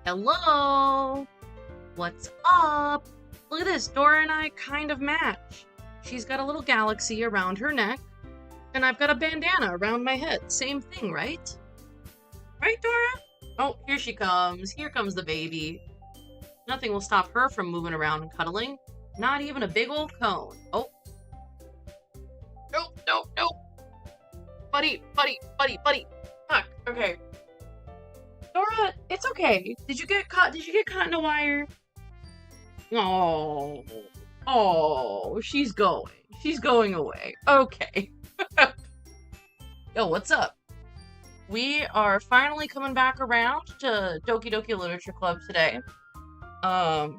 Hello! What's up? Look at this, Dora and I kind of match. She's got a little galaxy around her neck, and I've got a bandana around my head. Same thing, right? Right, Dora? Oh, here she comes. Here comes the baby. Nothing will stop her from moving around and cuddling. Not even a big old cone. Oh. Nope, nope, nope. Buddy. Fuck, okay. Dora, it's okay. Did you get caught in a wire? Oh, she's going. She's going away. Okay. Yo, what's up? We are finally coming back around to Doki Doki Literature Club today.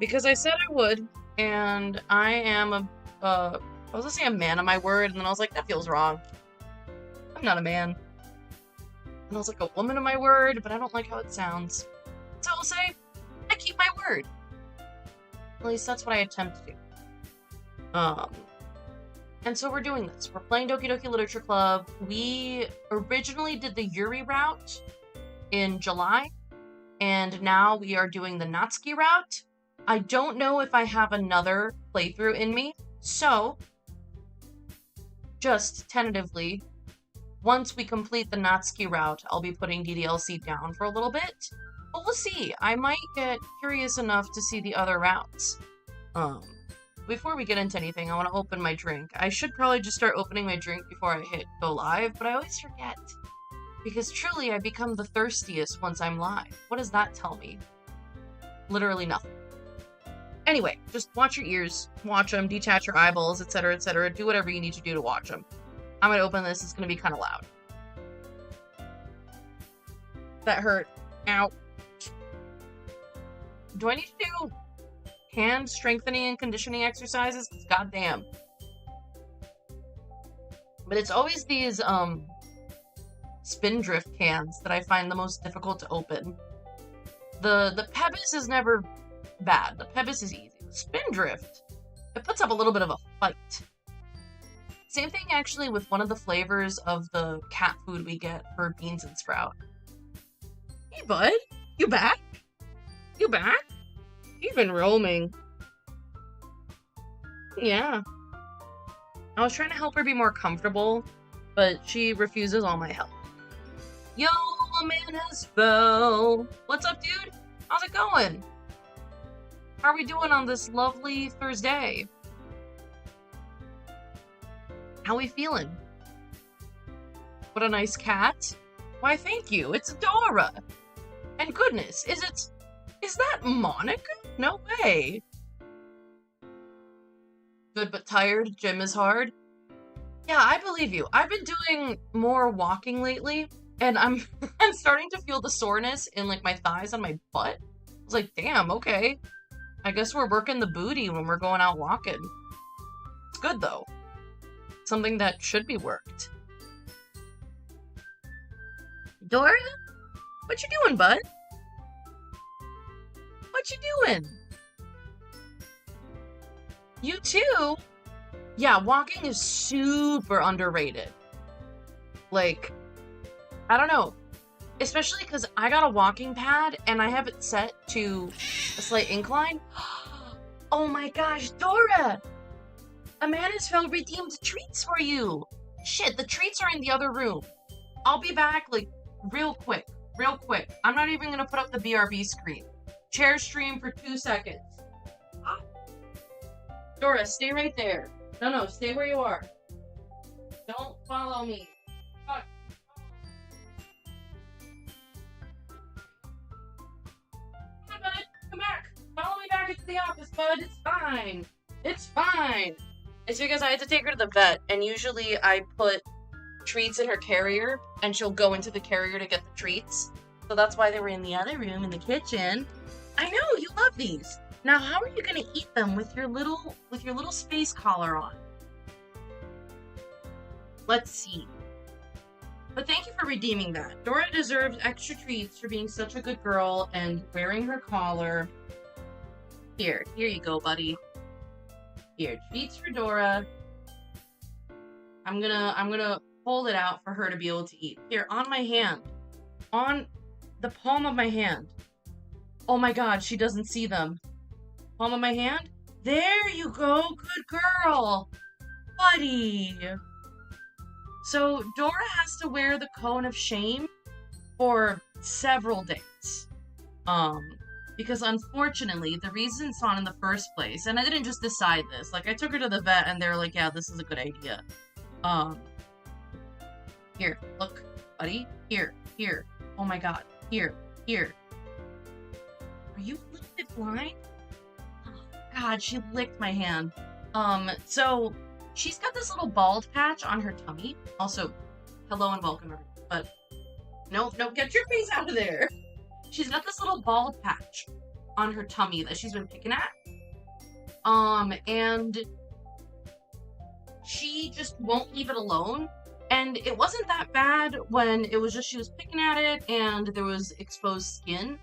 Because I said I would, and I am I was gonna say a man of my word, and then I was like, that feels wrong. I'm not a man. And I was like, a woman of my word, but I don't like how it sounds. So I'll say, I keep my word. At least that's what I attempt to do. And so we're doing this. We're playing Doki Doki Literature Club. We originally did the Yuri route in July, and now we are doing the Natsuki route. I don't know if I have another playthrough in me, so just tentatively, once we complete the Natsuki route, I'll be putting DDLC down for a little bit. But we'll see. I might get curious enough to see the other routes. Before we get into anything, I want to open my drink. I should probably just start opening my drink before I hit go live, but I always forget. Because truly, I become the thirstiest once I'm live. What does that tell me? Literally nothing. Anyway, just watch your ears, watch them, detach your eyeballs, etc., etc. Do whatever you need to do to watch them. I'm gonna open this. It's gonna be kind of loud. That hurt. Ow. Do I need to do hand strengthening and conditioning exercises? Goddamn. But it's always these Spindrift cans that I find the most difficult to open. The Pebis is never bad. The Pebis is easy. The Spindrift, it puts up a little bit of a fight. Same thing actually with one of the flavors of the cat food we get for Beans and Sprout. Hey bud, you back? You back? You've been roaming. Yeah. I was trying to help her be more comfortable, but she refuses all my help. Yo, Manasville! What's up, dude? How's it going? How are we doing on this lovely Thursday? How we feeling? What a nice cat. Why, thank you. It's Dora. And goodness, is that Monica? No way. Good but tired. Gym is hard. Yeah, I believe you. I've been doing more walking lately, and I'm starting to feel the soreness in like my thighs on my butt. I was like, damn, okay. I guess we're working the booty when we're going out walking. It's good though. Something that should be worked. Dora? What you doing, bud? What you doing? You too? Yeah, walking is super underrated. Like, I don't know. Especially because I got a walking pad and I have it set to a slight incline. Oh my gosh, Dora! Amanasville redeemed treats for you! Shit, the treats are in the other room. I'll be back, like, real quick. I'm not even gonna put up the BRB screen. Share stream for 2 seconds. Dora, stay right there. No, stay where you are. Don't follow me. Fuck. Come on, bud. Come back. Follow me back into the office, bud. It's fine. It's fine. It's because I had to take her to the vet, and usually I put treats in her carrier, and she'll go into the carrier to get the treats. So that's why they were in the other room in the kitchen. I know, you love these. Now, how are you gonna eat them with your little space collar on? Let's see. But thank you for redeeming that. Dora deserves extra treats for being such a good girl and wearing her collar. Here you go, buddy. Here, treats for Dora. I'm gonna hold it out for her to be able to eat. Here, on my hand. On the palm of my hand. Oh my god, she doesn't see them. Palm of my hand? There you go, good girl! Buddy! So, Dora has to wear the cone of shame for several days. Um, because unfortunately, the reason it's on in the first place, and I didn't just decide this, like, I took her to the vet and they were like, yeah, this is a good idea. Um, Here, look, buddy. Here. Oh my god. Here. Are you a little bit blind? Oh, god, she licked my hand. So she's got this little bald patch on her tummy. Also, hello and welcome, everyone. But no, get your face out of there. She's got this little bald patch on her tummy that she's been picking at. And she just won't leave it alone. And it wasn't that bad when it was just she was picking at it and there was exposed skin.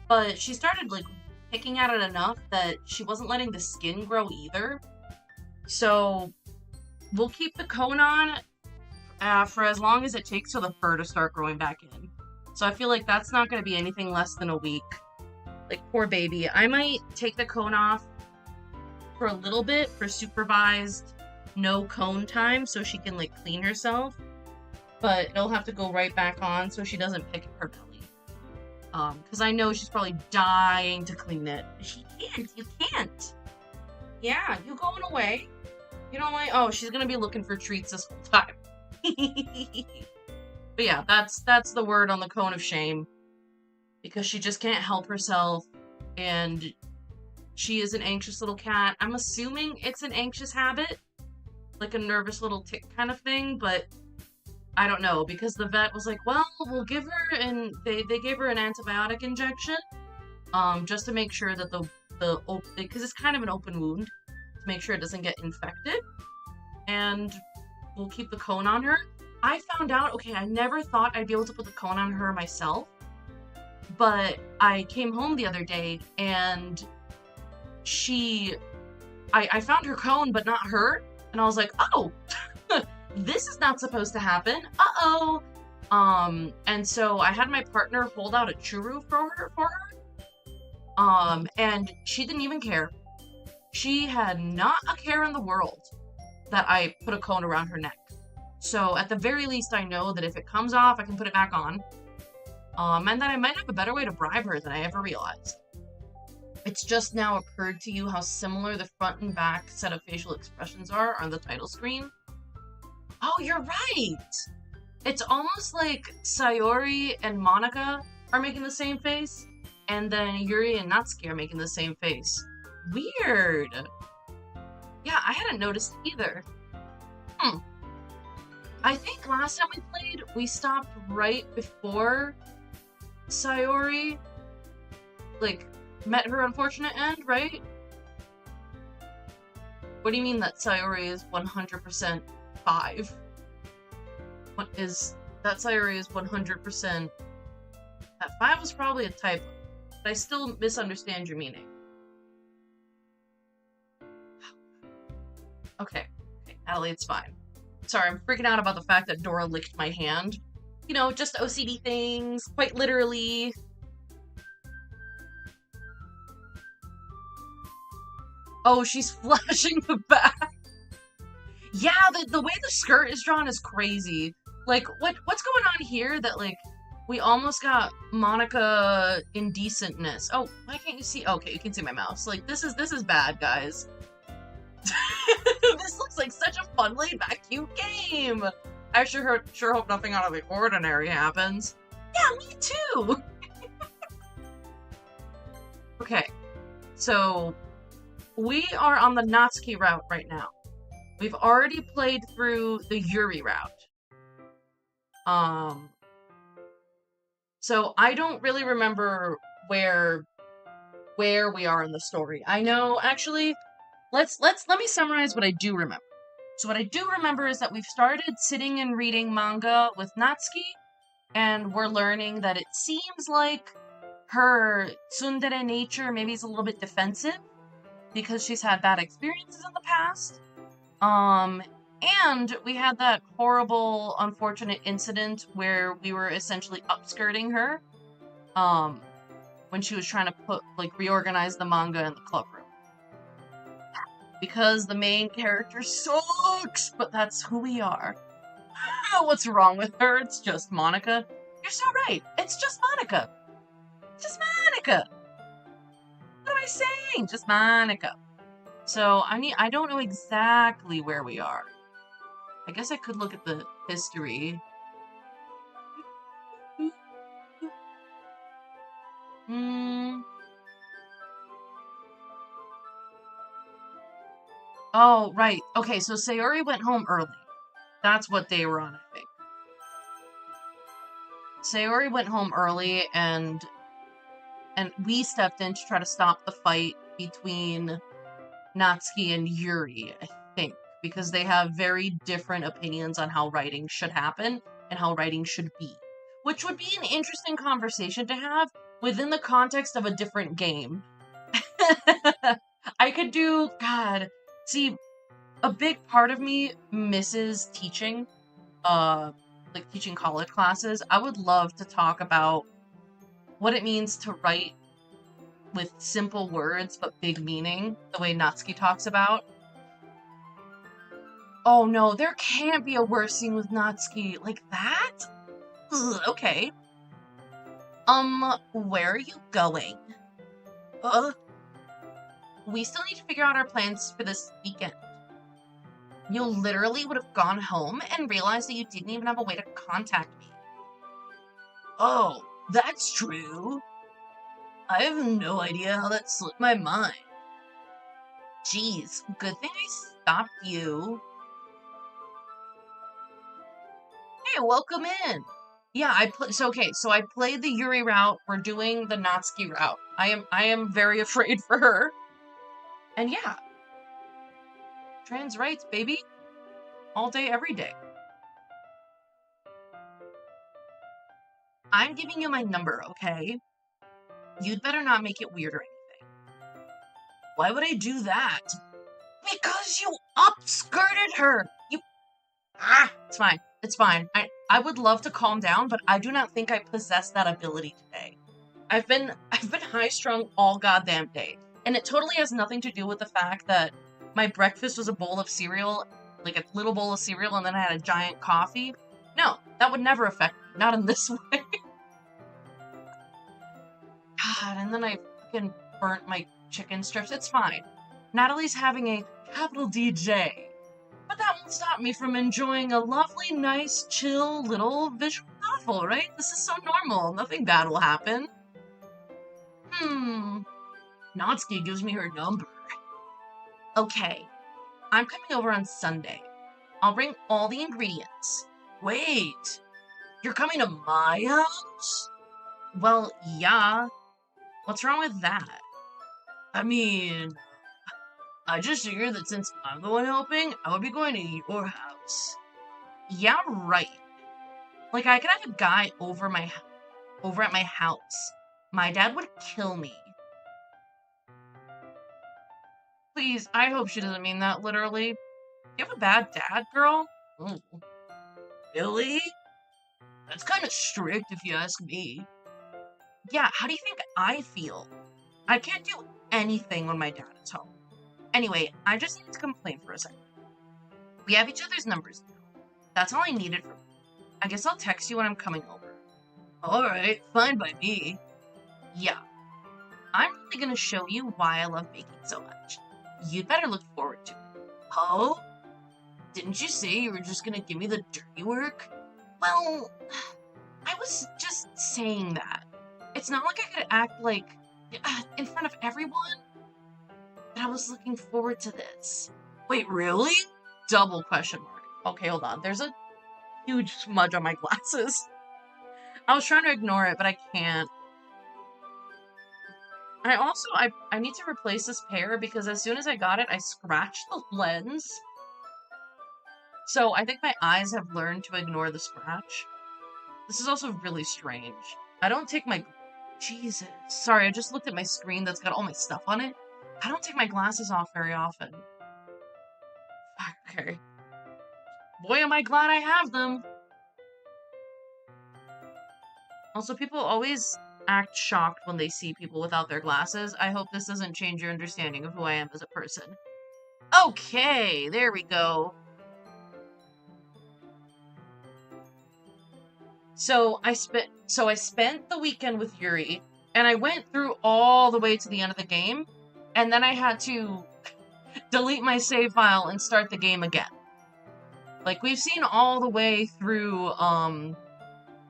But she started, like, picking at it enough that she wasn't letting the skin grow either. So we'll keep the cone on for as long as it takes for the fur to start growing back in. So I feel like that's not going to be anything less than a week. Like, poor baby. I might take the cone off for a little bit for supervised no cone time so she can, like, clean herself. But it'll have to go right back on so she doesn't pick at her belly. Because I know she's probably dying to clean it. She can't. You can't. Yeah, you going away. You don't like... Oh, she's gonna be looking for treats this whole time. But yeah, that's the word on the cone of shame. Because she just can't help herself. And she is an anxious little cat. I'm assuming it's an anxious habit. Like a nervous little tick kind of thing, but I don't know, because the vet was like, well, we'll give her, and they gave her an antibiotic injection, just to make sure that because it's kind of an open wound, to make sure it doesn't get infected, and we'll keep the cone on her. I found out, okay, I never thought I'd be able to put the cone on her myself, but I came home the other day, and I found her cone, but not her, and I was like, oh, this is not supposed to happen. Uh-oh. And so I had my partner hold out a churu for her. And she didn't even care. She had not a care in the world that I put a cone around her neck. So at the very least, I know that if it comes off, I can put it back on. And that I might have a better way to bribe her than I ever realized. It's just now occurred to you how similar the front and back set of facial expressions are on the title screen. Oh, you're right! It's almost like Sayori and Monika are making the same face, and then Yuri and Natsuki are making the same face. Weird! Yeah, I hadn't noticed either. I think last time we played, we stopped right before Sayori, like, met her unfortunate end, right? What do you mean that Sayori is 100% 5? What is... That Sayori is 100%... That 5 was probably a typo, but I still misunderstand your meaning. Okay, Allie, it's fine. Sorry, I'm freaking out about the fact that Dora licked my hand. You know, just OCD things, quite literally. Oh, she's flashing the back. Yeah, the way the skirt is drawn is crazy. Like, what's going on here that, like, we almost got Monika indecentness. Oh, why can't you see? Okay, you can see my mouse. Like, this is bad, guys. This looks like such a fun, laid-back, cute game. I sure hope nothing out of the ordinary happens. Yeah, me too. Okay, so we are on the Natsuki route right now. We've already played through the Yuri route. So I don't really remember where we are in the story. I know, actually, let me summarize what I do remember. So what I do remember is that we've started sitting and reading manga with Natsuki, and we're learning that it seems like her tsundere nature maybe is a little bit defensive because she's had bad experiences in the past. And we had that horrible, unfortunate incident where we were essentially upskirting her, when she was trying to reorganize the manga in the club room. Because the main character sucks, but that's who we are. What's wrong with her? It's just Monica. You're so right. It's just Monica. Just Monica. What am I saying? Just Monica. So, I don't know exactly where we are. I guess I could look at the history. Oh, right. Okay, so Sayori went home early. That's what they were on, I think. Sayori went home early, and we stepped in to try to stop the fight between Natsuki and Yuri, I think, because they have very different opinions on how writing should happen and how writing should be. Which would be an interesting conversation to have within the context of a different game. I could do, God, see, a big part of me misses teaching, teaching college classes. I would love to talk about what it means to write with simple words but big meaning, the way Natsuki talks about. Oh no, there can't be a worse scene with Natsuki like that? Ugh, okay. Where are you going? We still need to figure out our plans for this weekend. You literally would have gone home and realized that you didn't even have a way to contact me. Oh, that's true. I have no idea how that slipped my mind. Jeez, good thing I stopped you. Hey, welcome in. Yeah, I played the Yuri route. We're doing the Natsuki route. I am very afraid for her. And yeah. Trans rights, baby. All day, every day. I'm giving you my number, okay? You'd better not make it weird or anything. Why would I do that? Because you upskirted her! It's fine. It's fine. I would love to calm down, but I do not think I possess that ability today. I've been high-strung all goddamn day. And it totally has nothing to do with the fact that my breakfast was a bowl of cereal, like a little bowl of cereal, and then I had a giant coffee. No, that would never affect me. Not in this way. God, and then I fucking burnt my chicken strips. It's fine. Natalie's having a capital DJ. But that won't stop me from enjoying a lovely, nice, chill little visual novel, right? This is so normal. Nothing bad will happen. Natsuki gives me her number. Okay. I'm coming over on Sunday. I'll bring all the ingredients. Wait. You're coming to my house? Well, yeah. What's wrong with that? I mean, I just figured that since I'm the one helping, I would be going to your house. Yeah, right. Like, I could have a guy over at my house. My dad would kill me. Please, I hope she doesn't mean that literally. You have a bad dad, girl? Ooh. Really? That's kind of strict if you ask me. Yeah, how do you think I feel? I can't do anything when my dad is home. Anyway, I just needed to complain for a second. We have each other's numbers now. That's all I needed from you. I guess I'll text you when I'm coming over. Alright, fine by me. Yeah. I'm really gonna show you why I love baking so much. You'd better look forward to it. Oh? Didn't you say you were just gonna give me the dirty work? Well, I was just saying that. It's not like I could act like, in front of everyone, that I was looking forward to this. Wait, really? Double question mark. Okay, hold on. There's a huge smudge on my glasses. I was trying to ignore it, but I can't. I need to replace this pair because as soon as I got it, I scratched the lens. So I think my eyes have learned to ignore the scratch. This is also really strange. I don't take my... Jesus. Sorry, I just looked at my screen that's got all my stuff on it. I don't take my glasses off very often. Okay. Boy, am I glad I have them. Also, people always act shocked when they see people without their glasses. I hope this doesn't change your understanding of who I am as a person. Okay, there we go. So I spent the weekend with Yuri, and I went through all the way to the end of the game, and then I had to delete my save file and start the game again. Like, we've seen all the way through,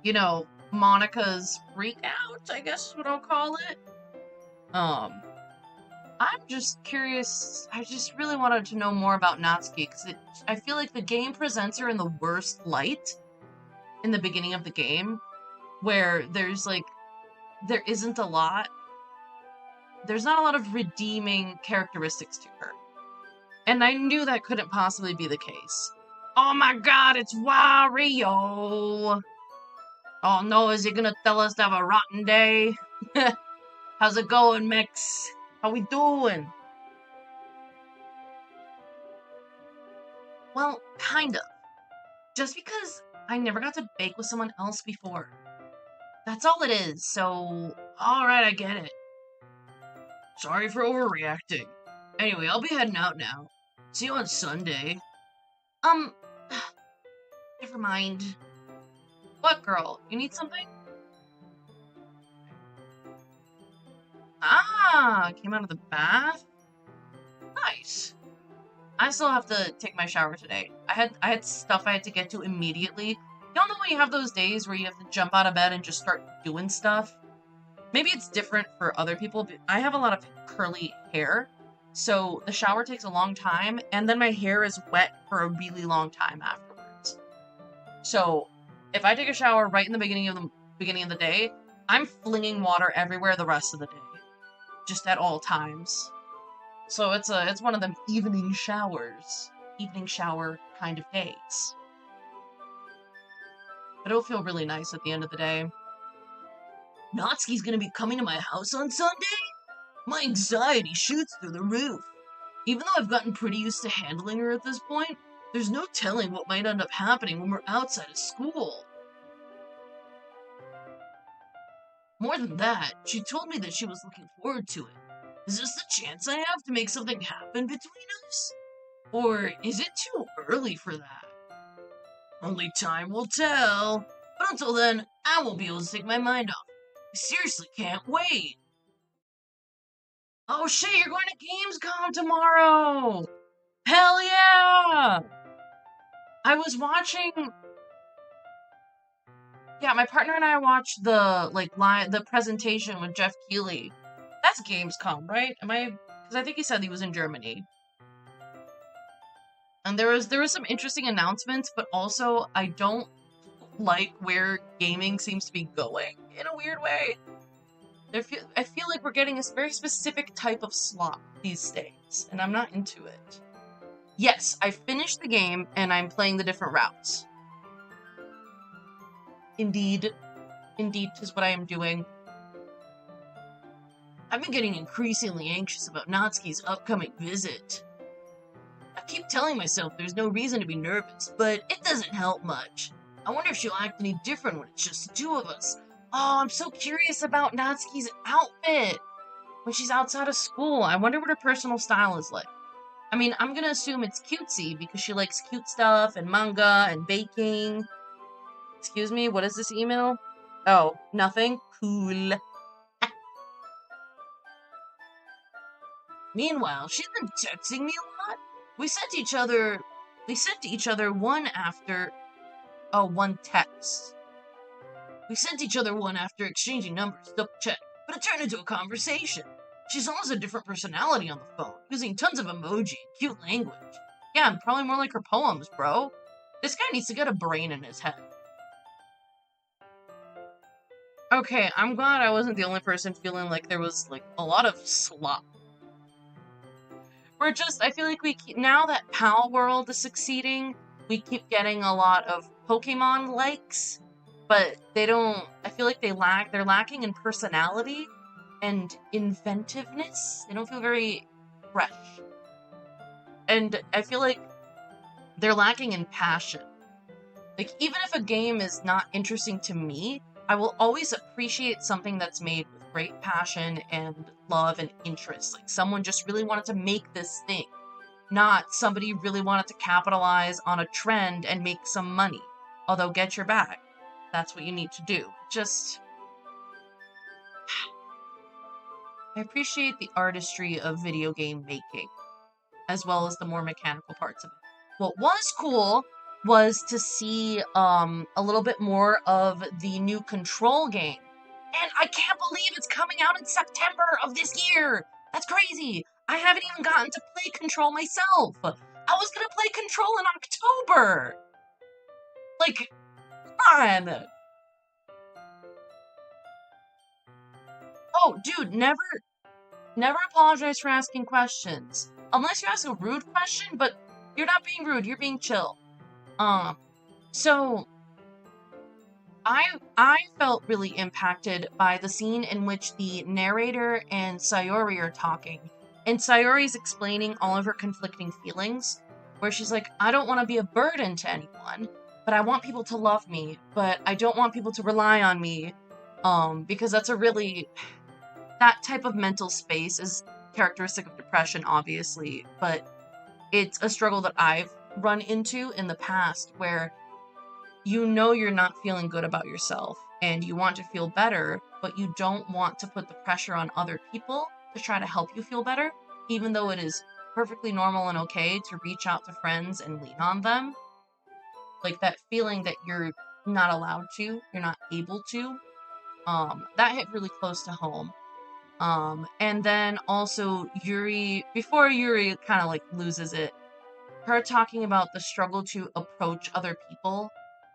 you know, Monika's freak out, I guess is what I'll call it. I'm just curious, I just really wanted to know more about Natsuki, because I feel like the game presents her in the worst light in the beginning of the game, where there's not a lot of redeeming characteristics to her. And I knew that couldn't possibly be the case. Oh my god, it's Wario! Oh no, is he gonna tell us to have a rotten day? How's it going, Mix? How we doing? Well, kind of. Just because I never got to bake with someone else before. That's all it is, so... Alright, I get it. Sorry for overreacting. Anyway, I'll be heading out now. See you on Sunday. Never mind. What, girl? You need something? Ah, came out of the bath? Nice. I still have to take my shower today. I had stuff I had to get to immediately. You don't know when you have those days where you have to jump out of bed and just start doing stuff? Maybe it's different for other people, but I have a lot of curly hair, so the shower takes a long time, and then my hair is wet for a really long time afterwards. So, if I take a shower right in the beginning of the day, I'm flinging water everywhere the rest of the day. Just at all times. So it's one of them evening shower kind of days. But it'll feel really nice at the end of the day. Natsuki's gonna be coming to my house on Sunday? My anxiety shoots through the roof. Even though I've gotten pretty used to handling her at this point, there's no telling what might end up happening when we're outside of school. More than that, she told me that she was looking forward to it. Is this the chance I have to make something happen between us? Or is it too early for that? Only time will tell. But until then, I won't be able to take my mind off. I seriously can't wait. Oh shit, you're going to Gamescom tomorrow! Hell yeah! I was watching... Yeah, my partner and I watched the presentation with Jeff Keighley. That's Gamescom, right? Because I think he said he was in Germany. And there was some interesting announcements, but also I don't like where gaming seems to be going in a weird way. I feel like we're getting a very specific type of slot these days, and I'm not into it. Yes, I finished the game, and I'm playing the different routes. Indeed, 'tis what I am doing. I've been getting increasingly anxious about Natsuki's upcoming visit. I keep telling myself there's no reason to be nervous, but it doesn't help much. I wonder if she'll act any different when it's just the two of us. Oh, I'm so curious about Natsuki's outfit when she's outside of school. I wonder what her personal style is like. I mean, I'm gonna assume it's cutesy because she likes cute stuff and manga and baking. Excuse me, what is this email? Oh, nothing? Cool. Meanwhile, she's been texting me a lot. We sent to each other one text. We sent each other one after exchanging numbers, double check, but it turned into a conversation. She's almost a different personality on the phone, using tons of emoji and cute language. Yeah, and probably more like her poems, bro. This guy needs to get a brain in his head. Okay, I'm glad I wasn't the only person feeling like there was, a lot of slop. I feel like now that Pal World is succeeding, we keep getting a lot of Pokemon likes, but I feel like they're lacking in personality and inventiveness. They don't feel very fresh. And I feel like they're lacking in passion. Like, even if a game is not interesting to me, I will always appreciate something that's made with great passion and love and interest. Like someone just really wanted to make this thing, not somebody really wanted to capitalize on a trend and make some money. Although, get your bag. That's what you need to do. Just, I appreciate the artistry of video game making, as well as the more mechanical parts of it. What was cool was to see a little bit more of the new Control game. And I can't believe it's coming out in September of this year. That's crazy. I haven't even gotten to play Control myself. I was gonna play Control in October. Like, come on. Oh, dude, never apologize for asking questions. Unless you ask a rude question, but you're not being rude, you're being chill. Um, so I felt really impacted by the scene in which the narrator and Sayori are talking, and Sayori's explaining all of her conflicting feelings, where she's like, I don't want to be a burden to anyone, but I want people to love me, but I don't want people to rely on me, because that's a really, that type of mental space is characteristic of depression, obviously, but it's a struggle that I've run into in the past where you know you're not feeling good about yourself and you want to feel better, but you don't want to put the pressure on other people to try to help you feel better, even though it is perfectly normal and okay to reach out to friends and lean on them. Like that feeling that you're not allowed to, you're not able to. That hit really close to home. And then also Yuri, before Yuri kind of like loses it, her talking about the struggle to approach other people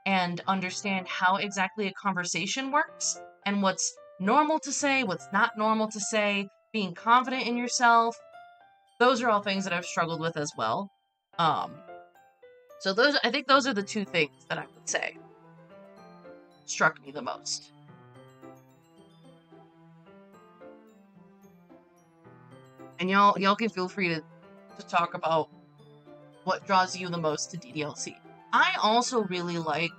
and understand how exactly a conversation works and what's normal to say, what's not normal to say, being confident in yourself. Those are all things that I've struggled with as well. Um, so those, I think those are the two things that I would say struck me the most. And y'all can feel free to talk about what draws you the most to DDLC. I also really like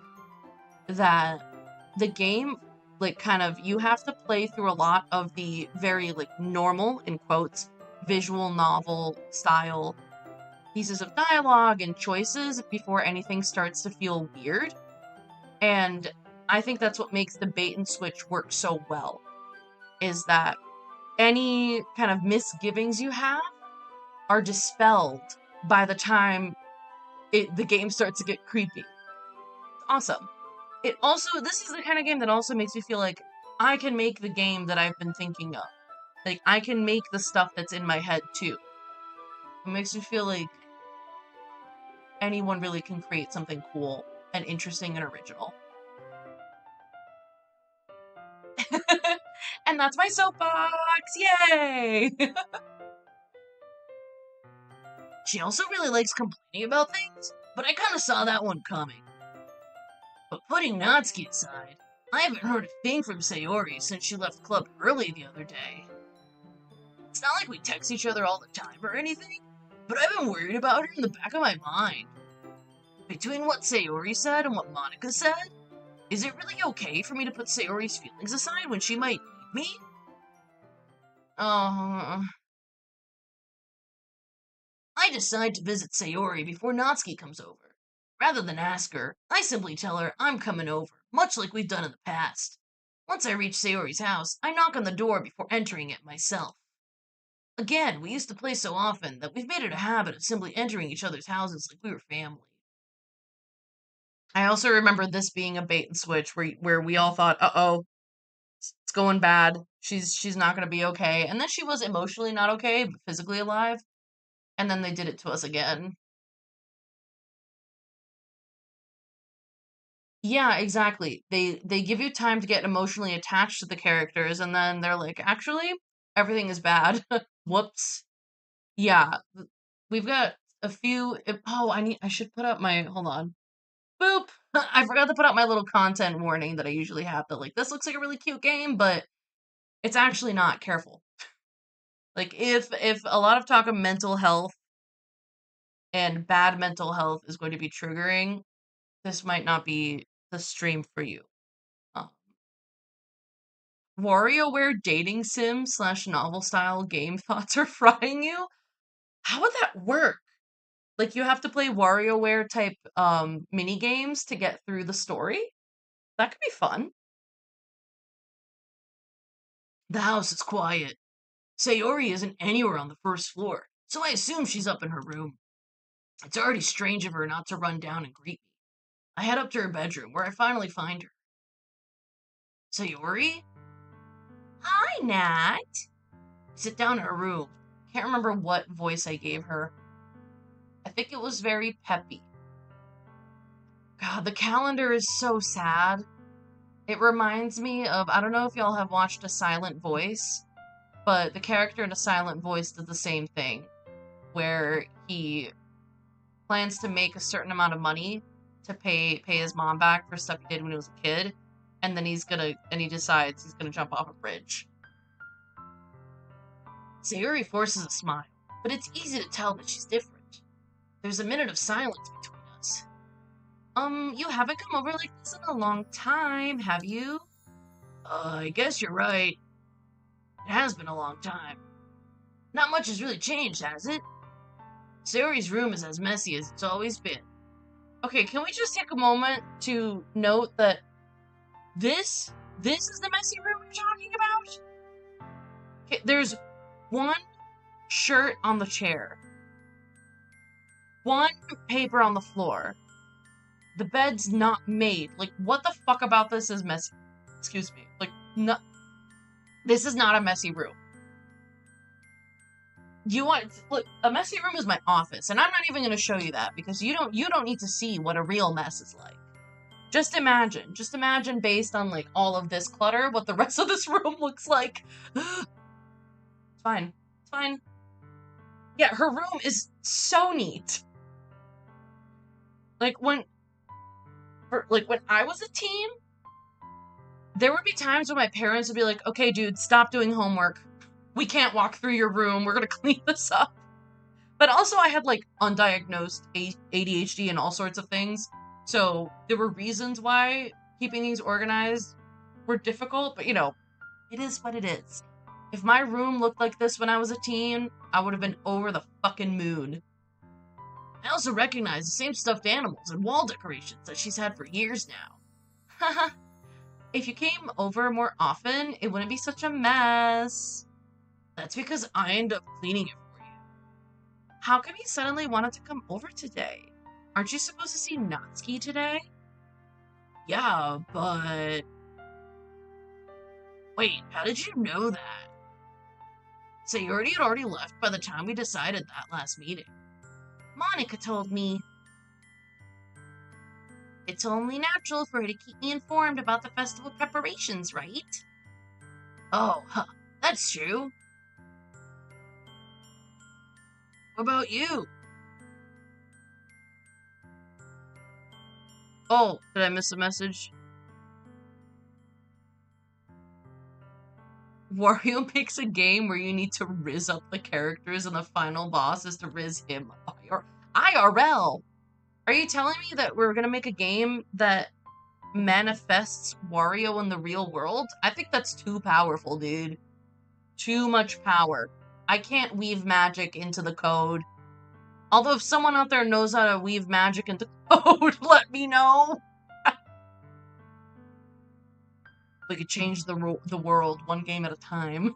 that the game, like, kind of, you have to play through a lot of the very, like, normal, in quotes, visual novel style pieces of dialogue and choices before anything starts to feel weird. And I think that's what makes the bait and switch work so well, is that any kind of misgivings you have are dispelled by the time the game starts to get creepy. It's awesome. It also, this is the kind of game that also makes me feel like I can make the game that I've been thinking of. Like, I can make the stuff that's in my head, too. It makes me feel like anyone really can create something cool and interesting and original. And that's my soapbox! Yay! She also really likes complaining about things, but I kinda saw that one coming. But putting Natsuki aside, I haven't heard a thing from Sayori since she left club early the other day. It's not like we text each other all the time or anything, but I've been worried about her in the back of my mind. Between what Sayori said and what Monika said, is it really okay for me to put Sayori's feelings aside when she might need me? Uh, I decide to visit Sayori before Natsuki comes over. Rather than ask her, I simply tell her I'm coming over, much like we've done in the past. Once I reach Sayori's house, I knock on the door before entering it myself. Again, we used to play so often that we've made it a habit of simply entering each other's houses like we were family. I also remember this being a bait and switch where we all thought, "Uh-oh, it's going bad. She's not going to be okay." And then she was emotionally not okay, but physically alive, and then they did it to us again. Yeah, exactly. They give you time to get emotionally attached to the characters and then they're like, "Actually, everything is bad." Whoops. Yeah, we've got a few oh, I should put up my hold on. Boop. I forgot to put up my little content warning that I usually have that like this looks like a really cute game, but it's actually not. Careful. Like if a lot of talk of mental health and bad mental health is going to be triggering, this might not be the stream for you. Um, WarioWare dating sim / novel style game thoughts are frying you? How would that work? Like, you have to play WarioWare type mini games to get through the story? That could be fun. The house is quiet. Sayori isn't anywhere on the first floor, so I assume she's up in her room. It's already strange of her not to run down and greet me. I head up to her bedroom, where I finally find her. Sayori? Hi, Nat. I sit down in her room. Can't remember what voice I gave her. I think it was very peppy. God, the calendar is so sad. It reminds me of, I don't know if y'all have watched A Silent Voice, but the character in A Silent Voice did the same thing, where he plans to make a certain amount of money to pay his mom back for stuff he did when he was a kid, and then he decides he's gonna jump off a bridge. Sayuri forces a smile, but it's easy to tell that she's different. There's a minute of silence between us. You haven't come over like this in a long time, have you? I guess you're right. It has been a long time. Not much has really changed, has it? Sayori's room is as messy as it's always been. Okay, can we just take a moment to note that this is the messy room we're talking about? Okay, there's one shirt on the chair. One paper on the floor. The bed's not made. Like, what the fuck about this is messy? Excuse me. Like, no. This is not a messy room. Look, a messy room is my office, and I'm not even going to show you that because you don't need to see what a real mess is like. Just imagine based on like all of this clutter what the rest of this room looks like. It's fine. It's fine. Yeah, her room is so neat. Like when I was a teen, there would be times when my parents would be like, "Okay, dude, stop doing homework. We can't walk through your room. We're gonna clean this up." But also, I had like undiagnosed ADHD and all sorts of things, so there were reasons why keeping things organized were difficult. But it is what it is. If my room looked like this when I was a teen, I would have been over the fucking moon. I also recognize the same stuffed animals and wall decorations that she's had for years now. Haha. If you came over more often, it wouldn't be such a mess. That's because I end up cleaning it for you. How come you suddenly wanted to come over today? Aren't you supposed to see Natsuki today? Yeah, but... Wait, how did you know that? Sayori had already left by the time we decided that last meeting. Monika told me. It's only natural for her to keep me informed about the festival preparations, right? Oh, that's true. What about you? Oh, did I miss a message? Wario makes a game where you need to rizz up the characters and the final boss is to rizz him IRL. Are you telling me that we're gonna make a game that manifests Wario in the real world? I think that's too powerful, dude. Too much power. I can't weave magic into the code. Although if someone out there knows how to weave magic into code, let me know. We could change the world one game at a time.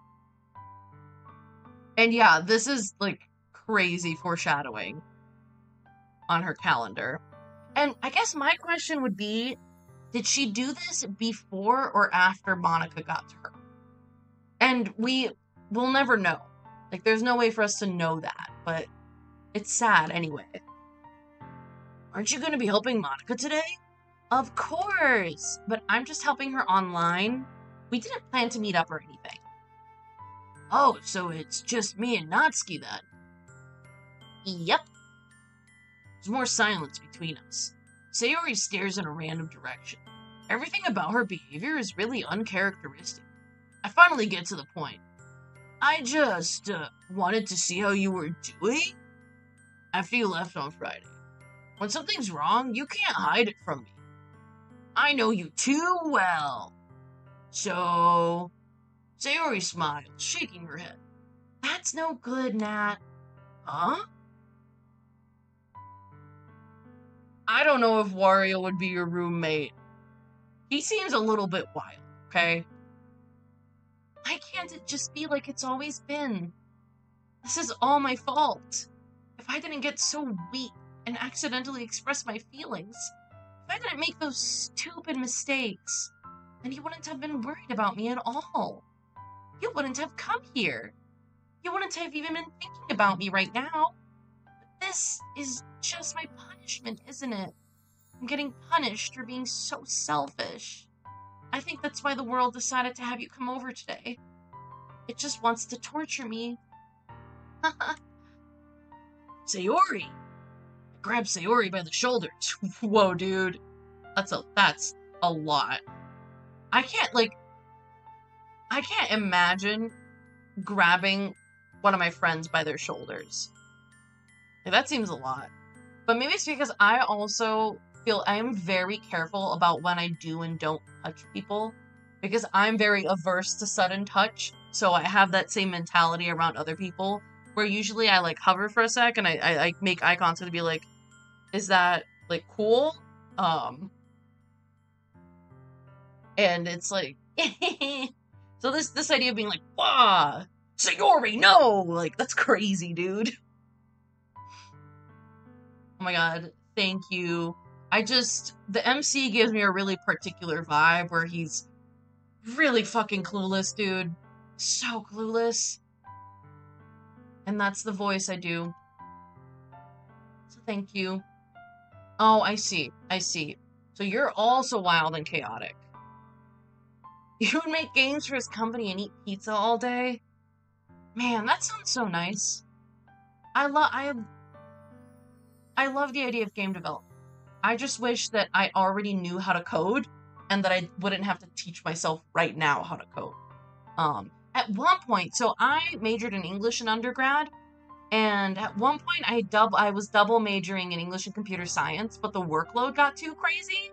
And yeah, this is like crazy foreshadowing on her calendar. And I guess my question would be, did she do this before or after Monika got to her? And we'll never know. Like, there's no way for us to know that, but it's sad anyway. Aren't you going to be helping Monika today? Of course, but I'm just helping her online. We didn't plan to meet up or anything. Oh, so it's just me and Natsuki then? Yep. There's more silence between us. Sayori stares in a random direction. Everything about her behavior is really uncharacteristic. I finally get to the point. I just wanted to see how you were doing after you left on Friday. When something's wrong, you can't hide it from me. I know you too well. So, Sayori smiled, shaking her head. That's no good, Nat. Huh? I don't know if Wario would be your roommate. He seems a little bit wild, okay? Why can't it just be like it's always been? This is all my fault. If I didn't get so weak and accidentally express my feelings, if I didn't make those stupid mistakes, then you wouldn't have been worried about me at all. You wouldn't have come here. You wouldn't have even been thinking about me right now. But this is just my punishment, isn't it? I'm getting punished for being so selfish. I think that's why the world decided to have you come over today. It just wants to torture me. Sayori! I grabbed Sayori by the shoulders. Whoa, dude. That's a lot. I can't imagine grabbing one of my friends by their shoulders. Like, that seems a lot. But maybe it's because I also feel I am very careful about when I do and don't touch people. Because I'm very averse to sudden touch. So I have that same mentality around other people. Where usually I like hover for a sec and I make eye contact to be like, is that like cool? And it's like so this idea of being like, wah, Sayori, no! Like, that's crazy, dude. Oh my god, thank you. The MC gives me a really particular vibe where he's really fucking clueless, dude. So clueless. And that's the voice I do. So thank you. Oh, I see. So you're also wild and chaotic. You would make games for his company and eat pizza all day? Man, that sounds so nice. I love the idea of game development. I just wish that I already knew how to code and that I wouldn't have to teach myself right now how to code. At one point, so I majored in English in undergrad, and at one point I was double majoring in English and computer science, but the workload got too crazy.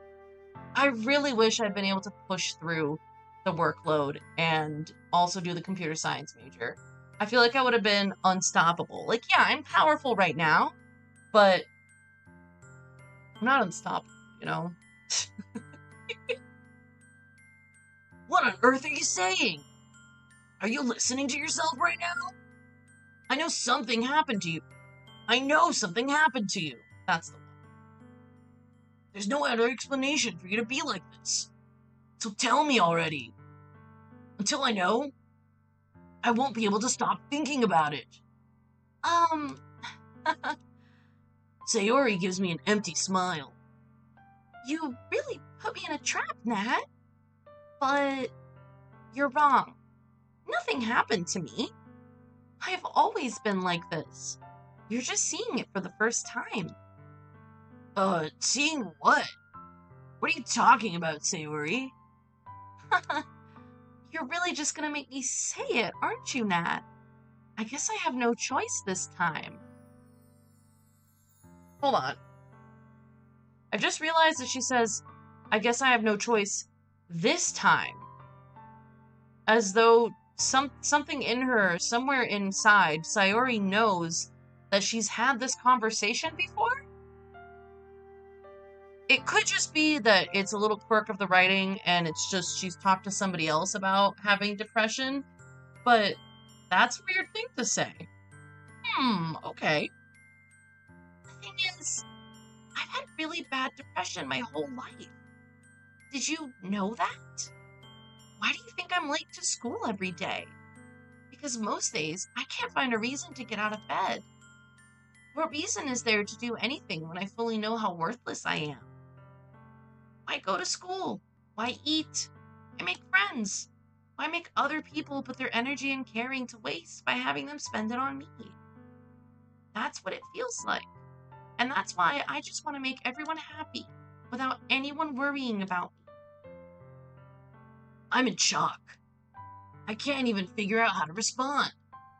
I really wish I'd been able to push through the workload and also do the computer science major. I feel like I would have been unstoppable. Like, yeah, I'm powerful right now, but I'm not unstoppable, you know? What on earth are you saying? Are you listening to yourself right now? I know something happened to you. That's the one. There's no other explanation for you to be like this. So tell me already. Until I know, I won't be able to stop thinking about it. Sayori gives me an empty smile. You really put me in a trap, Nat. But you're wrong. Nothing happened to me. I've always been like this. You're just seeing it for the first time. Seeing what? What are you talking about, Sayori? You're really just gonna make me say it, aren't you, Nat? I guess I have no choice this time. Hold on. I just realized that she says, I guess I have no choice this time. As though something in her, somewhere inside, Sayori knows that she's had this conversation before? It could just be that it's a little quirk of the writing and it's just she's talked to somebody else about having depression, but that's a weird thing to say. Okay. The thing is, I've had really bad depression my whole life. Did you know that? Why do you think I'm late to school every day? Because most days, I can't find a reason to get out of bed. What reason is there to do anything when I fully know how worthless I am? Why go to school? Why eat? Why make friends? Why make other people put their energy and caring to waste by having them spend it on me? That's what it feels like. And that's why I just want to make everyone happy without anyone worrying about me. I'm in shock. I can't even figure out how to respond.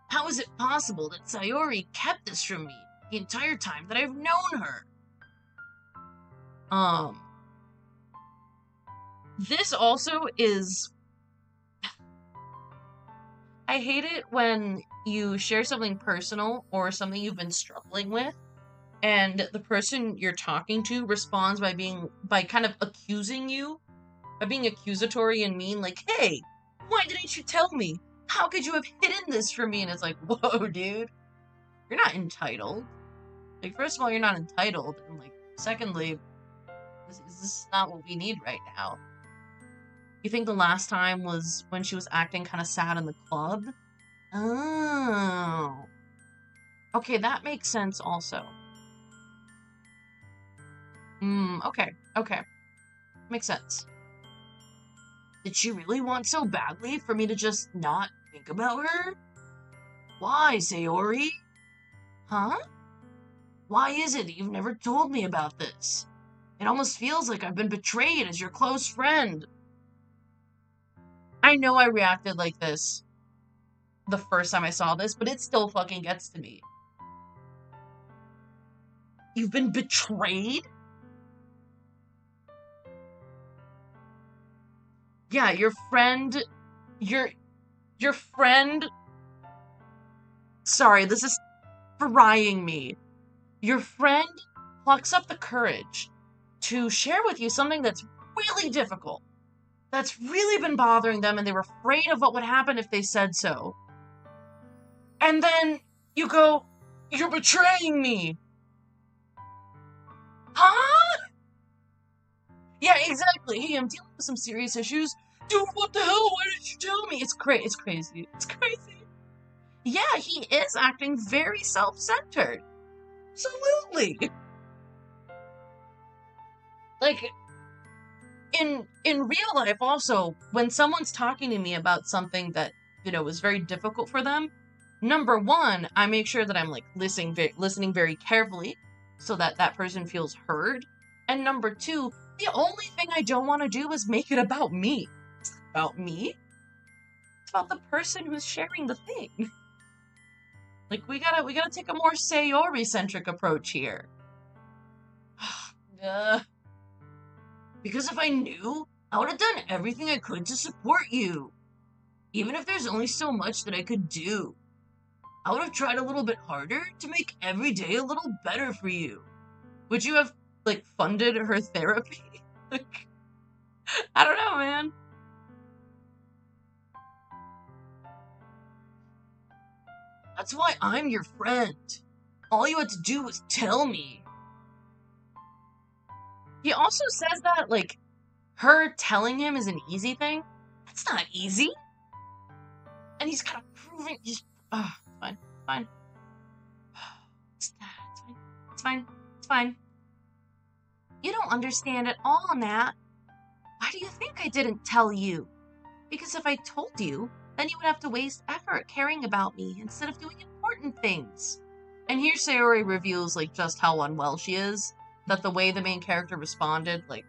How is it possible that Sayori kept this from me the entire time that I've known her? This also is... I hate it when you share something personal or something you've been struggling with, and the person you're talking to responds by kind of accusing you, by being accusatory and mean, like, hey, why didn't you tell me? How could you have hidden this from me? And it's like, whoa, dude, you're not entitled. Like, first of all, you're not entitled, and like, secondly, this is not what we need right now. You think the last time was when she was acting kind of sad in the club? Oh. Okay, that makes sense also. Okay, okay. Makes sense. Did she really want so badly for me to just not think about her? Why, Sayori? Huh? Why is it that you've never told me about this? It almost feels like I've been betrayed as your close friend. I know I reacted like this the first time I saw this, but it still fucking gets to me. You've been betrayed? Yeah, your friend... Your friend... Sorry, this is frying me. Your friend plucks up the courage to share with you something that's really difficult, that's really been bothering them, and they were afraid of what would happen if they said so. And then you go, you're betraying me. Huh? Yeah, exactly. Hey, I'm dealing with some serious issues. Dude, what the hell? Why didn't you tell me? It's crazy. It's crazy. It's crazy. Yeah, he is acting very self-centered. Absolutely. Like, in real life also, when someone's talking to me about something that, is very difficult for them, number one, I make sure that I'm like listening very carefully so that that person feels heard. And number two, the only thing I don't want to do is make it about me. It's not about me. It's about the person who's sharing the thing. Like, we gotta take a more Sayori-centric approach here. Because if I knew, I would have done everything I could to support you. Even if there's only so much that I could do. I would have tried a little bit harder to make every day a little better for you. Would you have, like, funded her therapy? Like, I don't know, man. That's why I'm your friend. All you had to do was tell me. He also says that, like, her telling him is an easy thing. That's not easy. And he's kind of proving, fine, fine. It's fine, it's fine, it's fine. You don't understand at all, Nat. Why do you think I didn't tell you? Because if I told you, then you would have to waste effort caring about me instead of doing important things. And here Sayori reveals, like, just how unwell she is. That the way the main character responded, like,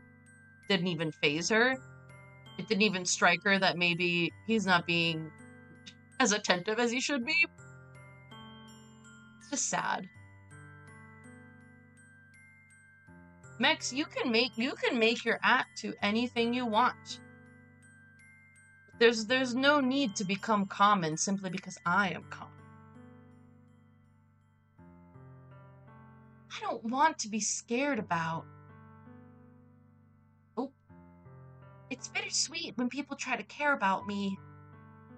didn't even faze her. It didn't even strike her that maybe he's not being as attentive as he should be. It's just sad. Mex, you can make your act to anything you want. There's no need to become common simply because I am common. I don't want to be scared about. Oh. It's bittersweet when people try to care about me.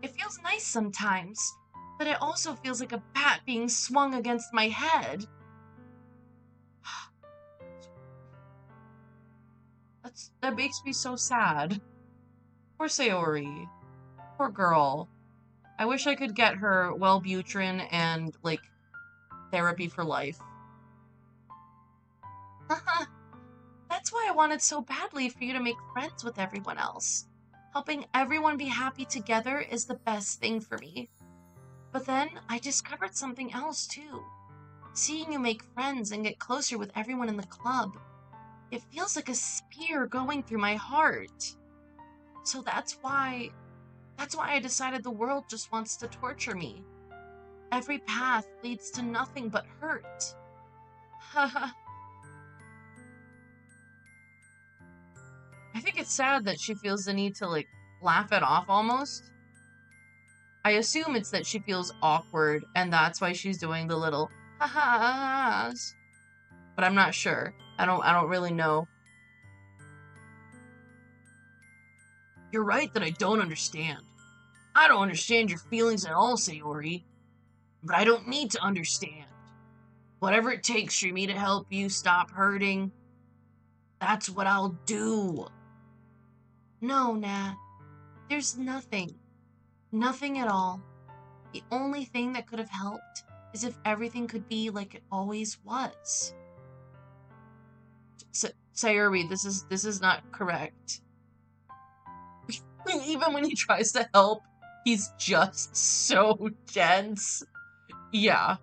It feels nice sometimes, but it also feels like a bat being swung against my head. That makes me so sad. Poor Sayori. Poor girl. I wish I could get her Wellbutrin and, like, therapy for life. Haha. That's why I wanted so badly for you to make friends with everyone else. Helping everyone be happy together is the best thing for me. But then I discovered something else too. Seeing you make friends and get closer with everyone in the club. It feels like a spear going through my heart. So that's why I decided the world just wants to torture me. Every path leads to nothing but hurt. Haha. I think it's sad that she feels the need to, like, laugh it off almost. I assume it's that she feels awkward, and that's why she's doing the little ha-has. But I'm not sure. I don't really know. You're right that I don't understand. I don't understand your feelings at all, Sayori. But I don't need to understand. Whatever it takes for me to help you stop hurting, that's what I'll do. No, Nat. There's nothing. Nothing at all. The only thing that could have helped is if everything could be like it always was. Sayori, this is not correct. Even when he tries to help, he's just so dense. Yeah.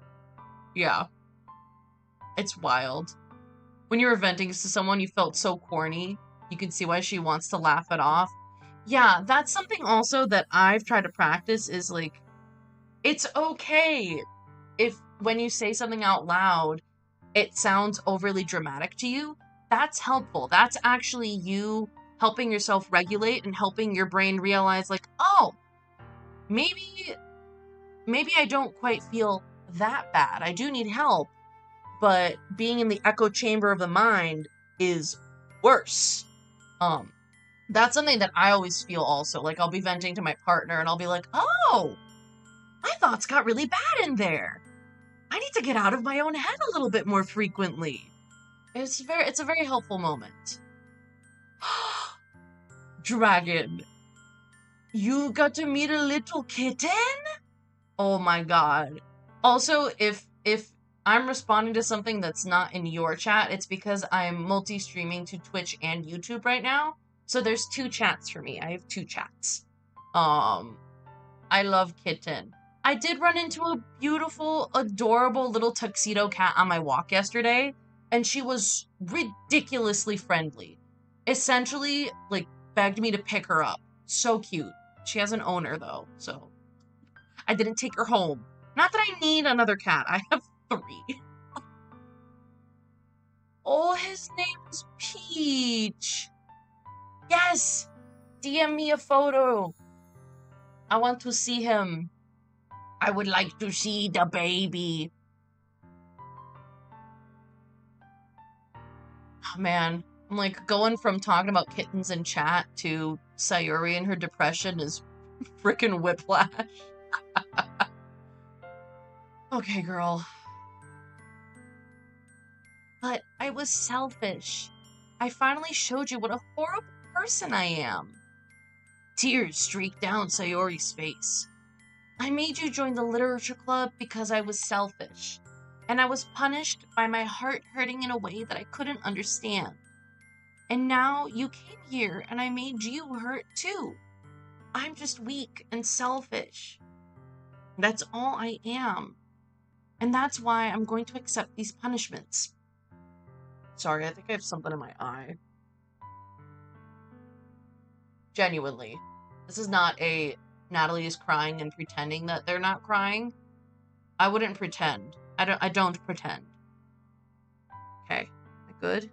It's wild. When you were venting to someone, you felt so corny. You can see why she wants to laugh it off. Yeah, that's something also that I've tried to practice is like, it's okay if when you say something out loud, it sounds overly dramatic to you. That's helpful. That's actually you helping yourself regulate and helping your brain realize like, oh, maybe I don't quite feel that bad. I do need help, but being in the echo chamber of the mind is worse. That's something that I always feel also. Like, I'll be venting to my partner and I'll be like, oh, my thoughts got really bad in there. I need to get out of my own head a little bit more frequently. It's a very helpful moment. Dragon, you got to meet a little kitten? Oh my god. Also, if I'm responding to something that's not in your chat, it's because I'm multi-streaming to Twitch and YouTube right now. So there's 2 chats for me. I have 2 chats. I love kitten. I did run into a beautiful, adorable little tuxedo cat on my walk yesterday, and she was ridiculously friendly. Essentially, like, begged me to pick her up. So cute. She has an owner, though, so I didn't take her home. Not that I need another cat. I have 3. Oh, his name is Peach. Yes! DM me a photo. I want to see him. I would like to see the baby. Oh, man. I'm like, going from talking about kittens in chat to Sayori and her depression is frickin' whiplash. Okay, girl. But I was selfish. I finally showed you what a horrible person I am. Tears streaked down Sayori's face. I made you join the literature club because I was selfish, and I was punished by my heart hurting in a way that I couldn't understand. And now you came here and I made you hurt too. I'm just weak and selfish. That's all I am. And that's why I'm going to accept these punishments. Sorry, I think I have something in my eye. Genuinely. This is not a Natalie is crying and pretending that they're not crying. I wouldn't pretend. I don't pretend. Okay. Am I good?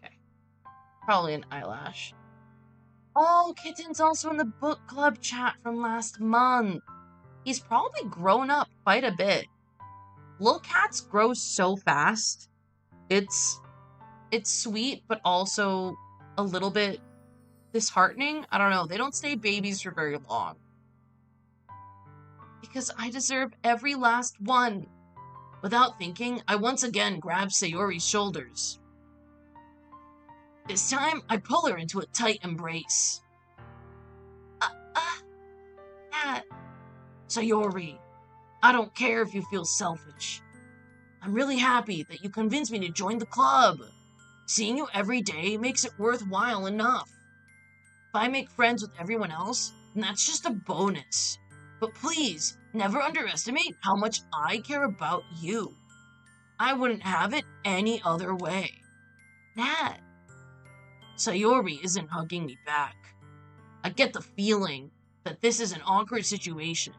Okay. Probably an eyelash. Oh, Kitten's also in the book club chat from last month. He's probably grown up quite a bit. Little cats grow so fast. It's sweet, but also a little bit disheartening. I don't know. They don't stay babies for very long. Because I deserve every last one. Without thinking, I once again grabbed Sayori's shoulders. This time, I pull her into a tight embrace. Nat. Sayori, I don't care if you feel selfish. I'm really happy that you convinced me to join the club. Seeing you every day makes it worthwhile enough. If I make friends with everyone else, then that's just a bonus. But please, never underestimate how much I care about you. I wouldn't have it any other way. Nat. Sayori isn't hugging me back. I get the feeling that this is an awkward situation,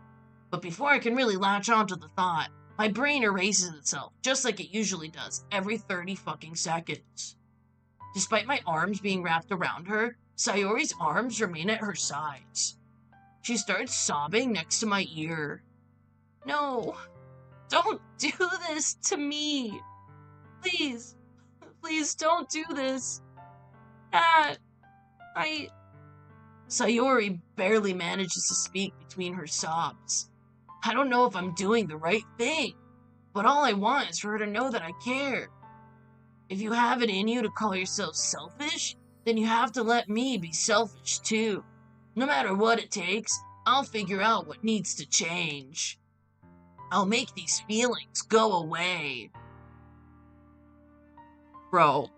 but before I can really latch onto the thought, my brain erases itself, just like it usually does, every 30 fucking seconds. Despite my arms being wrapped around her, Sayori's arms remain at her sides. She started sobbing next to my ear. No, don't do this to me. Please, please don't do this. Dad, Sayori barely manages to speak between her sobs. I don't know if I'm doing the right thing, but all I want is for her to know that I care. If you have it in you to call yourself selfish, then you have to let me be selfish too. No matter what it takes, I'll figure out what needs to change. I'll make these feelings go away. Bro's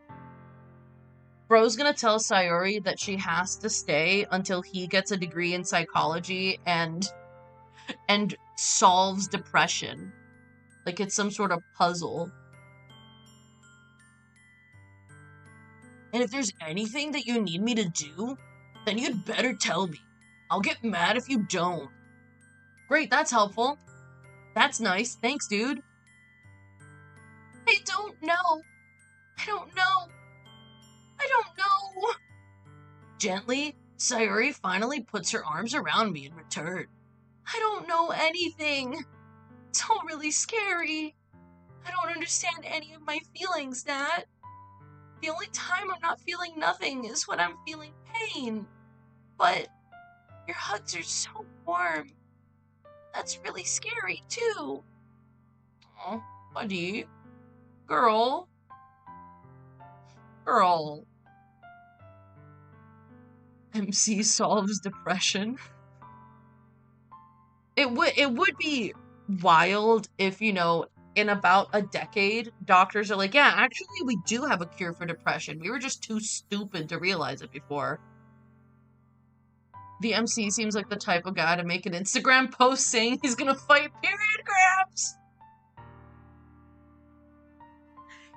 gonna tell Sayori that she has to stay until he gets a degree in psychology and solves depression. Like it's some sort of puzzle. And if there's anything that you need me to do, then you'd better tell me. I'll get mad if you don't. Great, that's helpful. That's nice. Thanks, dude. I don't know. I don't know. Gently, Sayori finally puts her arms around me in return. I don't know anything. It's all really scary. I don't understand any of my feelings, Dad. The only time I'm not feeling nothing is when I'm feeling pain. But your hugs are so warm. That's really scary, too. Oh, buddy. Girl. MC solves depression. It would be wild if, in about a decade, doctors are like, yeah, actually, we do have a cure for depression. We were just too stupid to realize it before. The MC seems like the type of guy to make an Instagram post saying he's gonna fight period cramps.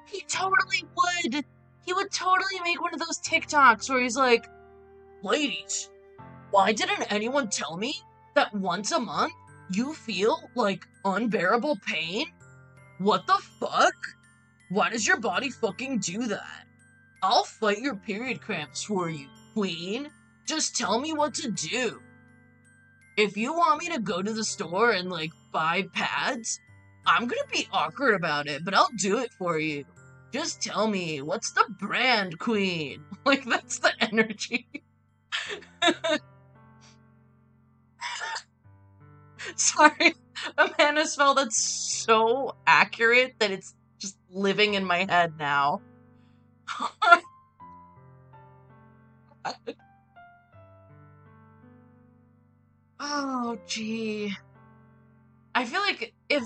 He totally would. He would totally make one of those TikToks where he's like, ladies, why didn't anyone tell me that once a month you feel like unbearable pain? What the fuck? Why does your body fucking do that? I'll fight your period cramps for you, queen. Just tell me what to do. If you want me to go to the store and, buy pads, I'm gonna be awkward about it, but I'll do it for you. Just tell me, what's the brand, queen? That's the energy. Sorry, Amanda spell that's so accurate that it's just living in my head now. Oh, gee. I feel like if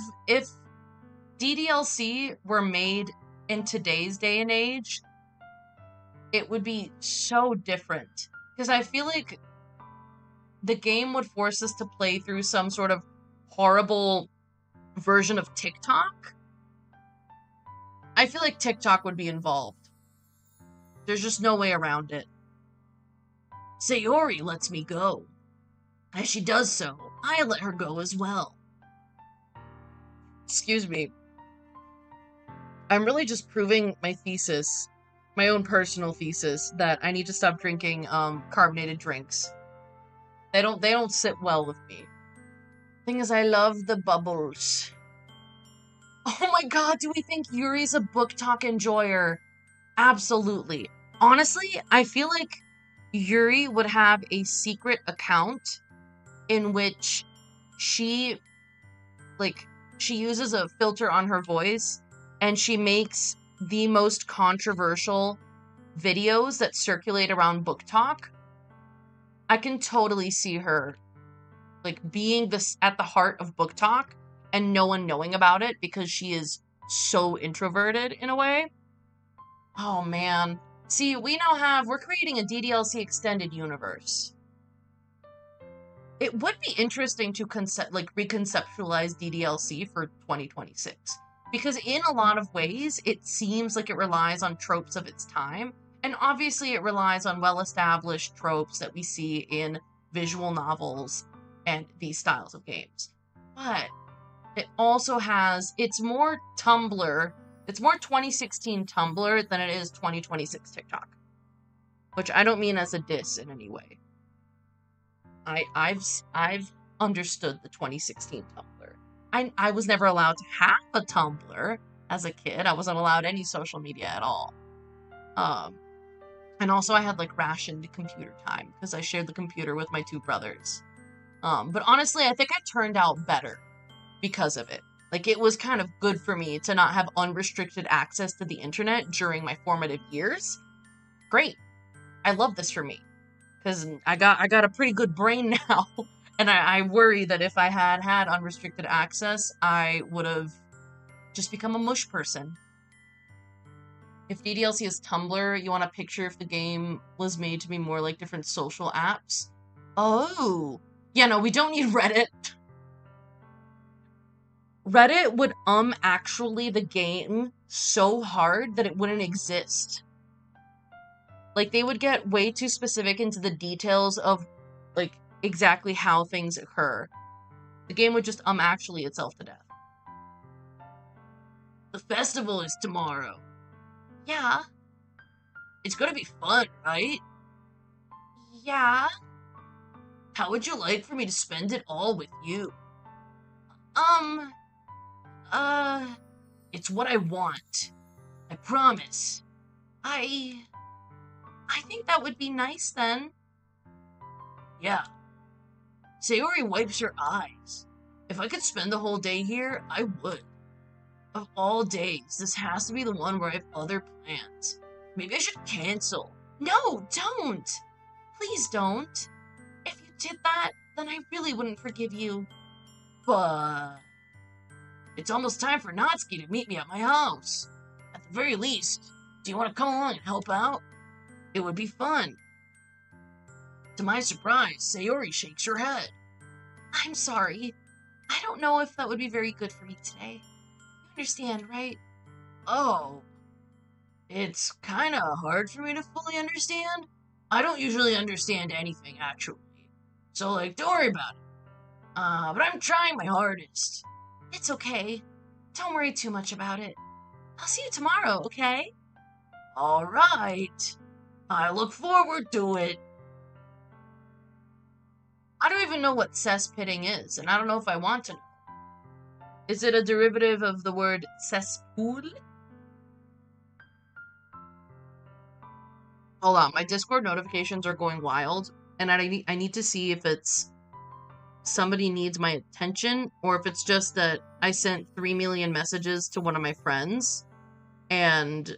DDLC were made in today's day and age, it would be so different. Because I feel like the game would force us to play through some sort of horrible version of TikTok. I feel like TikTok would be involved. There's just no way around it. Sayori lets me go. As she does so, I let her go as well. Excuse me. I'm really just proving my thesis, my own personal thesis, that I need to stop drinking carbonated drinks. They don't sit well with me. Thing is, I love the bubbles. Oh my god, do we think Yuri's a book talk enjoyer? Absolutely. Honestly, I feel like Yuri would have a secret account in which she uses a filter on her voice and she makes the most controversial videos that circulate around book talk. I can totally see her being at the heart of book talk and no one knowing about it because she is so introverted in a way. Oh man. See, we're creating a DDLC extended universe. It would be interesting to reconceptualize DDLC for 2026. Because in a lot of ways, it seems like it relies on tropes of its time. And obviously it relies on well-established tropes that we see in visual novels and these styles of games. But it also it's more 2016 Tumblr than it is 2026 TikTok. Which I don't mean as a diss in any way. I've understood the 2016 Tumblr. I was never allowed to have a Tumblr as a kid. I wasn't allowed any social media at all. And also I had like rationed computer time because I shared the computer with my two brothers. But honestly, I think I turned out better because of it. Like, it was kind of good for me to not have unrestricted access to the internet during my formative years. Great. I love this for me. Because I got a pretty good brain now. And I worry that if I had had unrestricted access, I would have just become a mush person. If DDLC is Tumblr, you want to picture if the game was made to be more like different social apps? Oh. Yeah, no, we don't need Reddit. Reddit would actually the game so hard that it wouldn't exist. Like, they would get way too specific into the details of, like, exactly how things occur. The game would just actually itself to death. The festival is tomorrow. Yeah. It's gonna be fun, right? Yeah. How would you like for me to spend it all with you? It's what I want. I promise. I think that would be nice then. Yeah. Sayori wipes her eyes. If I could spend the whole day here, I would. Of all days, this has to be the one where I have other plans. Maybe I should cancel. No, don't! Please don't. If you did that, then I really wouldn't forgive you. But it's almost time for Natsuki to meet me at my house. At the very least, do you want to come along and help out? It would be fun. To my surprise, Sayori shakes her head. I'm sorry. I don't know if that would be very good for me today. You understand, right? Oh. It's kinda hard for me to fully understand. I don't usually understand anything, actually. So, like, don't worry about it. But I'm trying my hardest. It's okay. Don't worry too much about it. I'll see you tomorrow, okay? Alright. I look forward to it. I don't even know what cesspitting is, and I don't know if I want to know. Is it a derivative of the word cesspool? Hold on, my Discord notifications are going wild, and I need to see if it's somebody needs my attention, or if it's just that I sent 3 million messages to one of my friends, and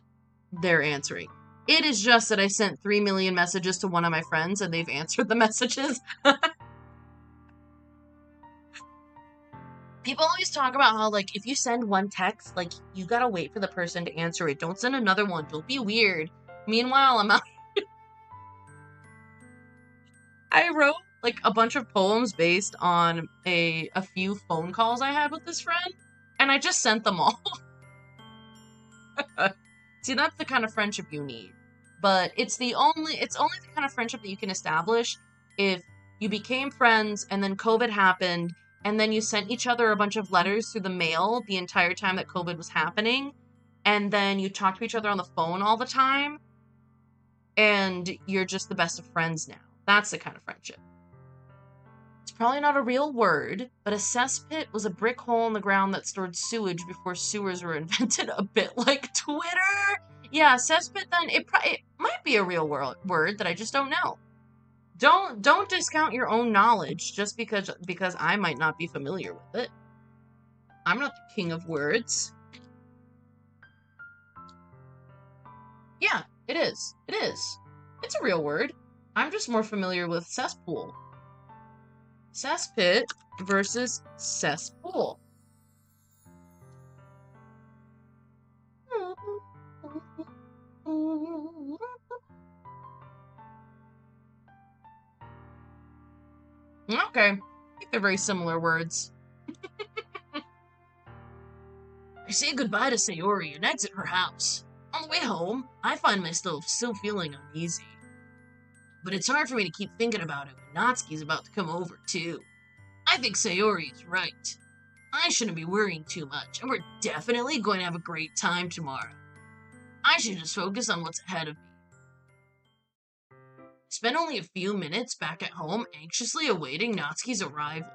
they're answering. It is just that I sent 3 million messages to one of my friends, and they've answered the messages. People always talk about how, like, if you send one text, like, you gotta wait for the person to answer it. Don't send another one. Don't be weird. Meanwhile, I'm out. I wrote, like, a bunch of poems based on a few phone calls I had with this friend, and I just sent them all. See, that's the kind of friendship you need. But it's only the kind of friendship that you can establish if you became friends and then COVID happened, and then you sent each other a bunch of letters through the mail the entire time that COVID was happening, and then you talk to each other on the phone all the time, and you're just the best of friends now. That's the kind of friendship. It's probably not a real word, but a cesspit was a brick hole in the ground that stored sewage before sewers were invented, a bit like Twitter. Yeah, cesspit then, it might be a real word that I just don't know. Don't discount your own knowledge just because I might not be familiar with it. I'm not the king of words. Yeah, it is. It is. It's a real word. I'm just more familiar with cesspool. Cesspit versus cesspool. Okay, I think they're very similar words. I say goodbye to Sayori and exit her house. On the way home, I find myself still feeling uneasy. But it's hard for me to keep thinking about it when Natsuki's about to come over, too. I think Sayori is right. I shouldn't be worrying too much, and we're definitely going to have a great time tomorrow. I should just focus on what's ahead of me. Spent only a few minutes back at home, anxiously awaiting Natsuki's arrival.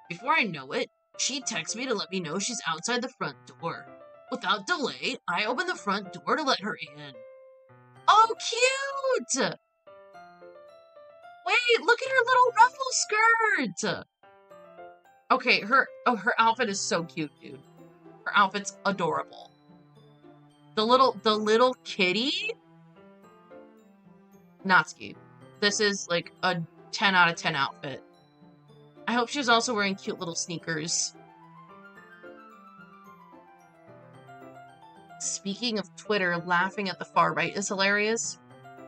Before I know it, she texts me to let me know she's outside the front door. Without delay, I open the front door to let her in. Oh, cute! Wait, look at her little ruffle skirt! Okay, her outfit is so cute, dude. Her outfit's adorable. The little kitty? Natsuki. This is like a 10 out of 10 outfit. I hope she's also wearing cute little sneakers. Speaking of Twitter, laughing at the far right is hilarious.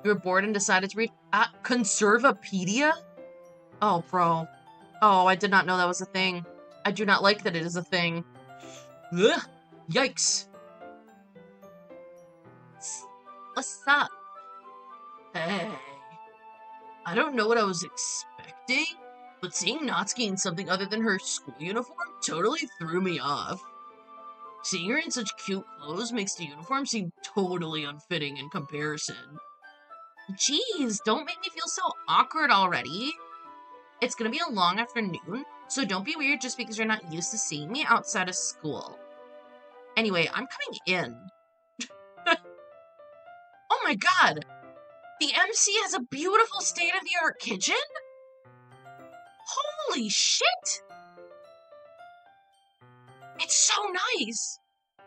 You were bored and decided to read Conservapedia? Oh, bro. Oh, I did not know that was a thing. I do not like that it is a thing. Ugh, yikes. What's up? Hey. I don't know what I was expecting, but seeing Natsuki in something other than her school uniform totally threw me off. Seeing her in such cute clothes makes the uniform seem totally unfitting in comparison. Jeez, don't make me feel so awkward already. It's gonna be a long afternoon, so don't be weird just because you're not used to seeing me outside of school. Anyway, I'm coming in. Oh my god! The MC has a beautiful state-of-the-art kitchen? Holy shit! It's so nice! I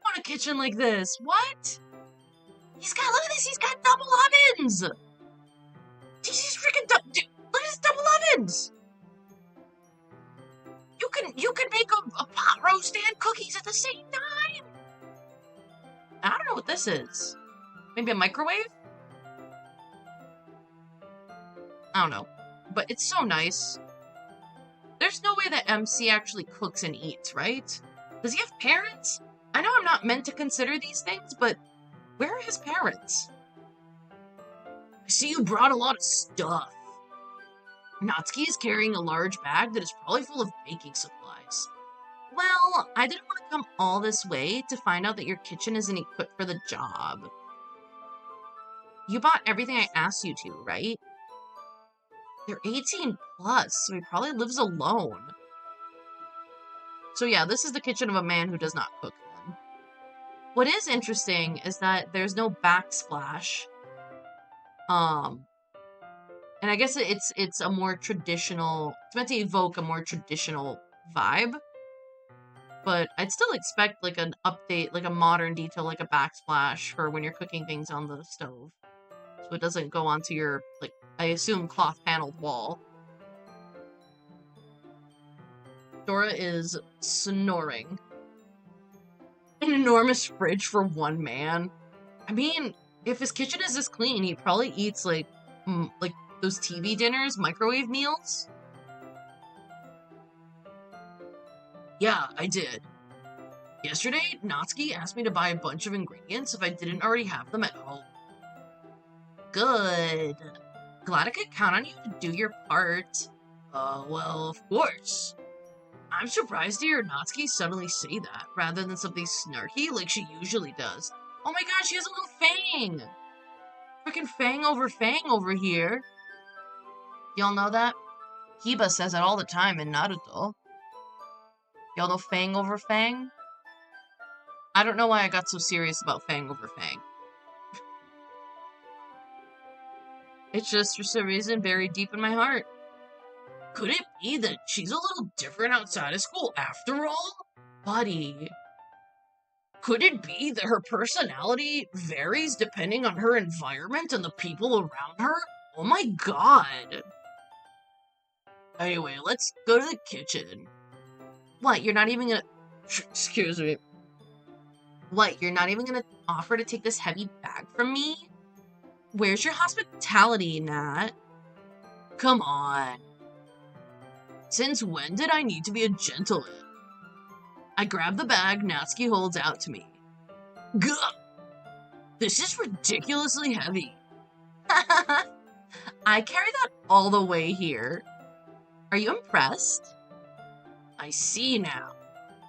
want a kitchen like this. What? Look at this, he's got double ovens! These freaking dude, look at his double ovens! You can make a pot roast and cookies at the same time! I don't know what this is. Maybe a microwave? I don't know. But it's so nice. There's no way that MC actually cooks and eats, right? Does he have parents? I know I'm not meant to consider these things, but where are his parents? I see you brought a lot of stuff. Natsuki is carrying a large bag that is probably full of baking supplies. Well, I didn't want to come all this way to find out that your kitchen isn't equipped for the job. You bought everything I asked you to, right? You're 18 plus, so he probably lives alone. So yeah, this is the kitchen of a man who does not cook then. What is interesting is that there's no backsplash. And I guess it's a more traditional, it's meant to evoke a more traditional vibe. But I'd still expect like an update, like a modern detail, like a backsplash for when you're cooking things on the stove. So it doesn't go onto your, like, I assume cloth paneled wall. Dora is snoring. An enormous fridge for one man. I mean, if his kitchen is this clean, he probably eats like those TV dinners, microwave meals. Yeah, I did. Yesterday, Natsuki asked me to buy a bunch of ingredients if I didn't already have them at home. Good. Glad I could count on you to do your part. Well, of course. I'm surprised to hear Natsuki suddenly say that, rather than something snarky like she usually does. Oh my gosh, she has a little fang! Freaking fang over here. Y'all know that? Hiba says it all the time in Naruto. Y'all know fang over fang? I don't know why I got so serious about fang over fang. It's just, for some reason, buried deep in my heart. Could it be that she's a little different outside of school after all? Buddy. Could it be that her personality varies depending on her environment and the people around her? Oh my god. Anyway, let's go to the kitchen. What, you're not even gonna... Excuse me. What, you're not even gonna offer to take this heavy bag from me? Where's your hospitality, Nat? Come on. Since when did I need to be a gentleman? I grab the bag Natsuki holds out to me. Gah! This is ridiculously heavy. I carry that all the way here. Are you impressed? I see now.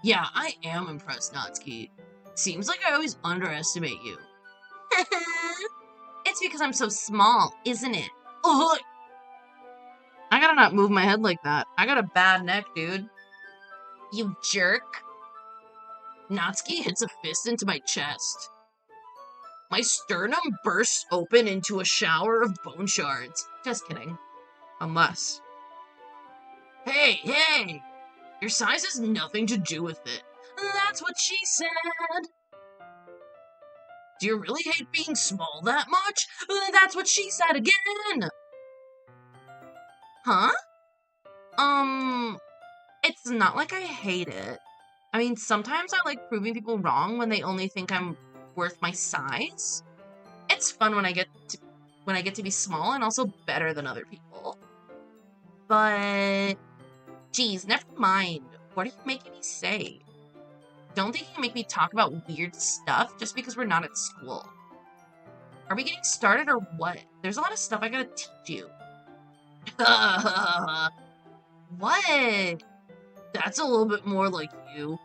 Yeah, I am impressed, Natsuki. Seems like I always underestimate you. It's because I'm so small, isn't it? Ugh. I gotta not move my head like that. I got a bad neck, dude. You jerk. Natsuki hits a fist into my chest. My sternum bursts open into a shower of bone shards. Just kidding. Unless. Hey! Your size has nothing to do with it. That's what she said. Do you really hate being small that much? That's what she said again. Huh? It's not like I hate it. I mean, sometimes I like proving people wrong when they only think I'm worth my size. It's fun when I get to be small and also better than other people. But geez, never mind. What are you making me say? Don't think you can make me talk about weird stuff just because we're not at school. Are we getting started or what? There's a lot of stuff I gotta teach you. What? That's a little bit more like you.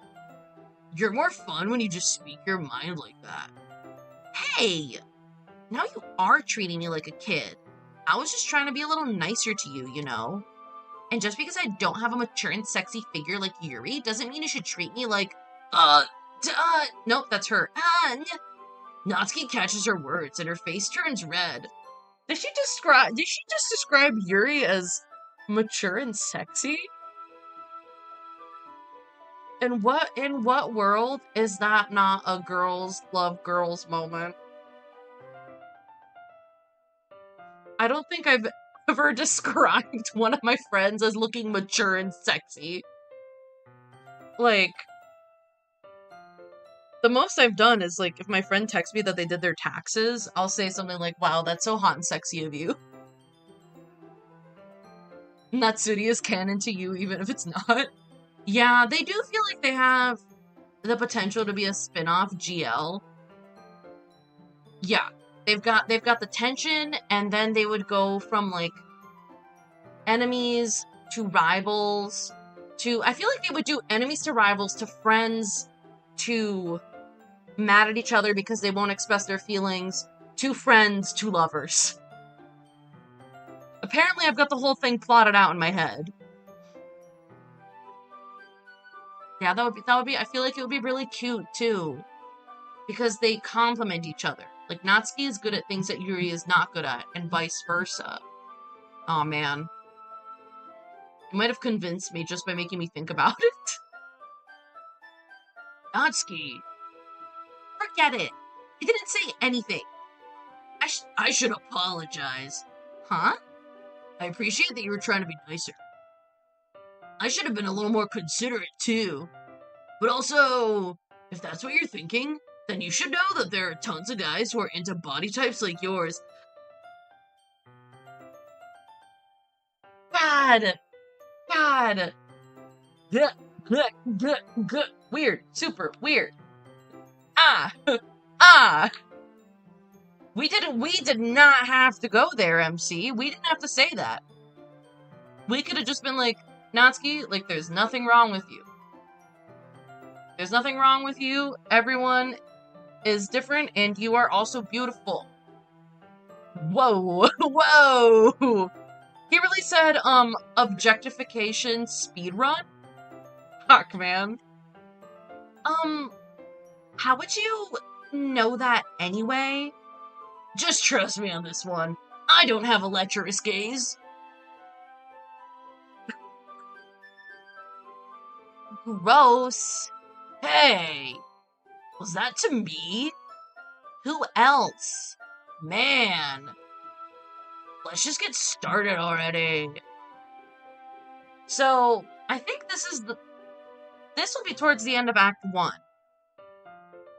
You're more fun when you just speak your mind like that. Hey! Now you are treating me like a kid. I was just trying to be a little nicer to you, you know? And just because I don't have a mature and sexy figure like Yuri doesn't mean you should treat me like, nope, that's her. Natsuki catches her words and her face turns red. Did she just describe Yuri as mature and sexy? In what world is that not a girls love girls moment? I don't think I've ever described one of my friends as looking mature and sexy. Like, the most I've done is, like, if my friend texts me that they did their taxes, I'll say something like, wow, that's so hot and sexy of you. Natsuki is canon to you, even if it's not. Yeah, they do feel like they have the potential to be a spin-off GL. Yeah, they've got the tension, and then they would go from, like, enemies to rivals to... I feel like they would do enemies to rivals to friends to mad at each other because they won't express their feelings to friends to lovers. Apparently I've got the whole thing plotted out in my head. Yeah, that would be, I feel like it would be really cute, too. Because they complement each other. Like, Natsuki is good at things that Yuri is not good at, and vice versa. Aw, man. You might have convinced me just by making me think about it. Natsuki. Forget it. He didn't say anything. I should apologize. Huh? I appreciate that you were trying to be nicer. I should have been a little more considerate, too. But also, if that's what you're thinking, then you should know that there are tons of guys who are into body types like yours. God! Weird. Super weird. We did not have to go there, MC. We didn't have to say that. We could have just been like, Natsuki, like, there's nothing wrong with you. There's nothing wrong with you. Everyone is different, and you are also beautiful. Whoa. Whoa. He really said, objectification speedrun? Fuck, man. How would you know that anyway? Just trust me on this one. I don't have a lecherous gaze. Gross. Hey, was that to me? Who else? Man. Let's just get started already. So, I think this will be towards the end of Act 1.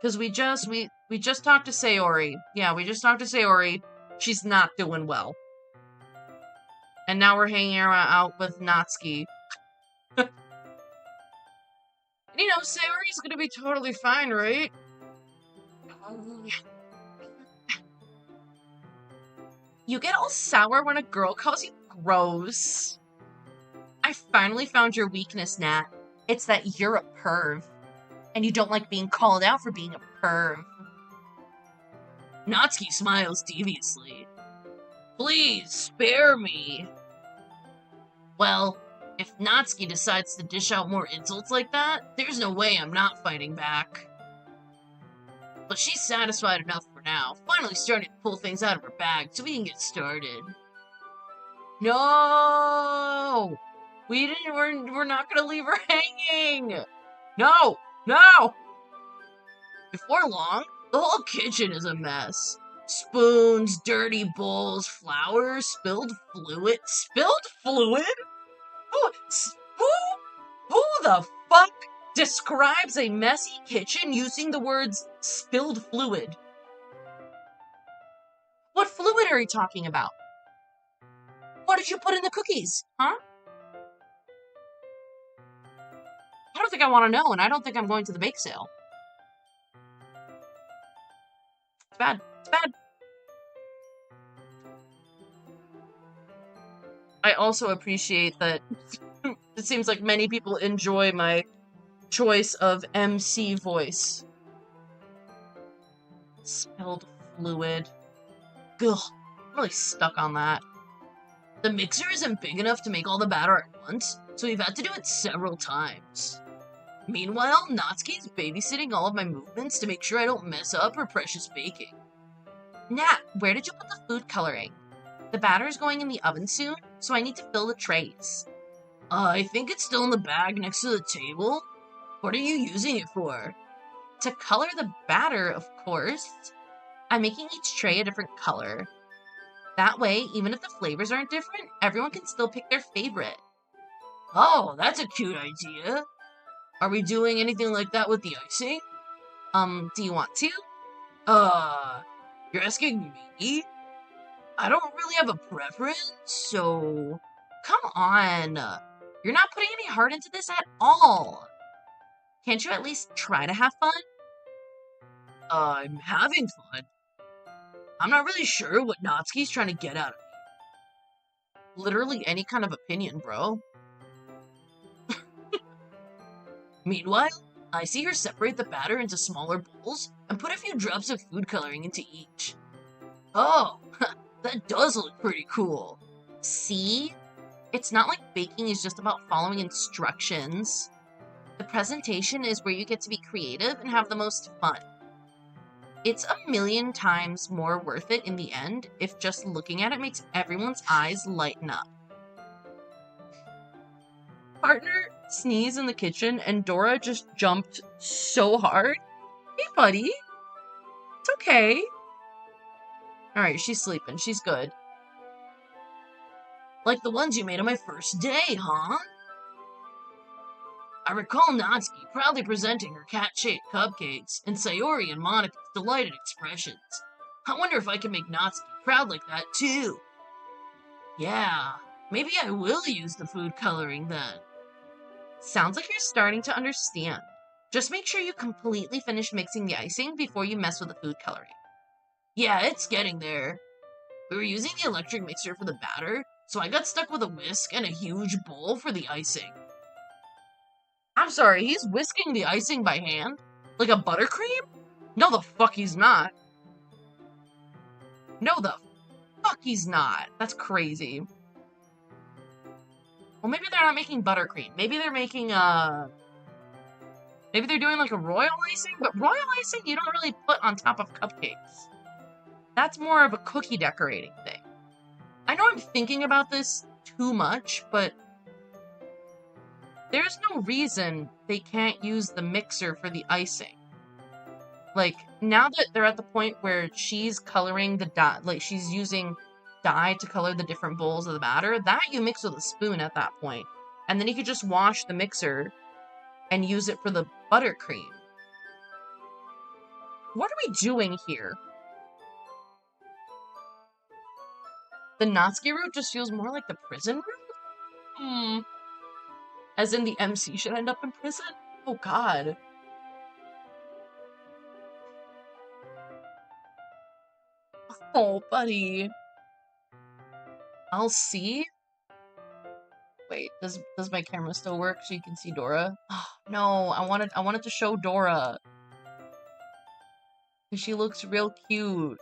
Because we just talked to Sayori. Yeah, we just talked to Sayori. She's not doing well. And now we're hanging out with Natsuki. You know, Sayori's gonna be totally fine, right? You get all sour when a girl calls you gross. I finally found your weakness, Nat. It's that you're a perv. And you don't like being called out for being a perv. Natsuki smiles deviously. Please, spare me. Well, if Natsuki decides to dish out more insults like that, there's no way I'm not fighting back. But she's satisfied enough for now, finally starting to pull things out of her bag so we can get started. No! We're not gonna leave her hanging! No! No! Before long, the whole kitchen is a mess. Spoons, dirty bowls, flour, spilled fluid. Spilled fluid? Who, who the fuck describes a messy kitchen using the words spilled fluid? What fluid are you talking about? What did you put in the cookies, huh? I don't think I want to know, and I don't think I'm going to the bake sale. It's bad. It's bad. I also appreciate that it seems like many people enjoy my choice of MC voice. Spilled fluid. Ugh, I'm really stuck on that. The mixer isn't big enough to make all the batter at once, so we've had to do it several times. Meanwhile, Natsuki's babysitting all of my movements to make sure I don't mess up her precious baking. Nat, where did you put the food coloring? The batter's going in the oven soon, so I need to fill the trays. I think it's still in the bag next to the table. What are you using it for? To color the batter, of course. I'm making each tray a different color. That way, even if the flavors aren't different, everyone can still pick their favorite. Oh, that's a cute idea. Are we doing anything like that with the icing? Do you want to? You're asking me? I don't really have a preference, so... Come on. You're not putting any heart into this at all. Can't you at least try to have fun? I'm having fun. I'm not really sure what Natsuki's trying to get out of me. Literally any kind of opinion, bro. Meanwhile, I see her separate the batter into smaller bowls and put a few drops of food coloring into each. Oh, that does look pretty cool. See? It's not like baking is just about following instructions. The presentation is where you get to be creative and have the most fun. It's a million times more worth it in the end if just looking at it makes everyone's eyes lighten up. Partner sneezed in the kitchen and Dora just jumped so hard. Hey, buddy. It's okay. Alright, she's sleeping. She's good. Like the ones you made on my first day, huh? I recall Natsuki proudly presenting her cat-shaped cupcakes and Sayori and Monika's delighted expressions. I wonder if I can make Natsuki proud like that too. Yeah, maybe I will use the food coloring then. Sounds like you're starting to understand. Just make sure you completely finish mixing the icing before you mess with the food coloring. Yeah, it's getting there. We were using the electric mixer for the batter, so I got stuck with a whisk and a huge bowl for the icing. I'm sorry, he's whisking the icing by hand? Like a buttercream? No the fuck he's not. No the fuck he's not. That's crazy. Well, maybe they're not making buttercream. Maybe they're making, maybe they're doing like a royal icing, but royal icing you don't really put on top of cupcakes. That's more of a cookie decorating thing. I know I'm thinking about this too much, but there's no reason they can't use the mixer for the icing. Like, now that they're at the point where she's coloring the dye, like she's using dye to color the different bowls of the batter, that you mix with a spoon at that point. And then you could just wash the mixer and use it for the buttercream. What are we doing here? The Natsuki route just feels more like the prison route? As in the MC should end up in prison? Oh god. Oh, buddy. I'll see. Wait, does my camera still work so you can see Dora? Oh, no, I wanted to show Dora. She looks real cute.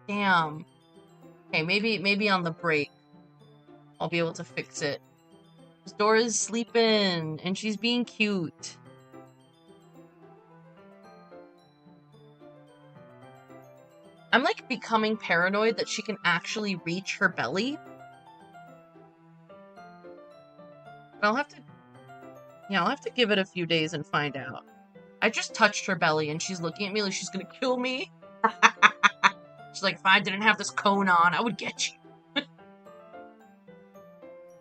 Damn. Okay, maybe on the break I'll be able to fix it. Dora's sleeping, and she's being cute. I'm, like, becoming paranoid that she can actually reach her belly. But I'll have to... Yeah, I'll have to give it a few days and find out. I just touched her belly, and she's looking at me like she's gonna kill me. She's like, if I didn't have this cone on, I would get you.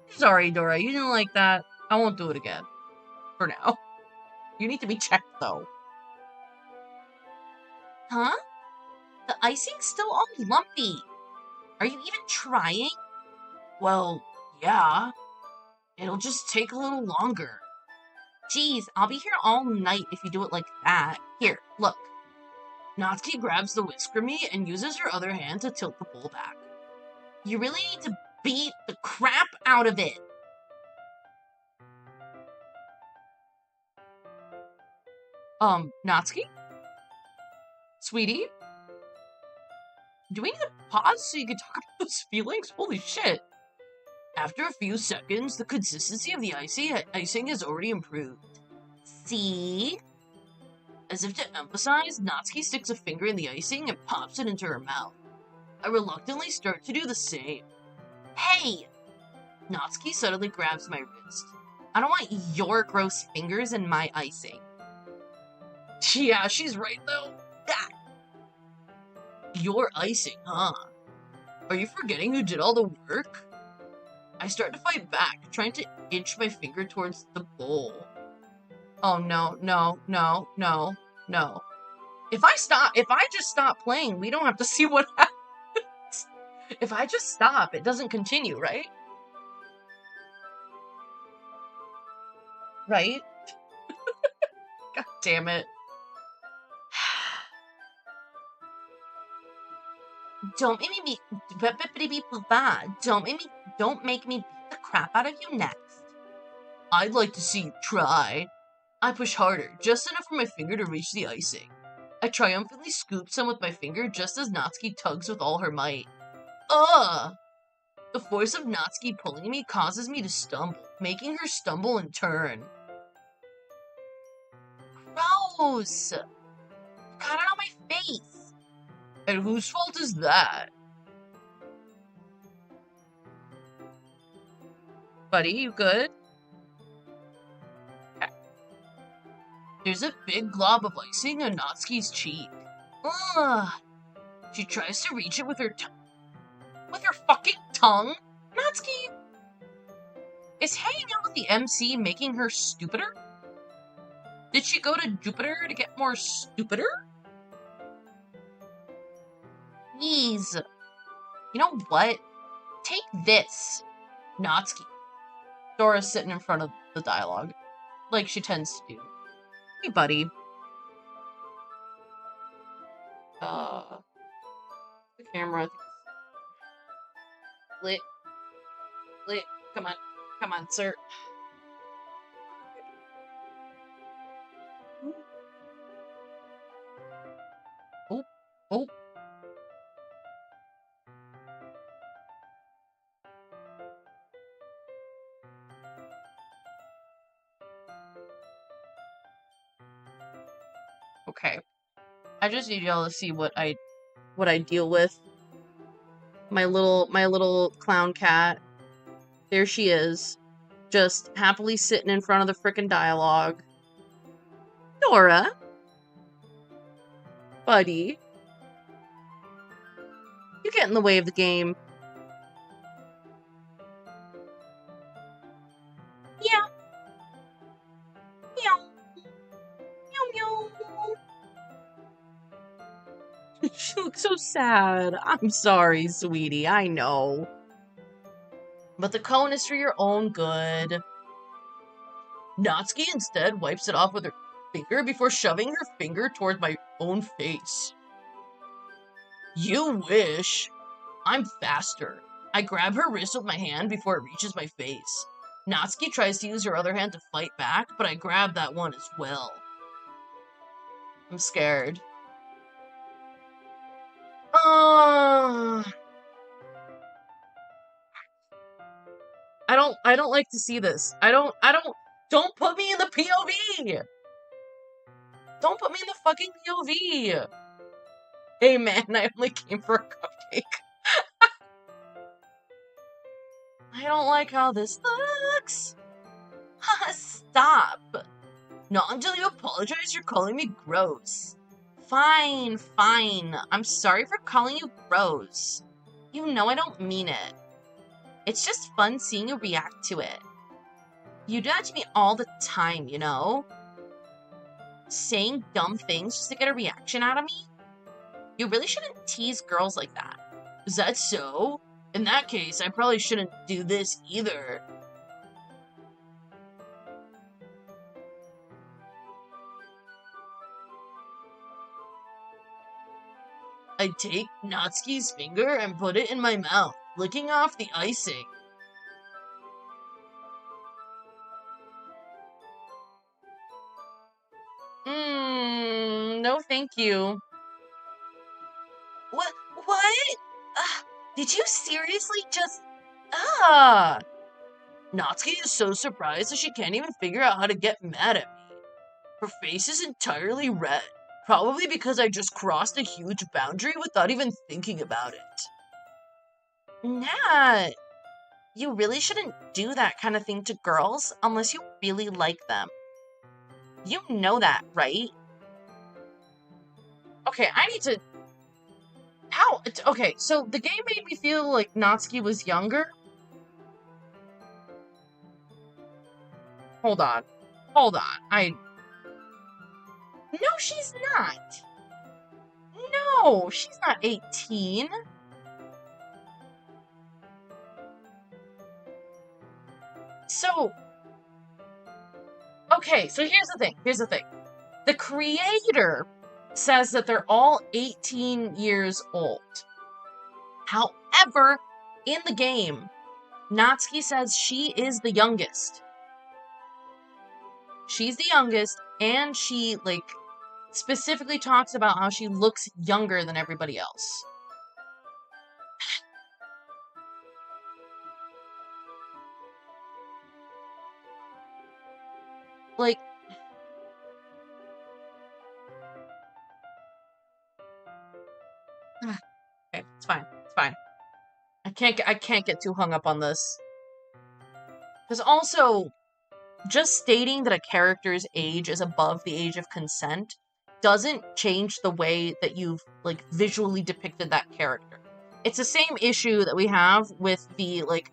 Sorry, Dora, you didn't like that. I won't do it again. For now. You need to be checked, though. Huh? The icing's still all lumpy. Are you even trying? Well, yeah. It'll just take a little longer. Geez, I'll be here all night if you do it like that. Here, look. Natsuki grabs the whisk from me and uses her other hand to tilt the bowl back. You really need to beat the crap out of it. Natsuki? Sweetie? Do we need to pause so you can talk about those feelings? Holy shit. After a few seconds, the consistency of the icing has already improved. See? As if to emphasize, Natsuki sticks a finger in the icing and pops it into her mouth. I reluctantly start to do the same. Hey! Natsuki suddenly grabs my wrist. I don't want your gross fingers in my icing. Yeah, she's right though. Ah. Your icing, huh? Are you forgetting who did all the work? I start to fight back, trying to inch my finger towards the bowl. Oh no, no, no, no, no. If I just stop playing, we don't have to see what happens. If I just stop, it doesn't continue, right? Right? God damn it. Don't make me don't make me beat the crap out of you next. I'd like to see you try. I push harder, just enough for my finger to reach the icing. I triumphantly scoop some with my finger just as Natsuki tugs with all her might. Ugh! The force of Natsuki pulling me causes me to stumble, making her stumble in turn. Gross! Got it on my face! And whose fault is that? Buddy, you good? Okay. There's a big glob of icing on Natsuki's cheek. Ugh! She tries to reach it with her tongue. With her fucking tongue? Natsuki! Is hanging out with the MC making her stupider? Did she go to Jupiter to get more stupider? Please. You know what? Take this. Natsuki. Dora's sitting in front of the dialogue. Like she tends to do. Hey, buddy. The camera. Lit. Come on, sir. Oh. Okay. I just need y'all to see what I deal with. My little clown cat. There she is. Just happily sitting in front of the frickin' dialogue. Dora. Buddy. You get in the way of the game. Yeah. Meow. Meow meow. She looks so sad. I'm sorry, sweetie. I know. But the cone is for your own good. Natsuki instead wipes it off with her finger before shoving her finger toward my own face. You wish. I'm faster. I grab her wrist with my hand before it reaches my face. Natsuki tries to use her other hand to fight back, but I grab that one as well. I'm scared. I don't like to see this. Don't put me in the POV! Don't put me in the fucking POV! Hey man, I only came for a cupcake. I don't like how this looks. Stop. Not until you apologize, you're calling me gross. Fine, fine. I'm sorry for calling you gross. You know I don't mean it. It's just fun seeing you react to it. You do that to me all the time, you know? Saying dumb things just to get a reaction out of me? You really shouldn't tease girls like that. Is that so? In that case, I probably shouldn't do this either. I take Natsuki's finger and put it in my mouth, licking off the icing. No thank you. What? Did you seriously just... Natsuki is so surprised that she can't even figure out how to get mad at me. Her face is entirely red, probably because I just crossed a huge boundary without even thinking about it. Nat, you really shouldn't do that kind of thing to girls unless you really like them. You know that, right? Okay, I need to... How? Okay, so the game made me feel like Natsuki was younger. Hold on. No, she's not. No, she's not 18. So... Okay, so here's the thing. The creator says that they're all 18 years old. However, in the game, Natsuki says she is the youngest. She's the youngest, and she, like, specifically talks about how she looks younger than everybody else. Like... Okay, it's fine. I can't get too hung up on this. Because also, just stating that a character's age is above the age of consent doesn't change the way that you've, like, visually depicted that character. It's the same issue that we have with the, like,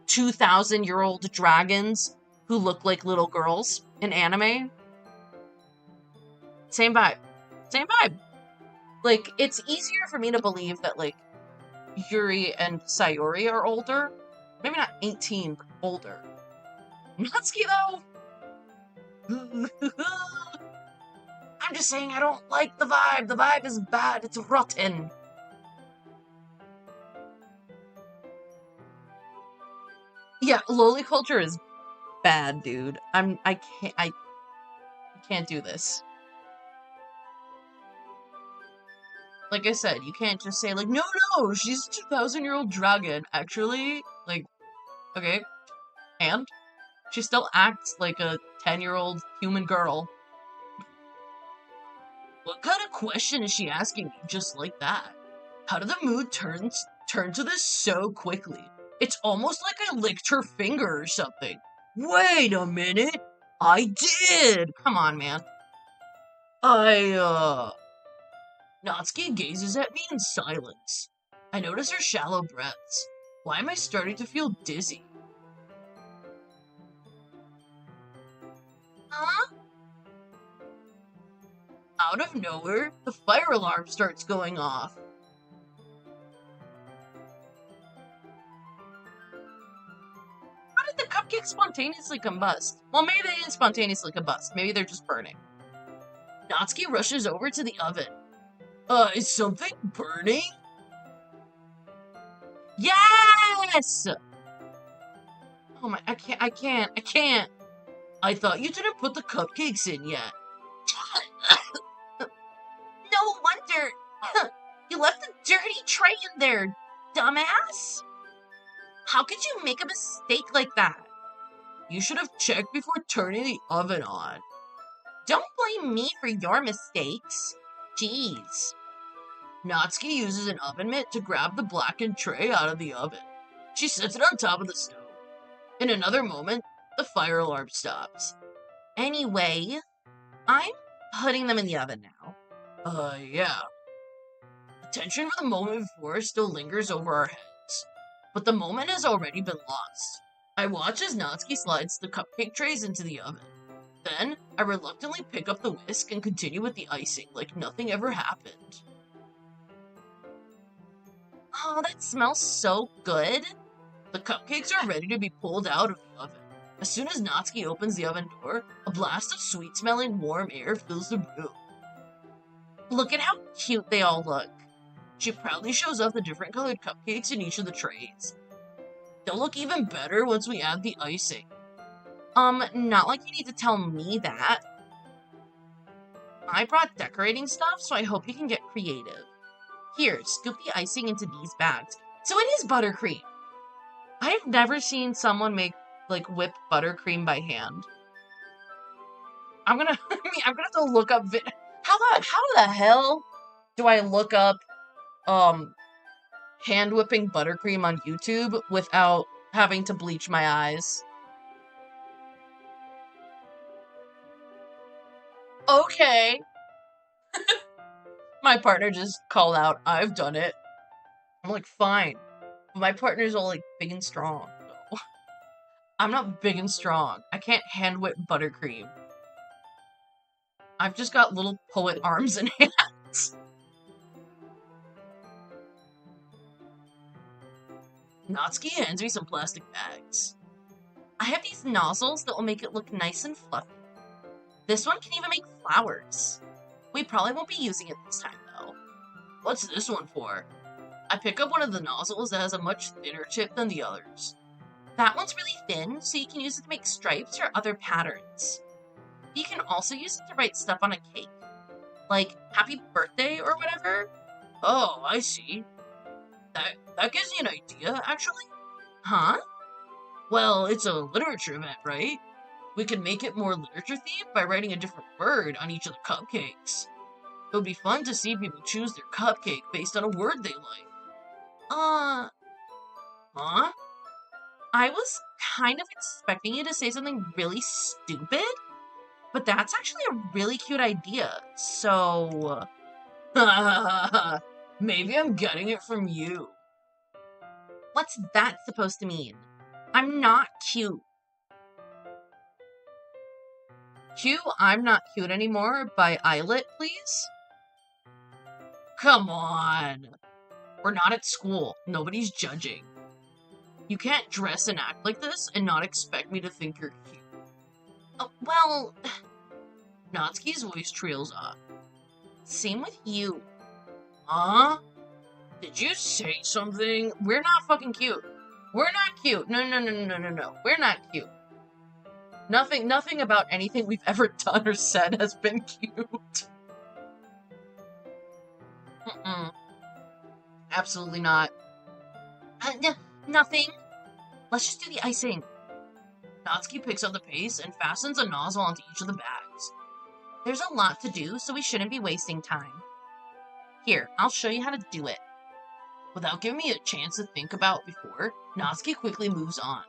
2,000-year-old dragons who look like little girls in anime. Same vibe. Like, it's easier for me to believe that, like, Yuri and Sayori are older. Maybe not 18, but older. Natsuki, though? I'm just saying I don't like the vibe. The vibe is bad. It's rotten. Yeah, loli culture is bad, dude. I can't do this. Like I said, you can't just say, like, no, she's a 2,000-year-old dragon. Actually, like, okay, and? She still acts like a 10-year-old human girl. What kind of question is she asking me just like that? How did the mood turn to this so quickly? It's almost like I licked her finger or something. Wait a minute! I did! Come on, man. Natsuki gazes at me in silence. I notice her shallow breaths. Why am I starting to feel dizzy? Huh? Out of nowhere, the fire alarm starts going off. How did the cupcake spontaneously combust? Well, maybe they didn't spontaneously combust. Maybe they're just burning. Natsuki rushes over to the oven. Is something burning? Yes! Oh my, I can't. I thought you didn't put the cupcakes in yet. No wonder. You left the dirty tray in there, dumbass. How could you make a mistake like that? You should have checked before turning the oven on. Don't blame me for your mistakes. Jeez. Natsuki uses an oven mitt to grab the blackened tray out of the oven. She sets it on top of the stove. In another moment, the fire alarm stops. Anyway, I'm putting them in the oven now. Yeah. The tension for the moment before still lingers over our heads, but the moment has already been lost. I watch as Natsuki slides the cupcake trays into the oven. Then, I reluctantly pick up the whisk and continue with the icing like nothing ever happened. Oh, that smells so good. The cupcakes are ready to be pulled out of the oven. As soon as Natsuki opens the oven door, a blast of sweet-smelling warm air fills the room. Look at how cute they all look. She proudly shows off the different colored cupcakes in each of the trays. They'll look even better once we add the icing. Not like you need to tell me that. I brought decorating stuff, so I hope you can get creative. Here, scoop the icing into these bags. So it is buttercream. I've never seen someone make, whipped buttercream by hand. I'm gonna have to look up how the hell do I look up, hand whipping buttercream on YouTube without having to bleach my eyes? Okay. My partner just called out, I've done it. I'm like, fine. My partner's all, big and strong. So. I'm not big and strong. I can't hand whip buttercream. I've just got little poet arms and hands. Natsuki hands me some plastic bags. I have these nozzles that will make it look nice and fluffy. This one can even make flowers. We probably won't be using it this time, though. What's this one for? I pick up one of the nozzles that has a much thinner tip than the others. That one's really thin, so you can use it to make stripes or other patterns. You can also use it to write stuff on a cake. Like, happy birthday or whatever. Oh, I see. That gives you an idea, actually? Huh? Well, it's a literature event, right? We could make it more literature-themed by writing a different word on each of the cupcakes. It would be fun to see people choose their cupcake based on a word they like. Huh? I was kind of expecting you to say something really stupid, but that's actually a really cute idea, so... Maybe I'm getting it from you. What's that supposed to mean? I'm not cute. Cue I'm Not Cute Anymore by Eyelet, please? Come on. We're not at school. Nobody's judging. You can't dress and act like this and not expect me to think you're cute. Well... Natsuki's voice trails off. Same with you. Huh? Did you say something? We're not fucking cute. We're not cute. No. We're not cute. Nothing about anything we've ever done or said has been cute. Absolutely not. Nothing. Let's just do the icing. Natsuki picks up the paste and fastens a nozzle onto each of the bags. There's a lot to do, so we shouldn't be wasting time. Here, I'll show you how to do it. Without giving me a chance to think about before, Natsuki quickly moves on.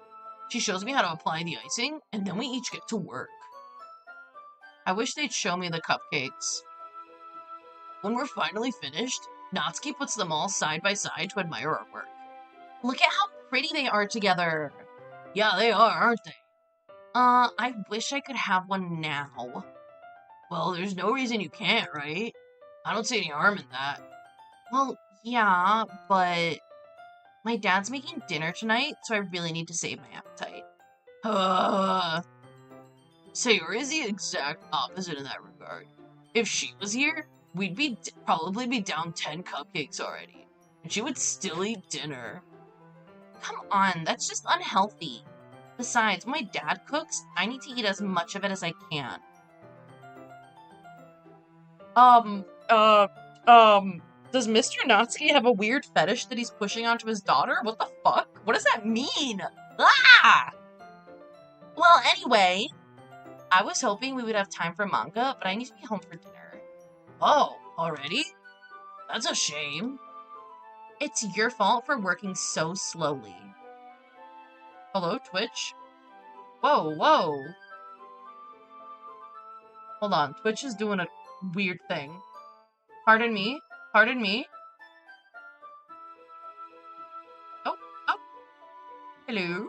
She shows me how to apply the icing, and then we each get to work. I wish they'd show me the cupcakes. When we're finally finished, Natsuki puts them all side by side to admire our work. Look at how pretty they are together. Yeah, they are, aren't they? I wish I could have one now. Well, there's no reason you can't, right? I don't see any harm in that. Well, yeah, but... my dad's making dinner tonight, so I really need to save my appetite. Sayori is the exact opposite in that regard. If she was here, we'd probably be down 10 cupcakes already, and she would still eat dinner. Come on, that's just unhealthy. Besides, when my dad cooks, I need to eat as much of it as I can. Does Mr. Natsuki have a weird fetish that he's pushing onto his daughter? What the fuck? What does that mean? Ah! Well, anyway, I was hoping we would have time for manga, but I need to be home for dinner. Oh, already? That's a shame. It's your fault for working so slowly. Hello, Twitch? Whoa, whoa. Hold on, Twitch is doing a weird thing. Pardon me? Pardon me? Oh, oh. Hello?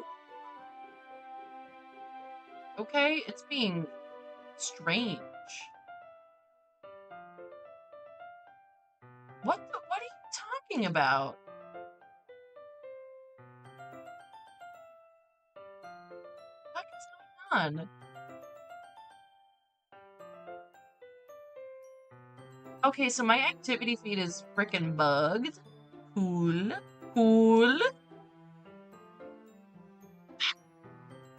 Okay, it's being strange. What are you talking about? What is going on? Okay, so my activity feed is frickin' bugged. Cool. Cool.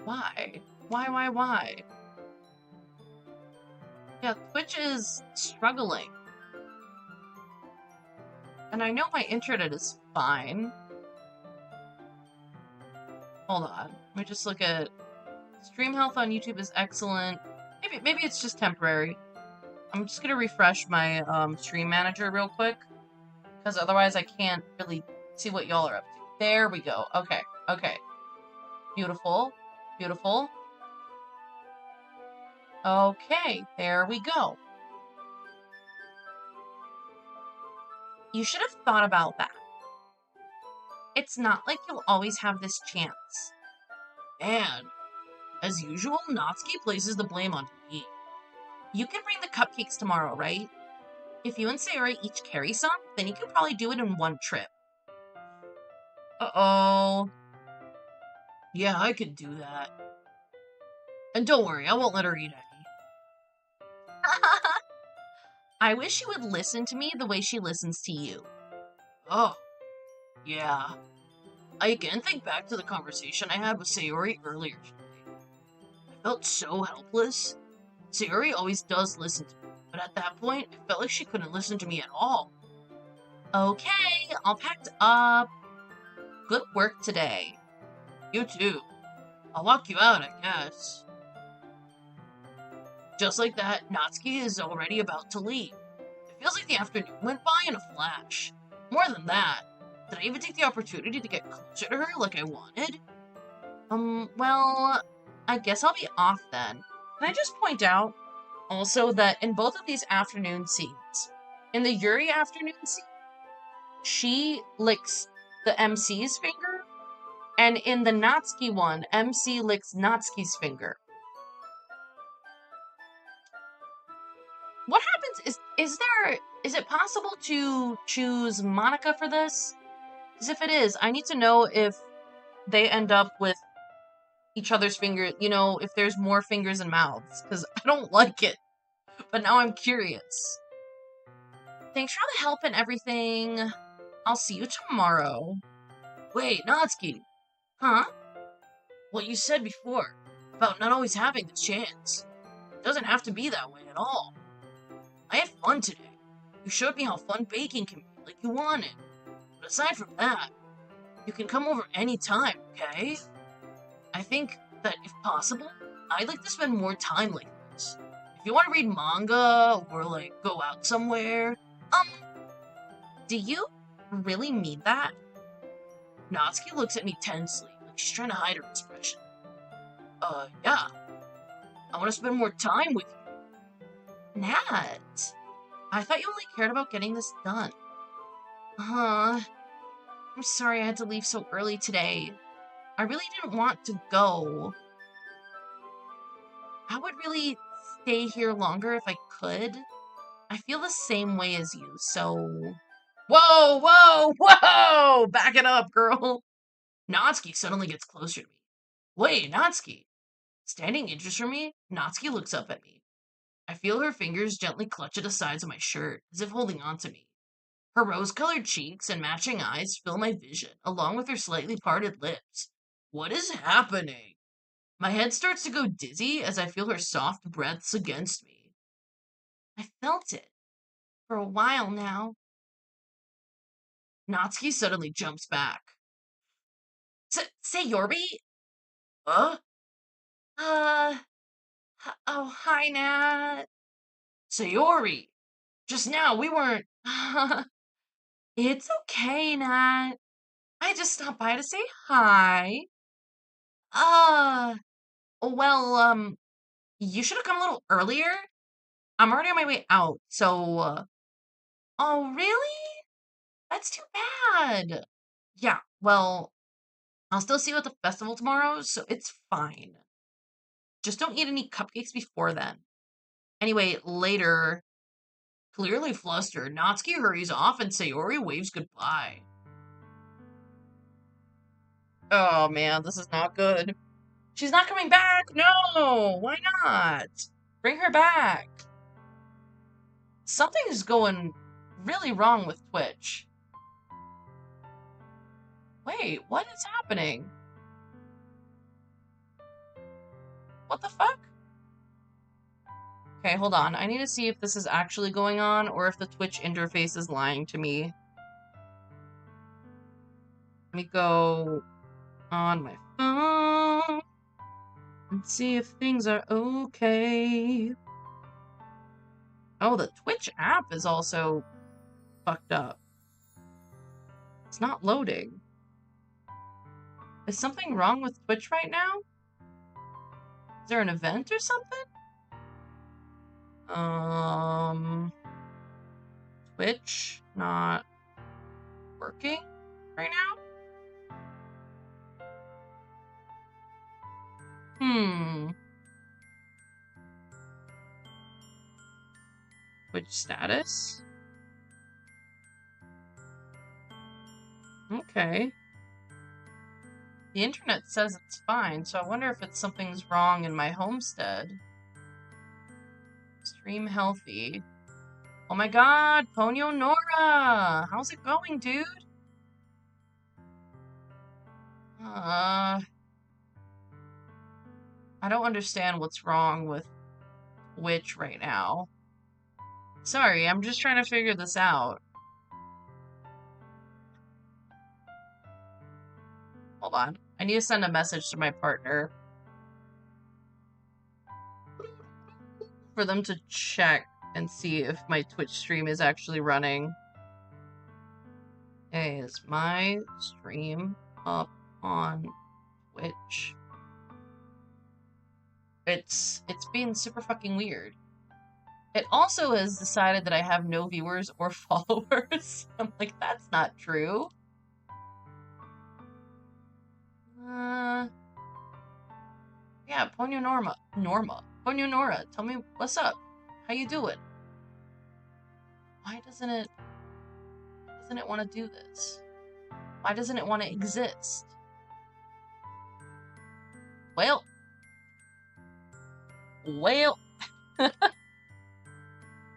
Why? Why? Yeah, Twitch is struggling. And I know my internet is fine. Hold on. Let me just look at... Stream health on YouTube is excellent. Maybe it's just temporary. I'm just gonna refresh my stream manager real quick. Because otherwise I can't really see what y'all are up to. There we go. Okay. Okay. Beautiful. Beautiful. Okay. There we go. You should have thought about that. It's not like you'll always have this chance. And, as usual, Natsuki places the blame on me. You can bring the cupcakes tomorrow, right? If you and Sayori each carry some, then you can probably do it in one trip. Uh-oh. Yeah, I could do that. And don't worry, I won't let her eat any. I wish she would listen to me the way she listens to you. Oh, yeah. I again think back to the conversation I had with Sayori earlier today. I felt so helpless. Sayori always does listen to me, but at that point, it felt like she couldn't listen to me at all. Okay, all packed up. Good work today. You too. I'll walk you out, I guess. Just like that, Natsuki is already about to leave. It feels like the afternoon went by in a flash. More than that, did I even take the opportunity to get closer to her like I wanted? Well, I guess I'll be off then. Can I just point out, also, that in both of these afternoon scenes, in the Yuri afternoon scene, she licks the MC's finger, and in the Natsuki one, MC licks Natsuki's finger. What happens is it possible to choose Monika for this? Because if it is, I need to know if they end up with each other's fingers, if there's more fingers and mouths, because I don't like it. But now I'm curious. Thanks for all the help and everything. I'll see you tomorrow. Wait, Natsuki. Huh? What you said before, about not always having the chance. It doesn't have to be that way at all. I had fun today. You showed me how fun baking can be, like you wanted. But aside from that, you can come over anytime, okay? I think that, if possible, I'd like to spend more time like this. If you want to read manga, or, go out somewhere, do you really mean that? Natsuki looks at me tensely, like she's trying to hide her expression. Yeah. I want to spend more time with you. Nat, I thought you only cared about getting this done. I'm sorry I had to leave so early today. I really didn't want to go. I would really stay here longer if I could. I feel the same way as you, so... Whoa, whoa, whoa! Back it up, girl! Natsuki suddenly gets closer to me. Wait, Natsuki! Standing inches from me, Natsuki looks up at me. I feel her fingers gently clutch at the sides of my shirt, as if holding on to me. Her rose-colored cheeks and matching eyes fill my vision, along with her slightly parted lips. What is happening? My head starts to go dizzy as I feel her soft breaths against me. I felt it. For a while now. Natsuki suddenly jumps back. Sayori? Uh? Uh, oh, hi, Nat. Sayori! Just now, we weren't. It's okay, Nat. I just stopped by to say hi. Uh, well, you should have come a little earlier. I'm already on my way out, so, oh, really? That's too bad. Yeah, well, I'll still see you at the festival tomorrow, so it's fine. Just don't eat any cupcakes before then. Anyway, later, clearly flustered, Natsuki hurries off and Sayori waves goodbye. Oh man, this is not good. She's not coming back! No! Why not? Bring her back. Something is going really wrong with Twitch. Wait, what is happening? What the fuck? Okay, hold on. I need to see if this is actually going on or if the Twitch interface is lying to me. Let me go on my phone and see if things are okay. Oh, the Twitch app is also fucked up. It's not loading. Is something wrong with Twitch right now? Is there an event or something? Twitch not working right now? Twitch status? Okay. The internet says it's fine, so I wonder if it's something's wrong in my homestead. Stream healthy. Oh my god, Ponyo Nora! How's it going, dude? I don't understand what's wrong with Twitch right now. Sorry, I'm just trying to figure this out. Hold on. I need to send a message to my partner for them to check and see if my Twitch stream is actually running. Hey, is my stream up on Twitch? It's being super fucking weird. It also has decided that I have no viewers or followers. I'm like, that's not true. Yeah, Ponyo Ponyo Nora, tell me what's up. How you doing? Why doesn't it want to do this? Why doesn't it want to exist? Well.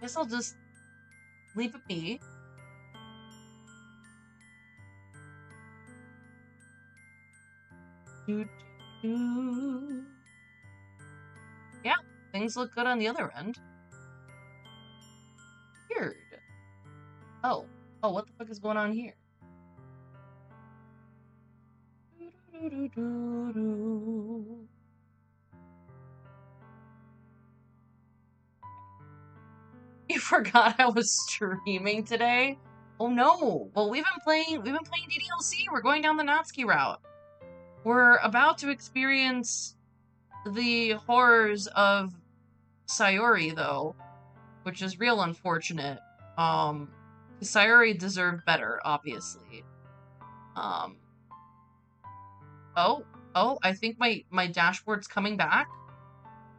Guess I'll just leave it be. Yeah, things look good on the other end. Weird. Oh, what the fuck is going on here? You forgot I was streaming today? Oh no! Well, we've been playing DDLC. We're going down the Natsuki route. We're about to experience the horrors of Sayori, though, which is real unfortunate. Sayori deserved better, obviously. Oh, I think my dashboard's coming back.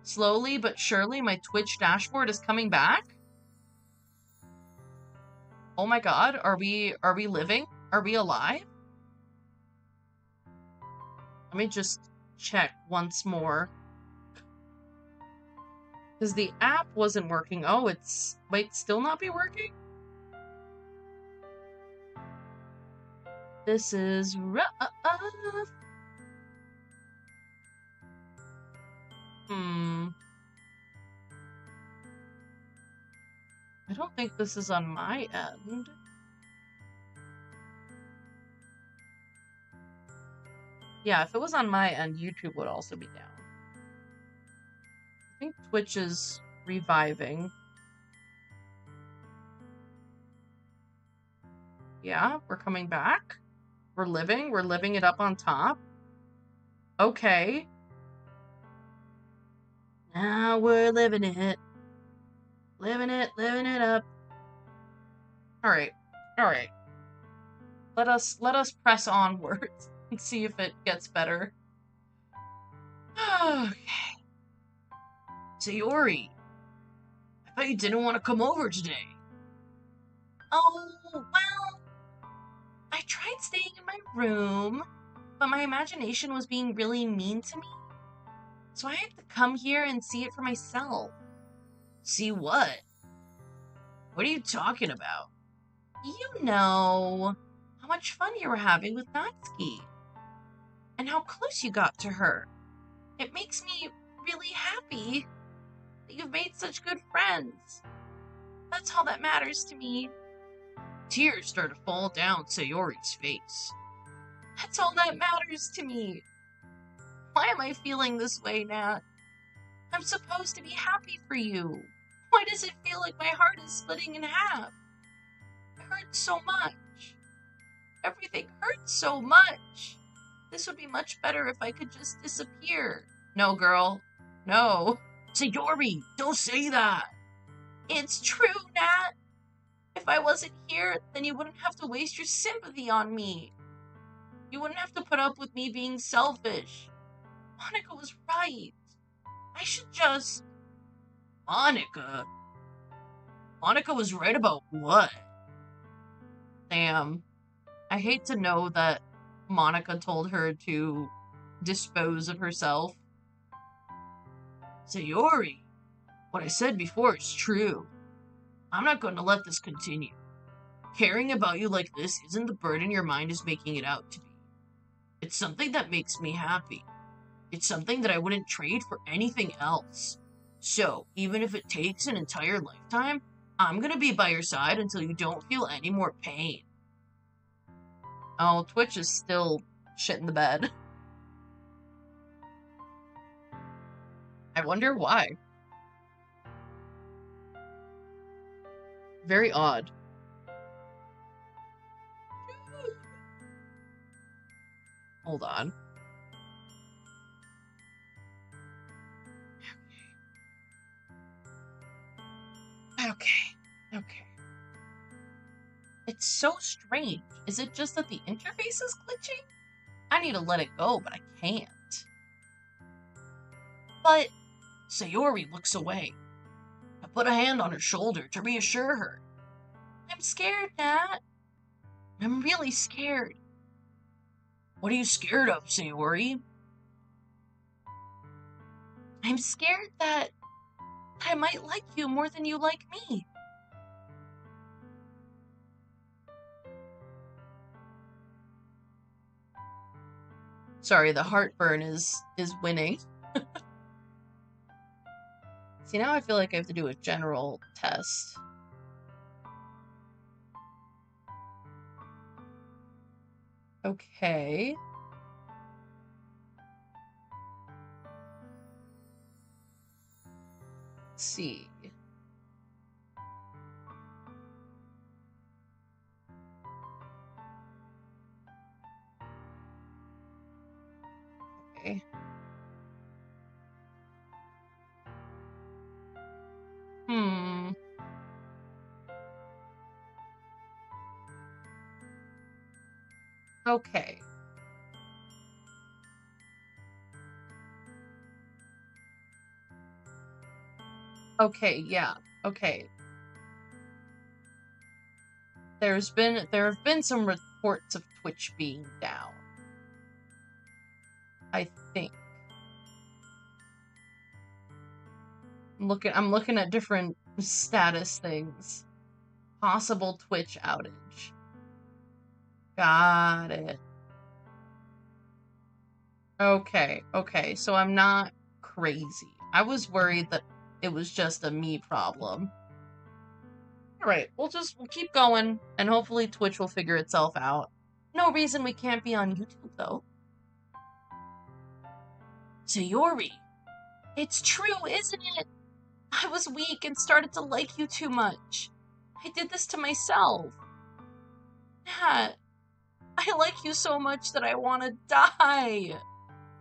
Slowly but surely, my Twitch dashboard is coming back. Oh my god, are we living? Are we alive? Let me just check once more. Because the app wasn't working. Oh, it's... Might still not be working? This is rough. I don't think this is on my end. Yeah, if it was on my end, YouTube would also be down. I think Twitch is reviving. Yeah, we're coming back. We're living it up on top. Okay. Now we're living it. Living it up. Alright. Alright. Let us press onwards and see if it gets better. Okay. Sayori, I bet you didn't want to come over today. Oh, well, I tried staying in my room, but my imagination was being really mean to me. So I had to come here and see it for myself. See what? What are you talking about? You know, how much fun you were having with Natsuki. And how close you got to her. It makes me really happy that you've made such good friends. That's all that matters to me. Tears start to fall down Sayori's face. That's all that matters to me. Why am I feeling this way, Nat? I'm supposed to be happy for you. Why does it feel like my heart is splitting in half? It hurts so much. Everything hurts so much. This would be much better if I could just disappear. No, girl. No. Sayori, don't say that. It's true, Nat. If I wasn't here, then you wouldn't have to waste your sympathy on me. You wouldn't have to put up with me being selfish. Monika was right. I should just... Monika? Monika was right about what? Damn. I hate to know that Monika told her to dispose of herself. Sayori, what I said before is true. I'm not going to let this continue. Caring about you like this isn't the burden your mind is making it out to be. It's something that makes me happy. It's something that I wouldn't trade for anything else. So, even if it takes an entire lifetime, I'm gonna be by your side until you don't feel any more pain. Oh, Twitch is still shit in the bed. I wonder why. Very odd. Hold on. Okay. It's so strange. Is it just that the interface is glitching? I need to let it go, but I can't. But Sayori looks away. I put a hand on her shoulder to reassure her. I'm scared, Nat. I'm really scared. What are you scared of, Sayori? I'm scared that I might like you more than you like me. Sorry, the heartburn is winning. See, now I feel like I have to do a general test. Okay. Let's see. Okay. Okay. Okay, yeah. Okay. There have been some reports of Twitch being down. I think. I'm looking at different status things. Possible Twitch outage. Got it. Okay, so I'm not crazy. I was worried that it was just a me problem. Alright, we'll keep going, and hopefully Twitch will figure itself out. No reason we can't be on YouTube, though. Sayori, it's true, isn't it? I was weak and started to like you too much. I did this to myself. Nat, I like you so much that I want to die.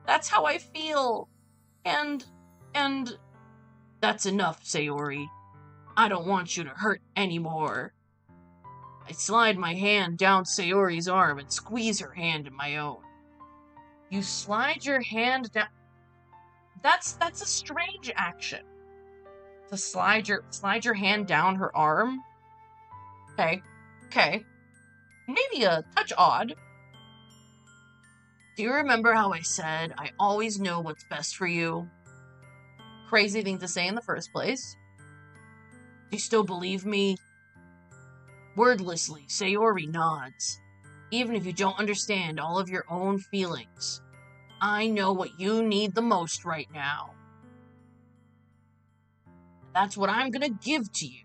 That's how I feel. And, and, that's enough, Sayori. I don't want you to hurt anymore. I slide my hand down Sayori's arm and squeeze her hand in my own. You slide your hand down. That's a strange action. To slide your hand down her arm. Okay. Maybe a touch odd. Do you remember how I said I always know what's best for you? Crazy thing to say in the first place. Do you still believe me? Wordlessly, Sayori nods. Even if you don't understand all of your own feelings, I know what you need the most right now. That's what I'm gonna give to you.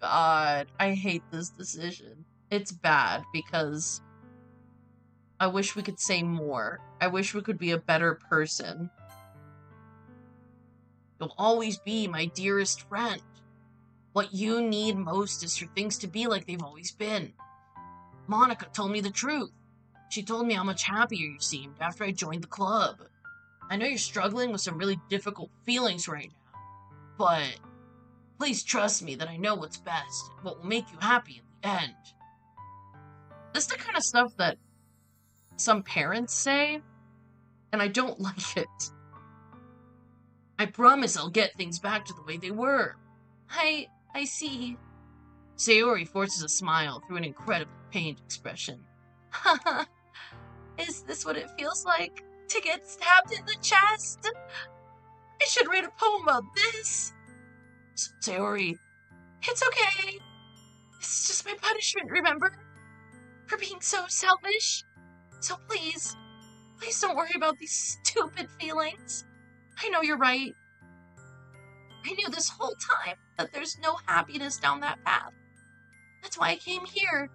God, I hate this decision. It's bad because I wish we could say more. I wish we could be a better person. You'll always be my dearest friend. What you need most is for things to be like they've always been. Monika told me the truth. She told me how much happier you seemed after I joined the club. I know you're struggling with some really difficult feelings right now, but please trust me that I know what's best and what will make you happy in the end. This is the kind of stuff that some parents say, and I don't like it. I promise I'll get things back to the way they were. I see. Sayori forces a smile through an incredibly pained expression. Haha, is this what it feels like to get stabbed in the chest? I should write a poem about this. Sayori, it's okay. This is just my punishment, remember? For being so selfish. So please don't worry about these stupid feelings. I know you're right. I knew this whole time that there's no happiness down that path. That's why I came here.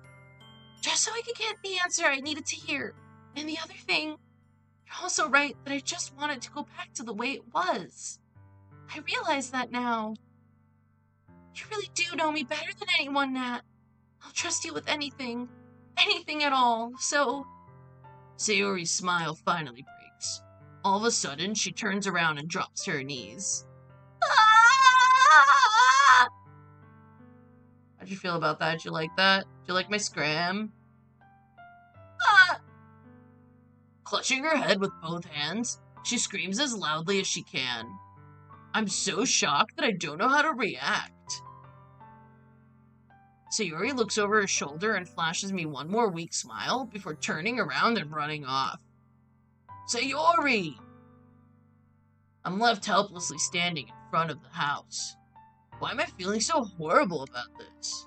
Just so I could get the answer I needed to hear. And the other thing, you're also right that I just wanted to go back to the way it was. I realize that now. You really do know me better than anyone, Nat. I'll trust you with anything. Anything at all, so... Sayori's smile finally breaks. All of a sudden, she turns around and drops to her knees. Ah! How'd you feel about that? Did you like that? Did you like my scram? Ah! Clutching her head with both hands, she screams as loudly as she can. I'm so shocked that I don't know how to react. Sayori looks over her shoulder and flashes me one more weak smile before turning around and running off. Sayori! I'm left helplessly standing in front of the house. Why am I feeling so horrible about this?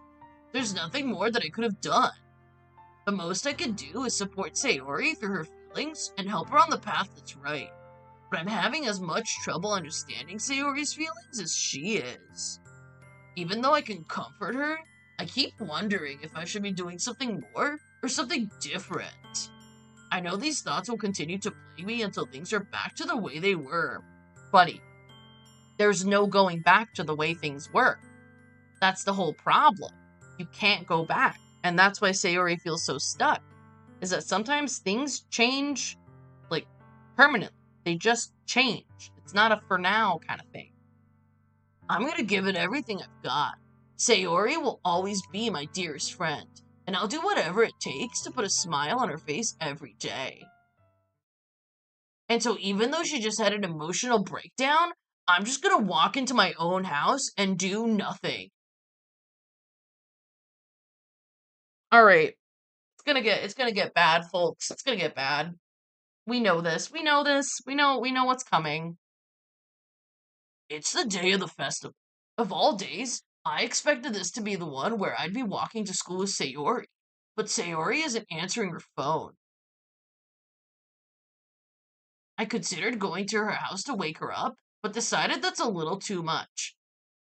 There's nothing more that I could have done. The most I could do is support Sayori through her feelings and help her on the path that's right. But I'm having as much trouble understanding Sayori's feelings as she is. Even though I can comfort her, I keep wondering if I should be doing something more or something different. I know these thoughts will continue to plague me until things are back to the way they were. Buddy, there's no going back to the way things were. That's the whole problem. You can't go back. And that's why Sayori feels so stuck. Is that sometimes things change, like, permanently. They just change. It's not a for now kind of thing. I'm gonna give it everything I've got. Sayori will always be my dearest friend, and I'll do whatever it takes to put a smile on her face every day. And so even though she just had an emotional breakdown, I'm just gonna walk into my own house and do nothing. Alright. It's gonna get bad, folks. It's gonna get bad. We know this. We know this. We know what's coming. It's the day of the festival. Of all days, I expected this to be the one where I'd be walking to school with Sayori. But Sayori isn't answering her phone. I considered going to her house to wake her up, but decided that's a little too much.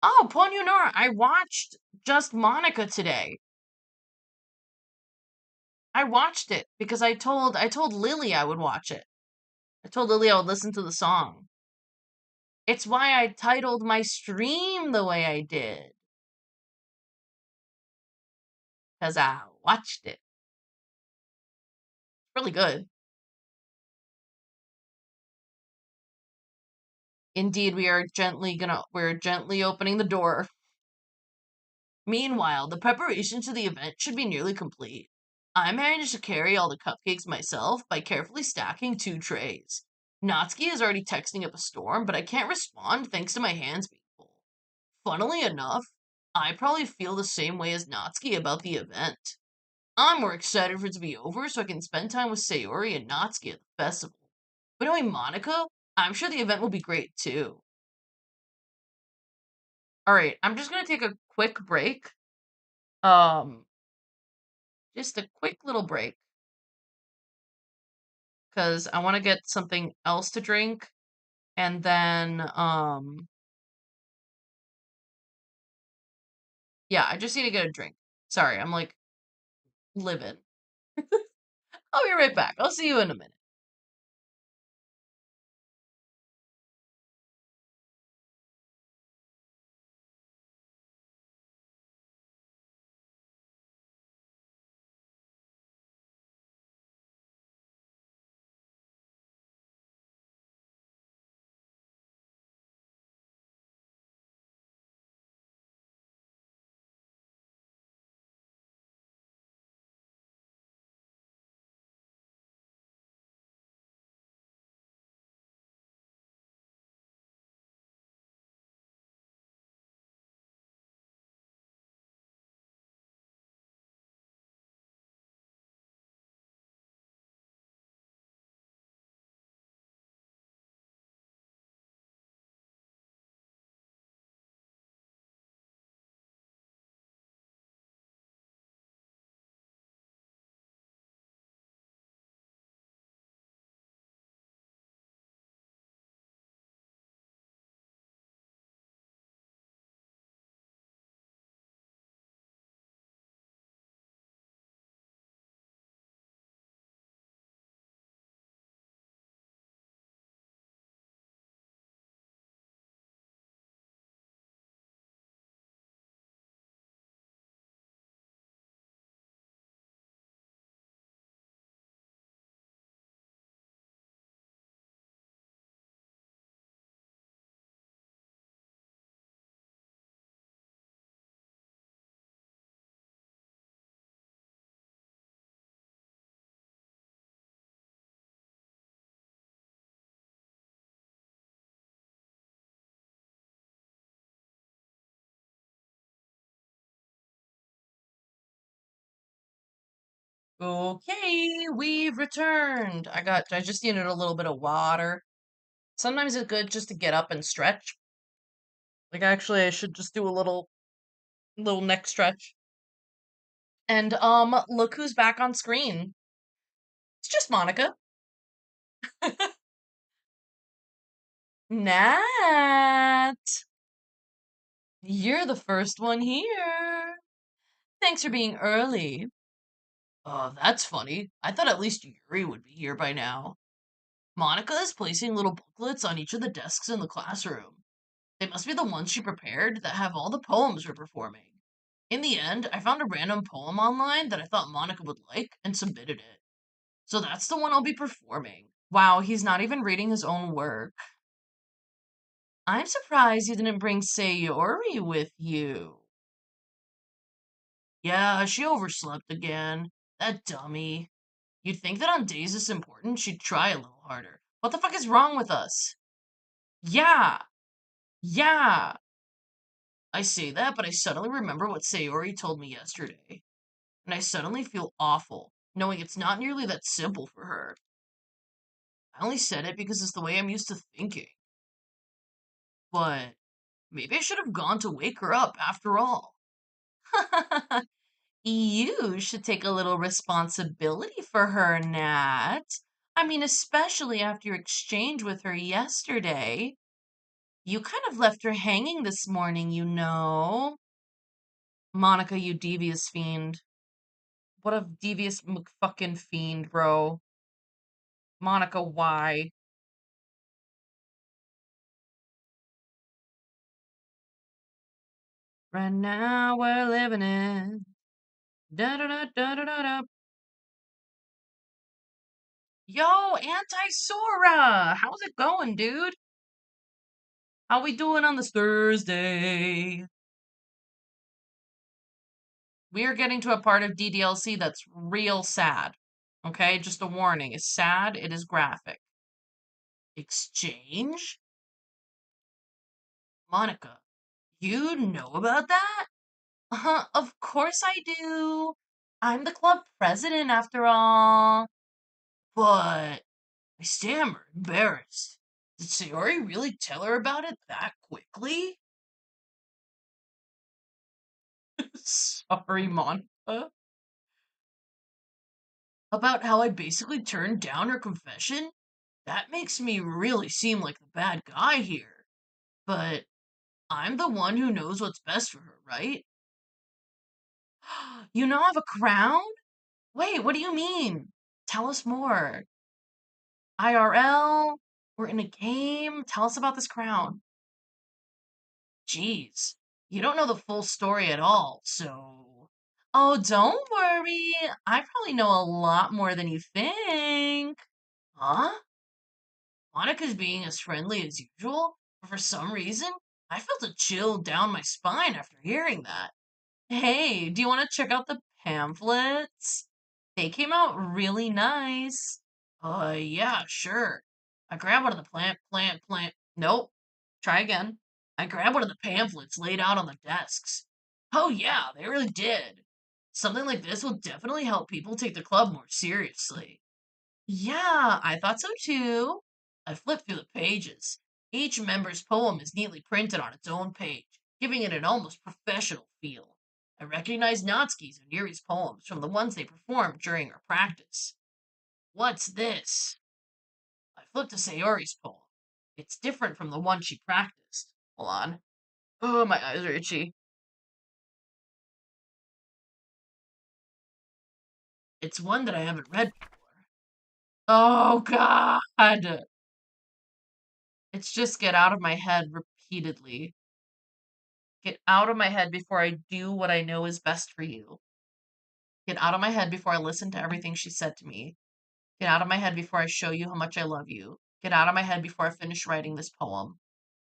Oh, Ponyunara, I watched Just Monika today. I watched it because I told Lily I would watch it. I told Lily I would listen to the song. It's why I titled my stream the way I did. Because I watched it. Really good. Indeed, we're gently opening the door. Meanwhile, the preparation to the event should be nearly complete. I managed to carry all the cupcakes myself by carefully stacking 2 trays. Natsuki is already texting up a storm, but I can't respond thanks to my hands being full. Funnily enough, I probably feel the same way as Natsuki about the event. I'm more excited for it to be over so I can spend time with Sayori and Natsuki at the festival. But knowing Monica, I'm sure the event will be great too. Alright, I'm just gonna take a quick break. Um, just a quick little break. Because I want to get something else to drink. And then, yeah, I just need to get a drink. Sorry, I'm like living. I'll be right back. I'll see you in a minute. Okay, we've returned. I just needed a little bit of water. Sometimes it's good just to get up and stretch. Like actually I should just do a little neck stretch. And look who's back on screen. It's just Monica. Nat, you're the first one here. Thanks for being early. Oh, that's funny. I thought at least Yuri would be here by now. Monica is placing little booklets on each of the desks in the classroom. They must be the ones she prepared that have all the poems we're performing. In the end, I found a random poem online that I thought Monica would like and submitted it. So that's the one I'll be performing. Wow, he's not even reading his own work. I'm surprised you didn't bring Sayori with you. Yeah, she overslept again. That dummy. You'd think that on days this important, she'd try a little harder. What the fuck is wrong with us? Yeah, yeah. I say that, but I suddenly remember what Sayori told me yesterday. And I suddenly feel awful, knowing it's not nearly that simple for her. I only said it because it's the way I'm used to thinking. But maybe I should have gone to wake her up after all. You should take a little responsibility for her, Nat. I mean, especially after your exchange with her yesterday. You kind of left her hanging this morning, you know. Monica, you devious fiend. What a devious McFucking fiend, bro. Monica, why? Right now we're living it. Da da da da da da da. Yo, Anti-Sora! How's it going, dude? How we doing on this Thursday? We are getting to a part of DDLC that's real sad. Okay, just a warning. It's sad, it is graphic. Exchange? Monica, you know about that? Of course I do. I'm the club president after all. But I stammered, embarrassed. Did Sayori really tell her about it that quickly? Sorry, Monica. About how I basically turned down her confession? That makes me really seem like the bad guy here. But I'm the one who knows what's best for her, right? You now have a crown? Wait, what do you mean? Tell us more. IRL? We're in a game? Tell us about this crown. Jeez, you don't know the full story at all, so. Oh, don't worry. I probably know a lot more than you think. Huh? Monica's being as friendly as usual, but for some reason, I felt a chill down my spine after hearing that. Hey, do you want to check out the pamphlets? They came out really nice. Yeah, sure. I grabbed one of the plant. Nope. Try again. I grabbed one of the pamphlets laid out on the desks. Oh, yeah, they really did. Something like this will definitely help people take the club more seriously. Yeah, I thought so too. I flipped through the pages. Each member's poem is neatly printed on its own page, giving it an almost professional feel. I recognized Natsuki's and Yuri's poems from the ones they performed during our practice. What's this? I flipped to Sayori's poem. It's different from the one she practiced. Hold on. Oh, my eyes are itchy. It's one that I haven't read before. Oh, God! It's just get out of my head repeatedly. Get out of my head before I do what I know is best for you. Get out of my head before I listen to everything she said to me. Get out of my head before I show you how much I love you. Get out of my head before I finish writing this poem.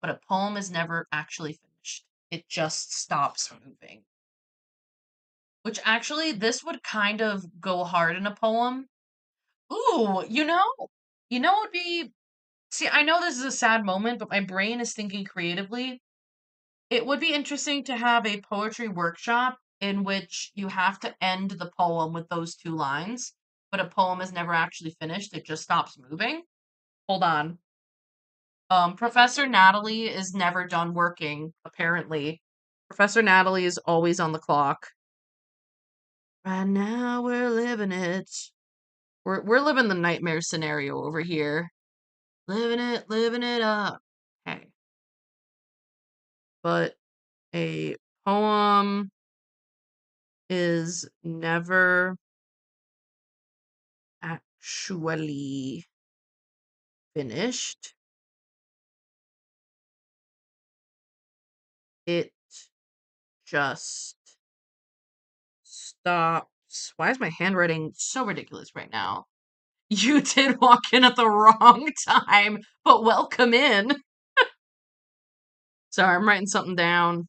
But a poem is never actually finished. It just stops moving. Which actually, this would kind of go hard in a poem. Ooh, what would be. See, I know this is a sad moment, but my brain is thinking creatively. It would be interesting to have a poetry workshop in which you have to end the poem with those two lines, but a poem is never actually finished. It just stops moving. Hold on. Professor Natalie is never done working, apparently. Professor Natalie is always on the clock. Right now we're living it. We're living the nightmare scenario over here. Living it up. Hey. But a poem is never actually finished. It just stops. Why is my handwriting so ridiculous right now? You did walk in at the wrong time, but welcome in. Sorry, I'm writing something down.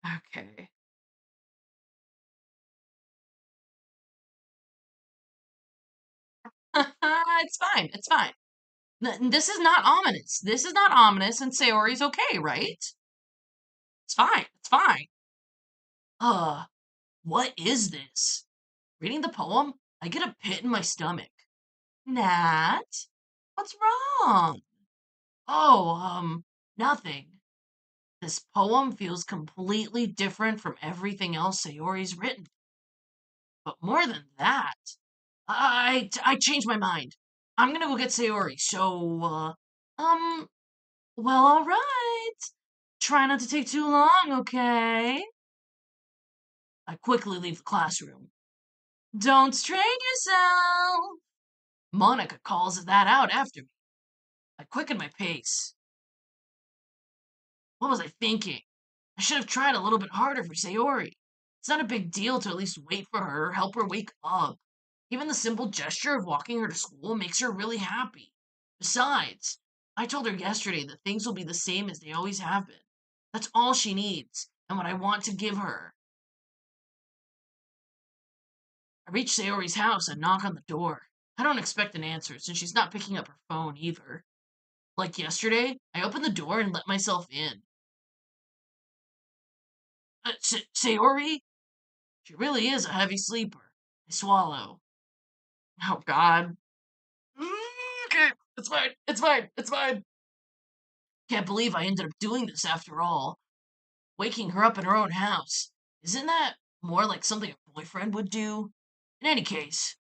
Okay. It's fine. It's fine. This is not ominous. This is not ominous, and Sayori's okay, right? It's fine. It's fine. Uh, what is this? Reading the poem, I get a pit in my stomach. Nat? What's wrong? Oh, nothing. This poem feels completely different from everything else Sayori's written. But more than that, I changed my mind. I'm gonna go get Sayori, so, um, well, alright. Try not to take too long, okay? I quickly leave the classroom. Don't strain yourself! Monika calls that out after me. I quicken my pace. What was I thinking? I should have tried a little bit harder for Sayori. It's not a big deal to at least wait for her or help her wake up. Even the simple gesture of walking her to school makes her really happy. Besides, I told her yesterday that things will be the same as they always have been. That's all she needs, and what I want to give her. I reach Sayori's house and knock on the door. I don't expect an answer since she's not picking up her phone either. Like yesterday, I open the door and let myself in. Sayori? She really is a heavy sleeper. I swallow. Oh, God. Okay, it's fine. It's fine. It's fine. Can't believe I ended up doing this after all. Waking her up in her own house. Isn't that more like something a boyfriend would do? In any case,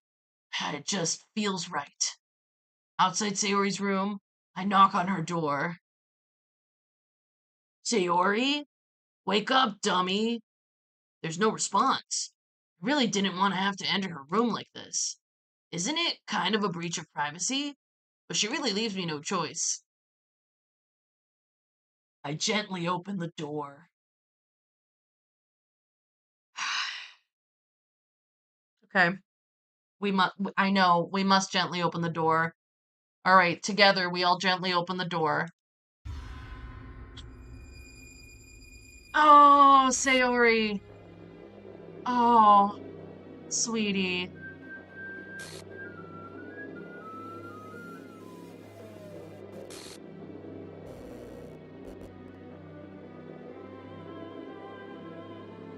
it just feels right. Outside Sayori's room, I knock on her door. Sayori? Wake up, dummy. There's no response. I really didn't want to have to enter her room like this. Isn't it kind of a breach of privacy? But she really leaves me no choice. I gently open the door. Okay. I know, we must gently open the door. All right, together we all gently open the door. Oh, Sayori. Oh, sweetie.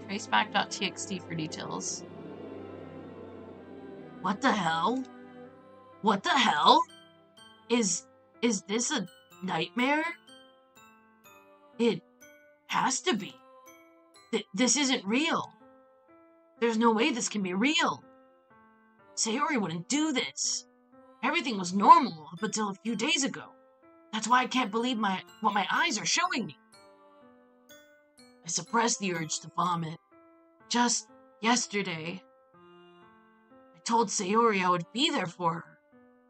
Traceback.txt for details. What the hell? What the hell? Is this a nightmare? It has to be. This isn't real. There's no way this can be real. Sayori wouldn't do this. Everything was normal up until a few days ago. That's why I can't believe what my eyes are showing me. I suppressed the urge to vomit. Just yesterday, I told Sayori I would be there for her.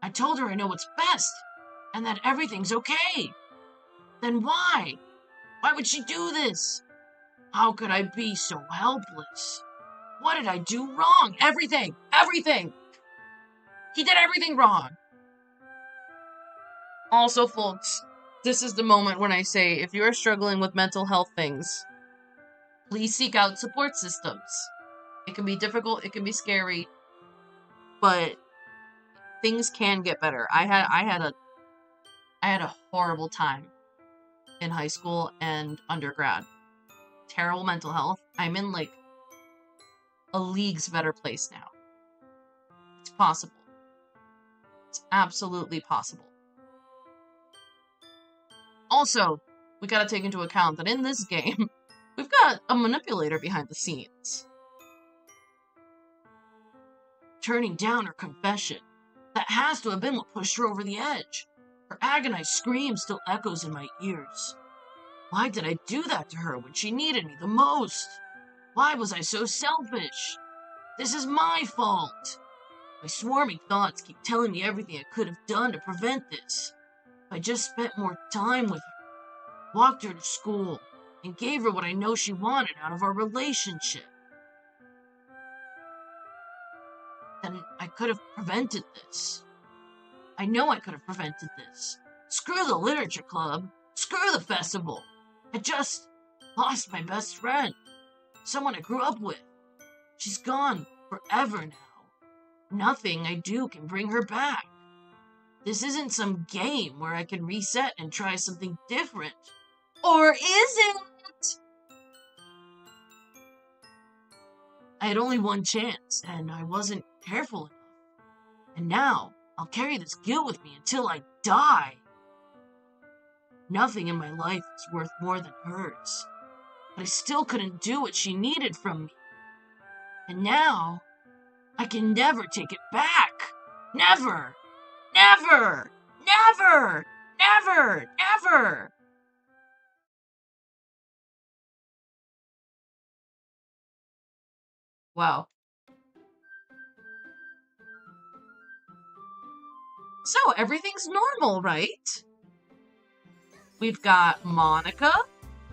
I told her I know what's best, and that everything's okay. Then why? Why would she do this? How could I be so helpless? What did I do wrong? Everything! Everything! He did everything wrong! Also, folks, this is the moment when I say, if you are struggling with mental health things, please seek out support systems. It can be difficult, it can be scary, but things can get better. I had a horrible time in high school and undergrad. Terrible mental health. I'm in like a league's better place now. It's possible. It's absolutely possible. Also, we gotta take into account that in this game, we've got a manipulator behind the scenes. Turning down her confession. That has to have been what pushed her over the edge. Her agonized scream still echoes in my ears. Why did I do that to her when she needed me the most? Why was I so selfish? This is my fault. My swarming thoughts keep telling me everything I could have done to prevent this. If I just spent more time with her, walked her to school, and gave her what I know she wanted out of our relationship, then I could have prevented this. I know I could have prevented this. Screw the literature club. Screw the festival. I just lost my best friend. Someone I grew up with. She's gone forever now. Nothing I do can bring her back. This isn't some game where I can reset and try something different. Or is it? I had only one chance, and I wasn't careful enough. And now, I'll carry this guilt with me until I die. Nothing in my life is worth more than hers. But I still couldn't do what she needed from me. And now, I can never take it back. Never! Never! Never! Never! Never! Wow. So, everything's normal, right? We've got Monika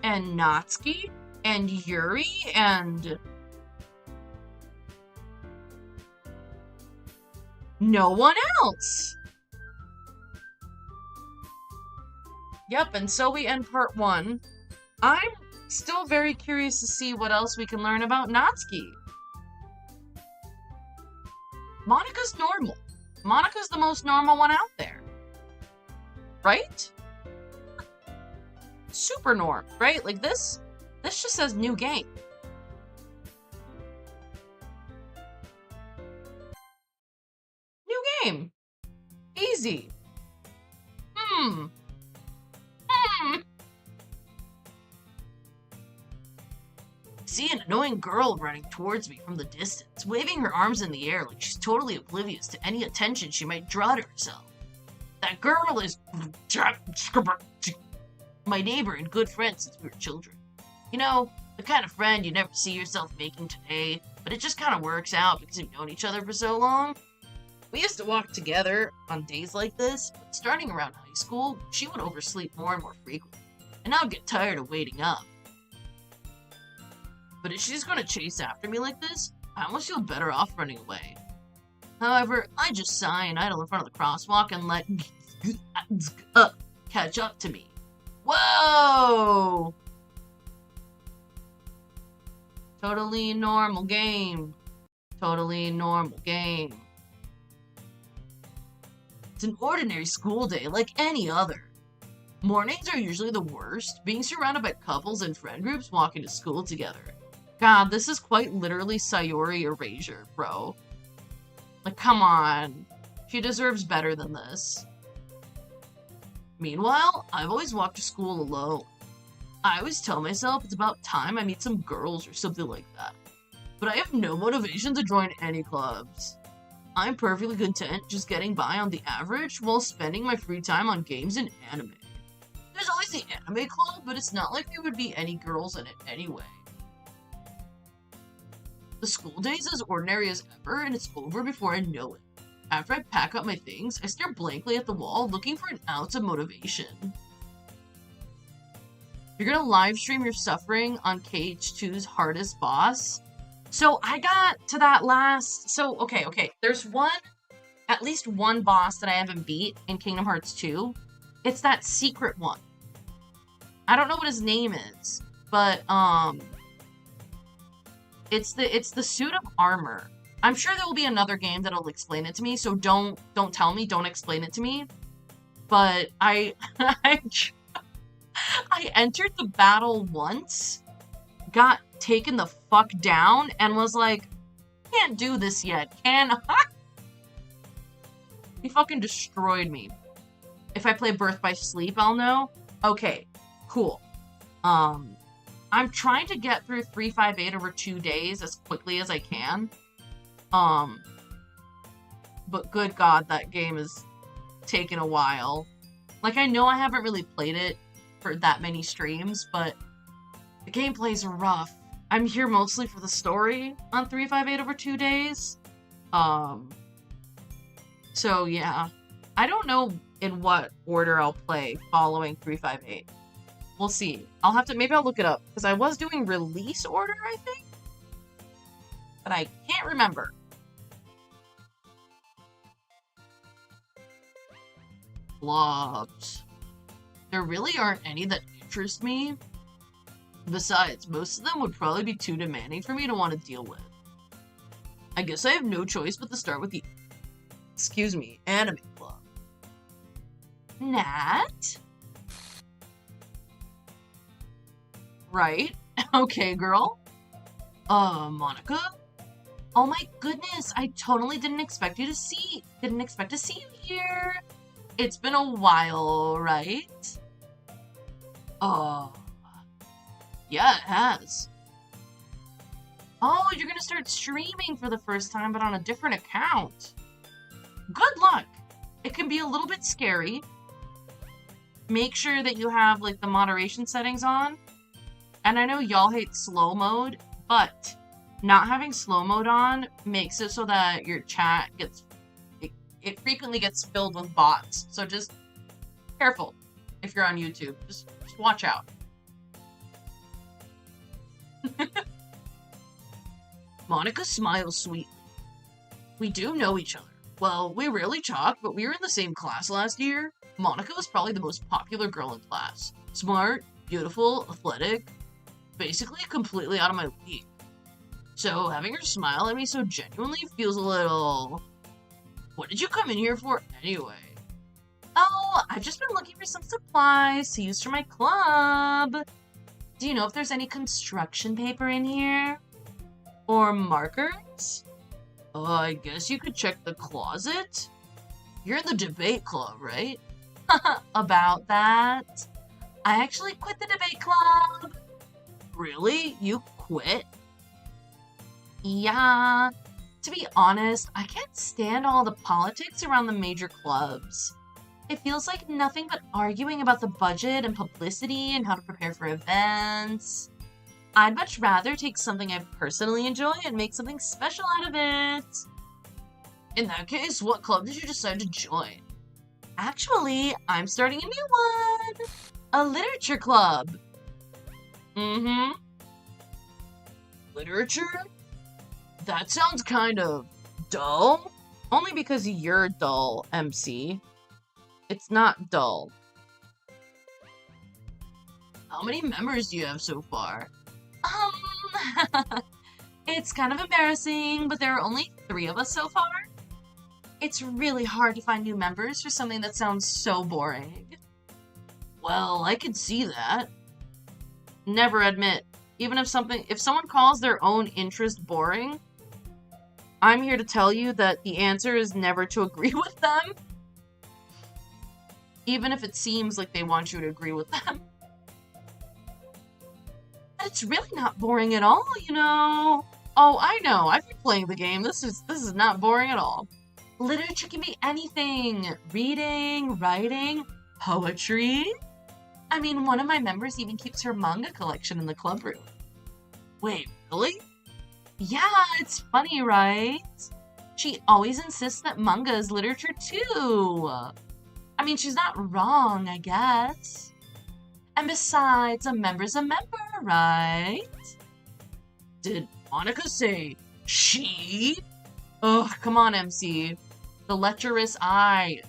and Natsuki and Yuri and no one else. Yep, and so we end part 1. I'm still very curious to see what else we can learn about Natsuki. Monika's normal. Monika's the most normal one out there. Right? Super norm, right? Like this just says new game. New game. Easy. See an annoying girl running towards me from the distance, waving her arms in the air like she's totally oblivious to any attention she might draw to herself. That girl is my neighbor and good friend since we were children. You know, the kind of friend you never see yourself making today, but it just kind of works out because you've known each other for so long. We used to walk together on days like this, but starting around high school, she would oversleep more and more frequently, and I would get tired of waiting up. But if she's gonna chase after me like this, I almost feel better off running away. However, I just sigh and idle in front of the crosswalk and let catch up to me. Whoa! Totally normal game. Totally normal game. It's an ordinary school day like any other. Mornings are usually the worst, being surrounded by couples and friend groups walking to school together. God, this is quite literally Sayori Erasure, bro. Like, come on. She deserves better than this. Meanwhile, I've always walked to school alone. I always tell myself it's about time I meet some girls or something like that. But I have no motivation to join any clubs. I'm perfectly content just getting by on the average while spending my free time on games and anime. There's always the anime club, but it's not like there would be any girls in it anyway. The school day is as ordinary as ever, and it's over before I know it. After I pack up my things, I stare blankly at the wall, looking for an ounce of motivation. You're gonna live stream your suffering on KH2's hardest boss? So I got to that last... okay. There's at least one boss that I haven't beat in Kingdom Hearts 2. It's that secret one. I don't know what his name is, but, It's the suit of armor. I'm sure there will be another game that'll explain it to me, so don't tell me, don't explain it to me. But I entered the battle once, got taken the fuck down, and was like, can't do this yet, can I? He fucking destroyed me. If I play Birth by Sleep, I'll know. Okay, cool. I'm trying to get through 358 over 2 days as quickly as I can. But good God, that game is taking a while. Like, I know I haven't really played it for that many streams, but the gameplay's rough. I'm here mostly for the story on 358 over 2 days. So yeah. I don't know in what order I'll play following 358. We'll see. Maybe I'll look it up, because I was doing release order, I think? But I can't remember. Blobs. There really aren't any that interest me. Besides, most of them would probably be too demanding for me to want to deal with. I guess I have no choice but to start with the... anime club. Nat? Right. Okay, girl. Monika? Oh my goodness, I totally didn't expect to see you here. It's been a while, right? Yeah, it has. Oh, you're gonna start streaming for the first time, but on a different account. Good luck. It can be a little bit scary. Make sure that you have, like, the moderation settings on. And I know y'all hate slow mode, but Not having slow mode on makes it so that your chat it frequently gets filled with bots. So just careful if you're on YouTube. Just watch out. Monica smiles sweetly. We do know each other. Well, we rarely talk, but we were in the same class last year. Monica was probably the most popular girl in class. Smart, beautiful, athletic, basically completely out of my league. So having her smile at me so genuinely feels a little... What did you come in here for anyway? Oh, I've just been looking for some supplies to use for my club. Do you know if there's any construction paper in here? Or markers? I guess you could check the closet. You're in the debate club, right? About that. I actually quit the debate club. Really? You quit? Yeah. To be honest, I can't stand all the politics around the major clubs. It feels like nothing but arguing about the budget and publicity and how to prepare for events. I'd much rather take something I personally enjoy and make something special out of it. In that case, what club did you decide to join? Actually, I'm starting a new one. A literature club. Mm-hmm. Literature? That sounds kind of dull. Only because you're dull, MC. It's not dull. How many members do you have so far? It's kind of embarrassing, but there are only 3 of us so far. It's really hard to find new members for something that sounds so boring. Well, I can see that. Never admit, even if someone calls their own interest boring, I'm here to tell you that the answer is never to agree with them. Even if it seems like they want you to agree with them. It's really not boring at all, you know. Oh, I know. I've been playing the game. This is not boring at all. Literature can be anything. Reading, writing, poetry. I mean, one of my members even keeps her manga collection in the club room. Wait, really? Yeah, it's funny, right? She always insists that manga is literature too. I mean, she's not wrong, I guess. And besides, a member's a member, right? Did Monica say she? Ugh, come on, MC. The lecherous eye.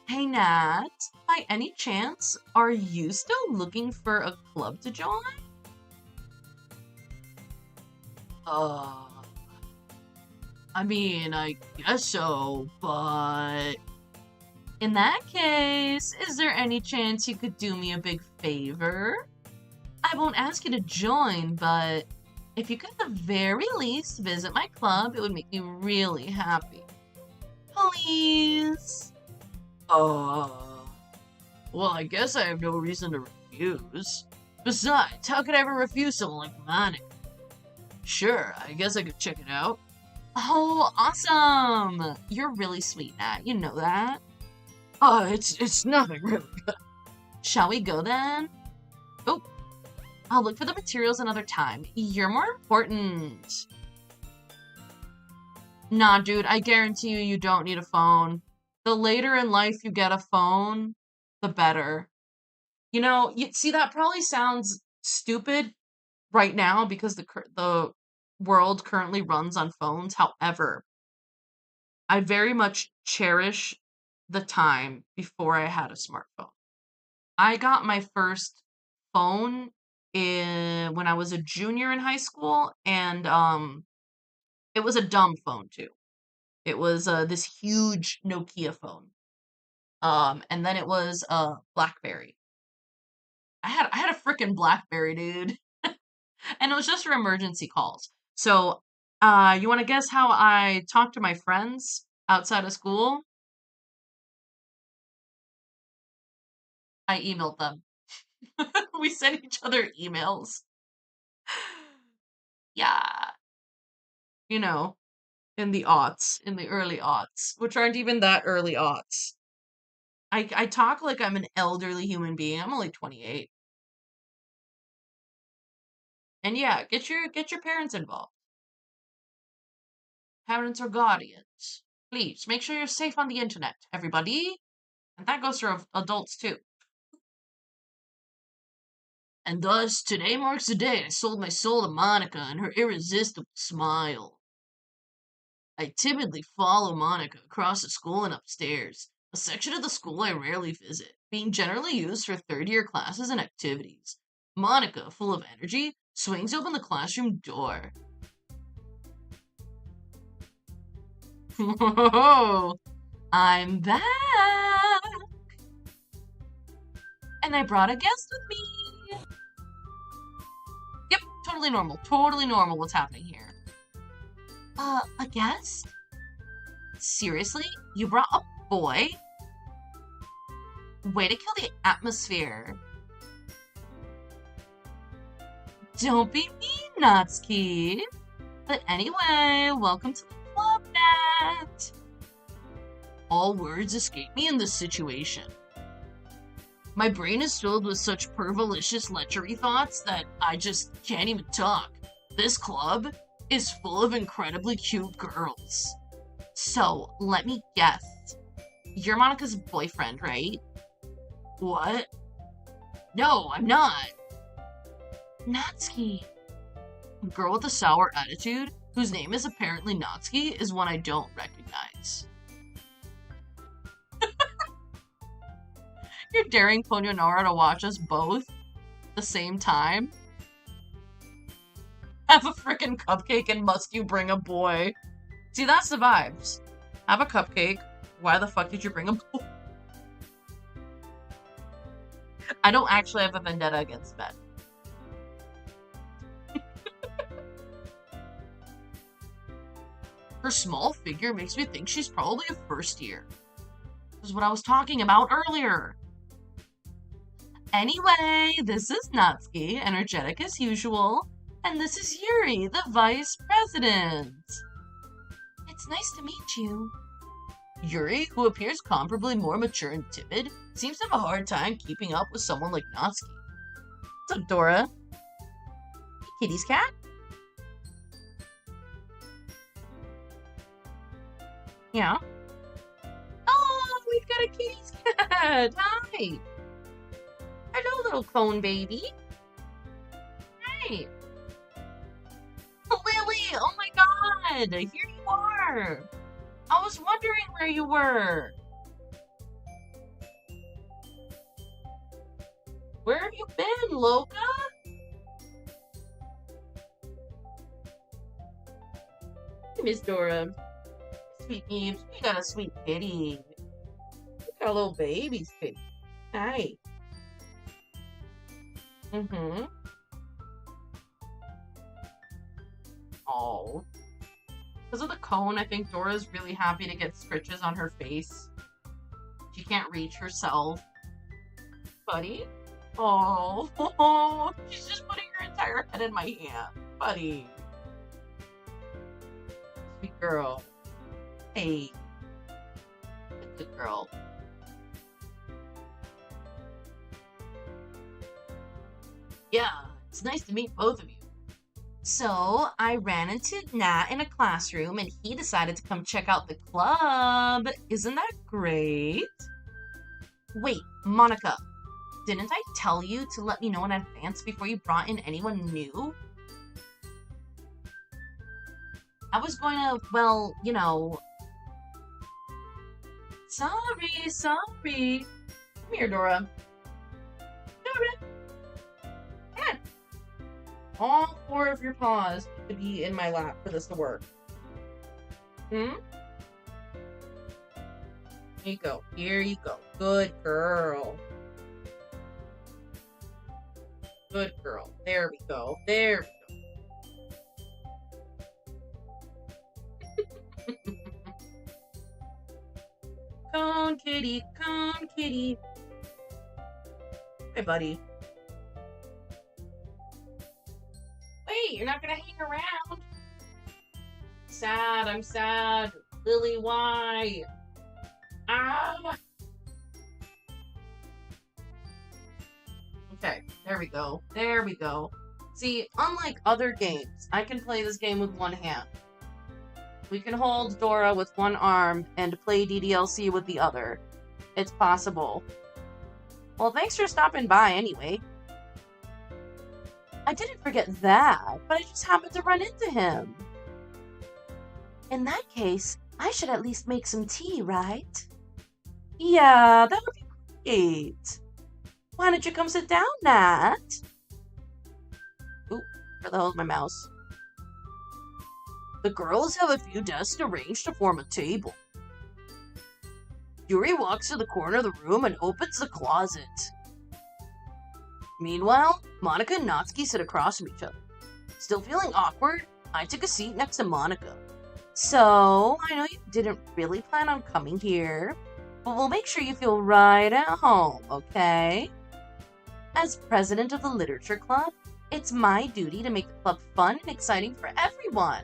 Hey, Nat. By any chance, are you still looking for a club to join? I mean, I guess so, but... In that case, is there any chance you could do me a big favor? I won't ask you to join, but if you could at the very least visit my club, it would make me really happy. Please? Well, I guess I have no reason to refuse. Besides, how could I ever refuse someone like Monica? Sure, I guess I could check it out. Oh, awesome! You're really sweet, Nat. You know that. Oh, it's nothing really good. Shall we go then? Oh, I'll look for the materials another time. You're more important. Nah, dude, I guarantee you don't need a phone. The later in life you get a phone, the better. You know, you see that probably sounds stupid right now because the world currently runs on phones. However, I very much cherish the time before I had a smartphone. I got my first phone when I was a junior in high school, and it was a dumb phone too. It was this huge Nokia phone. And then it was a BlackBerry. I had a freaking BlackBerry, dude. And it was just for emergency calls. So, you want to guess how I talked to my friends outside of school? I emailed them. We sent each other emails. Yeah, you know, in the aughts, in the early aughts, which aren't even that early aughts. I talk like I'm an elderly human being. I'm only 28. And yeah, get your parents involved. Parents or guardians. Please, make sure you're safe on the internet, everybody. And that goes for adults too. And thus, today marks the day I sold my soul to Monica and her irresistible smile. I timidly follow Monica across the school and upstairs, a section of the school I rarely visit, being generally used for third-year classes and activities. Monica, full of energy, swings open the classroom door. Whoa, I'm back! And I brought a guest with me! Yep, totally normal what's happening here. A guest? Seriously? You brought a boy? Way to kill the atmosphere. Don't be mean, Natsuki. But anyway, welcome to the club, Nat. All words escape me in this situation. My brain is filled with such pervalicious lechery thoughts that I just can't even talk. This club is full of incredibly cute girls. So, let me guess. You're Monica's boyfriend, right? What? No, I'm not. Natsuki. A girl with a sour attitude, whose name is apparently Natsuki, is one I don't recognize. You're daring Ponyonora to watch us both at the same time? Have a frickin' cupcake and must you bring a boy? See, that's the vibes. Have a cupcake. Why the fuck did you bring a boy? I don't actually have a vendetta against men. Her small figure makes me think she's probably a first year. This is what I was talking about earlier. Anyway, this is Natsuki, energetic as usual, and this is Yuri, the vice president. It's nice to meet you. Yuri, who appears comparably more mature and timid, seems to have a hard time keeping up with someone like Natsuki. What's up, Dora? Hey, kitty's cat? Yeah. Oh, we've got a kitty's cat! Hi! Hello, little cone baby. Hi! Lily! Oh my god! Here you are! I was wondering where you were. Where have you been, Loca? Hey, Miss Dora. Sweet Beebs, we got a sweet kitty. We got a little baby's kitty. Hi. Mm-hmm. Oh. Because of the cone, I think Dora's really happy to get scritches on her face. She can't reach herself. Buddy? Oh. She's just putting her entire head in my hand. Buddy. Sweet girl. Hey. Good girl. Yeah, it's nice to meet both of you. So, I ran into Nat in a classroom and he decided to come check out the club. Isn't that great? Wait, Monica, didn't I tell you to let me know in advance before you brought in anyone new? I was going to, well, you know... Sorry. Come here, Dora. Dora. Come on. All four of your paws need to be in my lap for this to work. Here you go. Here you go. Good girl. Good girl. There we go. There we go. Cone kitty, cone kitty. Hey, buddy. Wait, you're not gonna hang around? Sad, I'm sad. Lily, why? Ah! Okay, there we go. There we go. See, unlike other games, I can play this game with one hand. We can hold Dora with one arm and play DDLC with the other. It's possible. Well, thanks for stopping by anyway. I didn't forget that, but I just happened to run into him. In that case, I should at least make some tea, right? Yeah, that would be great. Why don't you come sit down, Nat? Ooh, where the hell is my mouse? The girls have a few desks arranged to form a table. Yuri walks to the corner of the room and opens the closet. Meanwhile, Monika and Natsuki sit across from each other. Still feeling awkward, I took a seat next to Monika. So, I know you didn't really plan on coming here, but we'll make sure you feel right at home, okay? As president of the literature club, it's my duty to make the club fun and exciting for everyone.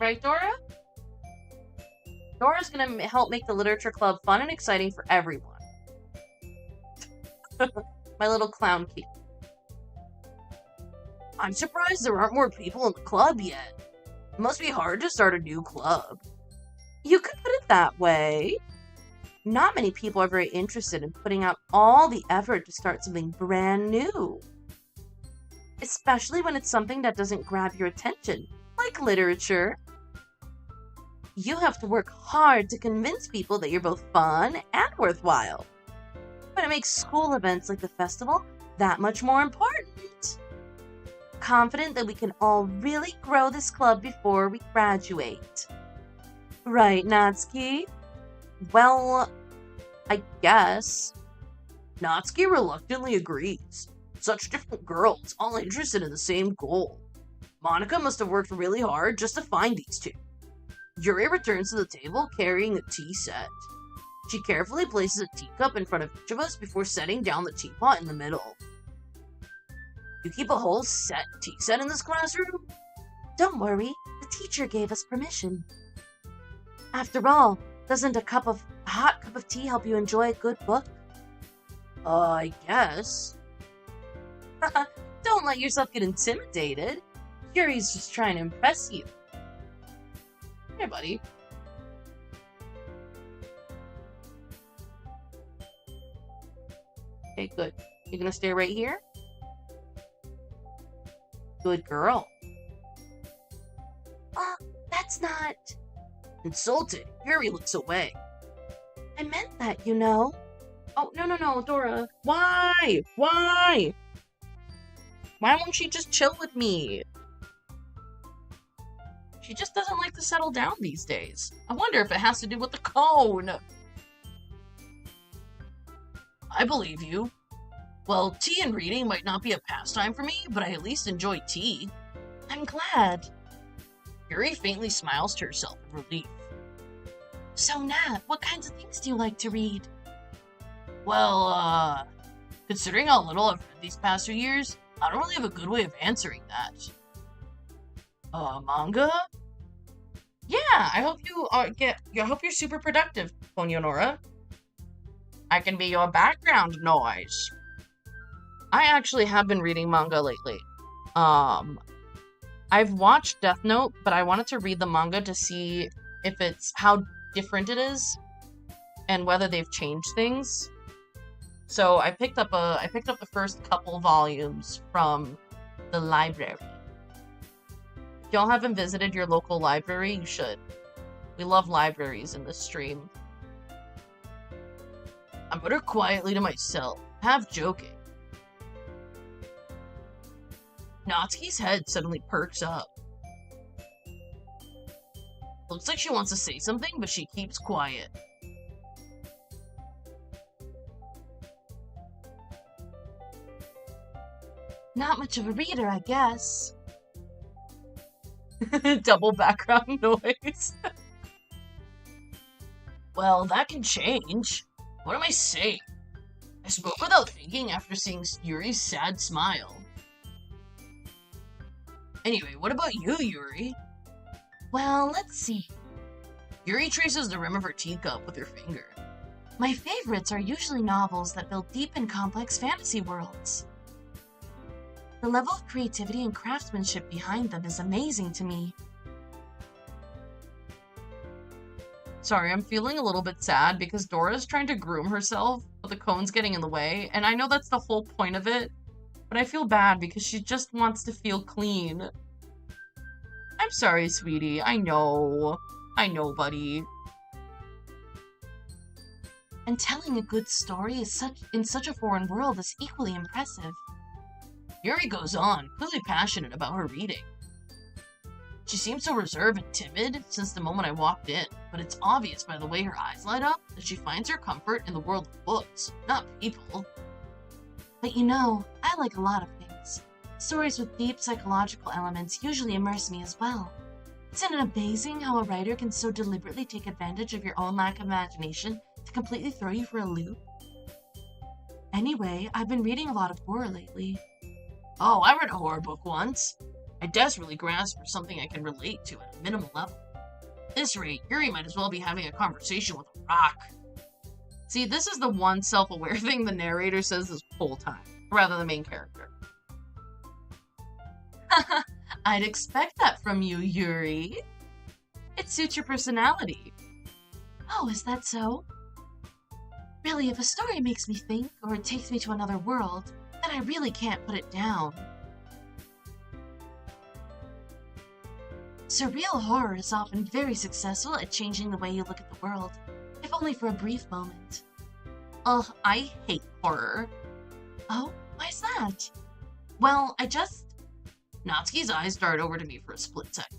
Right, Dora? Dora's gonna help make the literature club fun and exciting for everyone. My little clown key. I'm surprised there aren't more people in the club yet. It must be hard to start a new club. You could put it that way. Not many people are very interested in putting out all the effort to start something brand new. Especially when it's something that doesn't grab your attention, like literature. You have to work hard to convince people that you're both fun and worthwhile. But it makes school events like the festival that much more important. Confident that we can all really grow this club before we graduate. Right, Natsuki? Well, I guess. Natsuki reluctantly agrees. Such different girls, all interested in the same goal. Monika must have worked really hard just to find these two. Yuri returns to the table carrying a tea set. She carefully places a teacup in front of each of us before setting down the teapot in the middle. You keep a whole tea set in this classroom? Don't worry, the teacher gave us permission. After all, doesn't a hot cup of tea help you enjoy a good book? I guess. Don't let yourself get intimidated. Yuri's just trying to impress you. Hey, buddy. Okay, good. You gonna stay right here? Good girl. That's not... Insulted, Yuri looks away. I meant that, you know. Oh, no, Dora. Why? Why won't she just chill with me? She just doesn't like to settle down these days. I wonder if it has to do with the cone. I believe you. Well, tea and reading might not be a pastime for me, but I at least enjoy tea. I'm glad. Yuri faintly smiles to herself in relief. So, Nat, what kinds of things do you like to read? Well, considering how little I've read these past few years, I don't really have a good way of answering that. Manga? Yeah, I hope I hope you're super productive, Ponyonora. I can be your background noise. I actually have been reading manga lately. I've watched Death Note, but I wanted to read the manga to see if it's how different it is and whether they've changed things. So I picked up the first couple volumes from the library. If y'all haven't visited your local library, you should. We love libraries in this stream. I mutter quietly to myself, half joking. Natsuki's head suddenly perks up. Looks like she wants to say something, but she keeps quiet. Not much of a reader, I guess. Double background noise. Well, that can change. What am I saying? I spoke without thinking after seeing Yuri's sad smile. Anyway, what about you, Yuri? Well, let's see. Yuri traces the rim of her teacup with her finger. My favorites are usually novels that build deep and complex fantasy worlds. The level of creativity and craftsmanship behind them is amazing to me. Sorry, I'm feeling a little bit sad because Dora's trying to groom herself, but the cone's getting in the way, and I know that's the whole point of it, but I feel bad because she just wants to feel clean. I'm sorry, sweetie. I know. I know, buddy. And telling a good story is in such a foreign world is equally impressive. Yuri goes on, clearly passionate about her reading. She seems so reserved and timid since the moment I walked in, but it's obvious by the way her eyes light up that she finds her comfort in the world of books, not people. But you know, I like a lot of things. Stories with deep psychological elements usually immerse me as well. Isn't it amazing how a writer can so deliberately take advantage of your own lack of imagination to completely throw you for a loop? Anyway, I've been reading a lot of horror lately. Oh, I read a horror book once. I desperately grasp for something I can relate to at a minimal level. At this rate, Yuri might as well be having a conversation with a rock. See, this is the one self-aware thing the narrator says this whole time, rather the main character. I'd expect that from you, Yuri. It suits your personality. Oh, is that so? Really, if a story makes me think, or it takes me to another world, then I really can't put it down. Surreal horror is often very successful at changing the way you look at the world, if only for a brief moment. Ugh, I hate horror. Oh, why's that? Well, Natsuki's eyes dart over to me for a split second.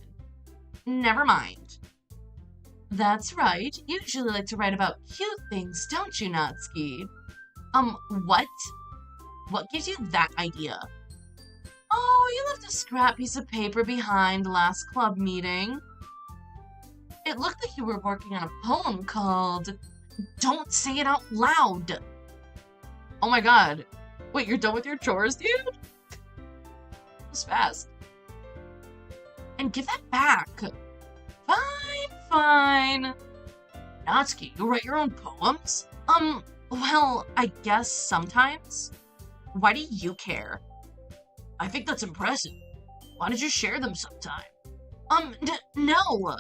Never mind. That's right. You usually like to write about cute things, don't you, Natsuki? What? What gives you that idea? Oh, you left a scrap piece of paper behind last club meeting. It looked like you were working on a poem called Don't Say It Out Loud. Oh my god. Wait, you're done with your chores, dude? That was fast. And give that back. Fine. Natsuki, you write your own poems? Well, I guess sometimes. Why do you care? I think that's impressive. Why don't you share them sometime? No.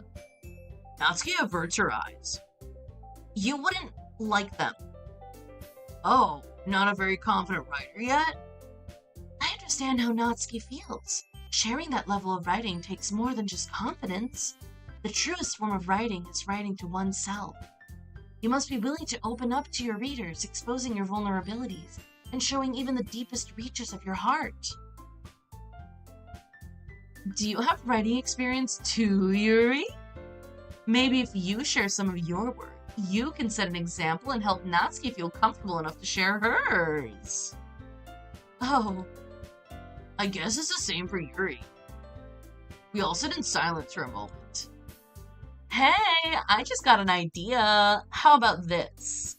Natsuki averts her eyes. You wouldn't like them. Oh, not a very confident writer yet? I understand how Natsuki feels. Sharing that level of writing takes more than just confidence. The truest form of writing is writing to oneself. You must be willing to open up to your readers, exposing your vulnerabilities, and showing even the deepest reaches of your heart. Do you have writing experience too, Yuri? Maybe if you share some of your work, you can set an example and help Natsuki feel comfortable enough to share hers. Oh. I guess it's the same for Yuri. We all sit in silence for a moment. Hey, I just got an idea. How about this?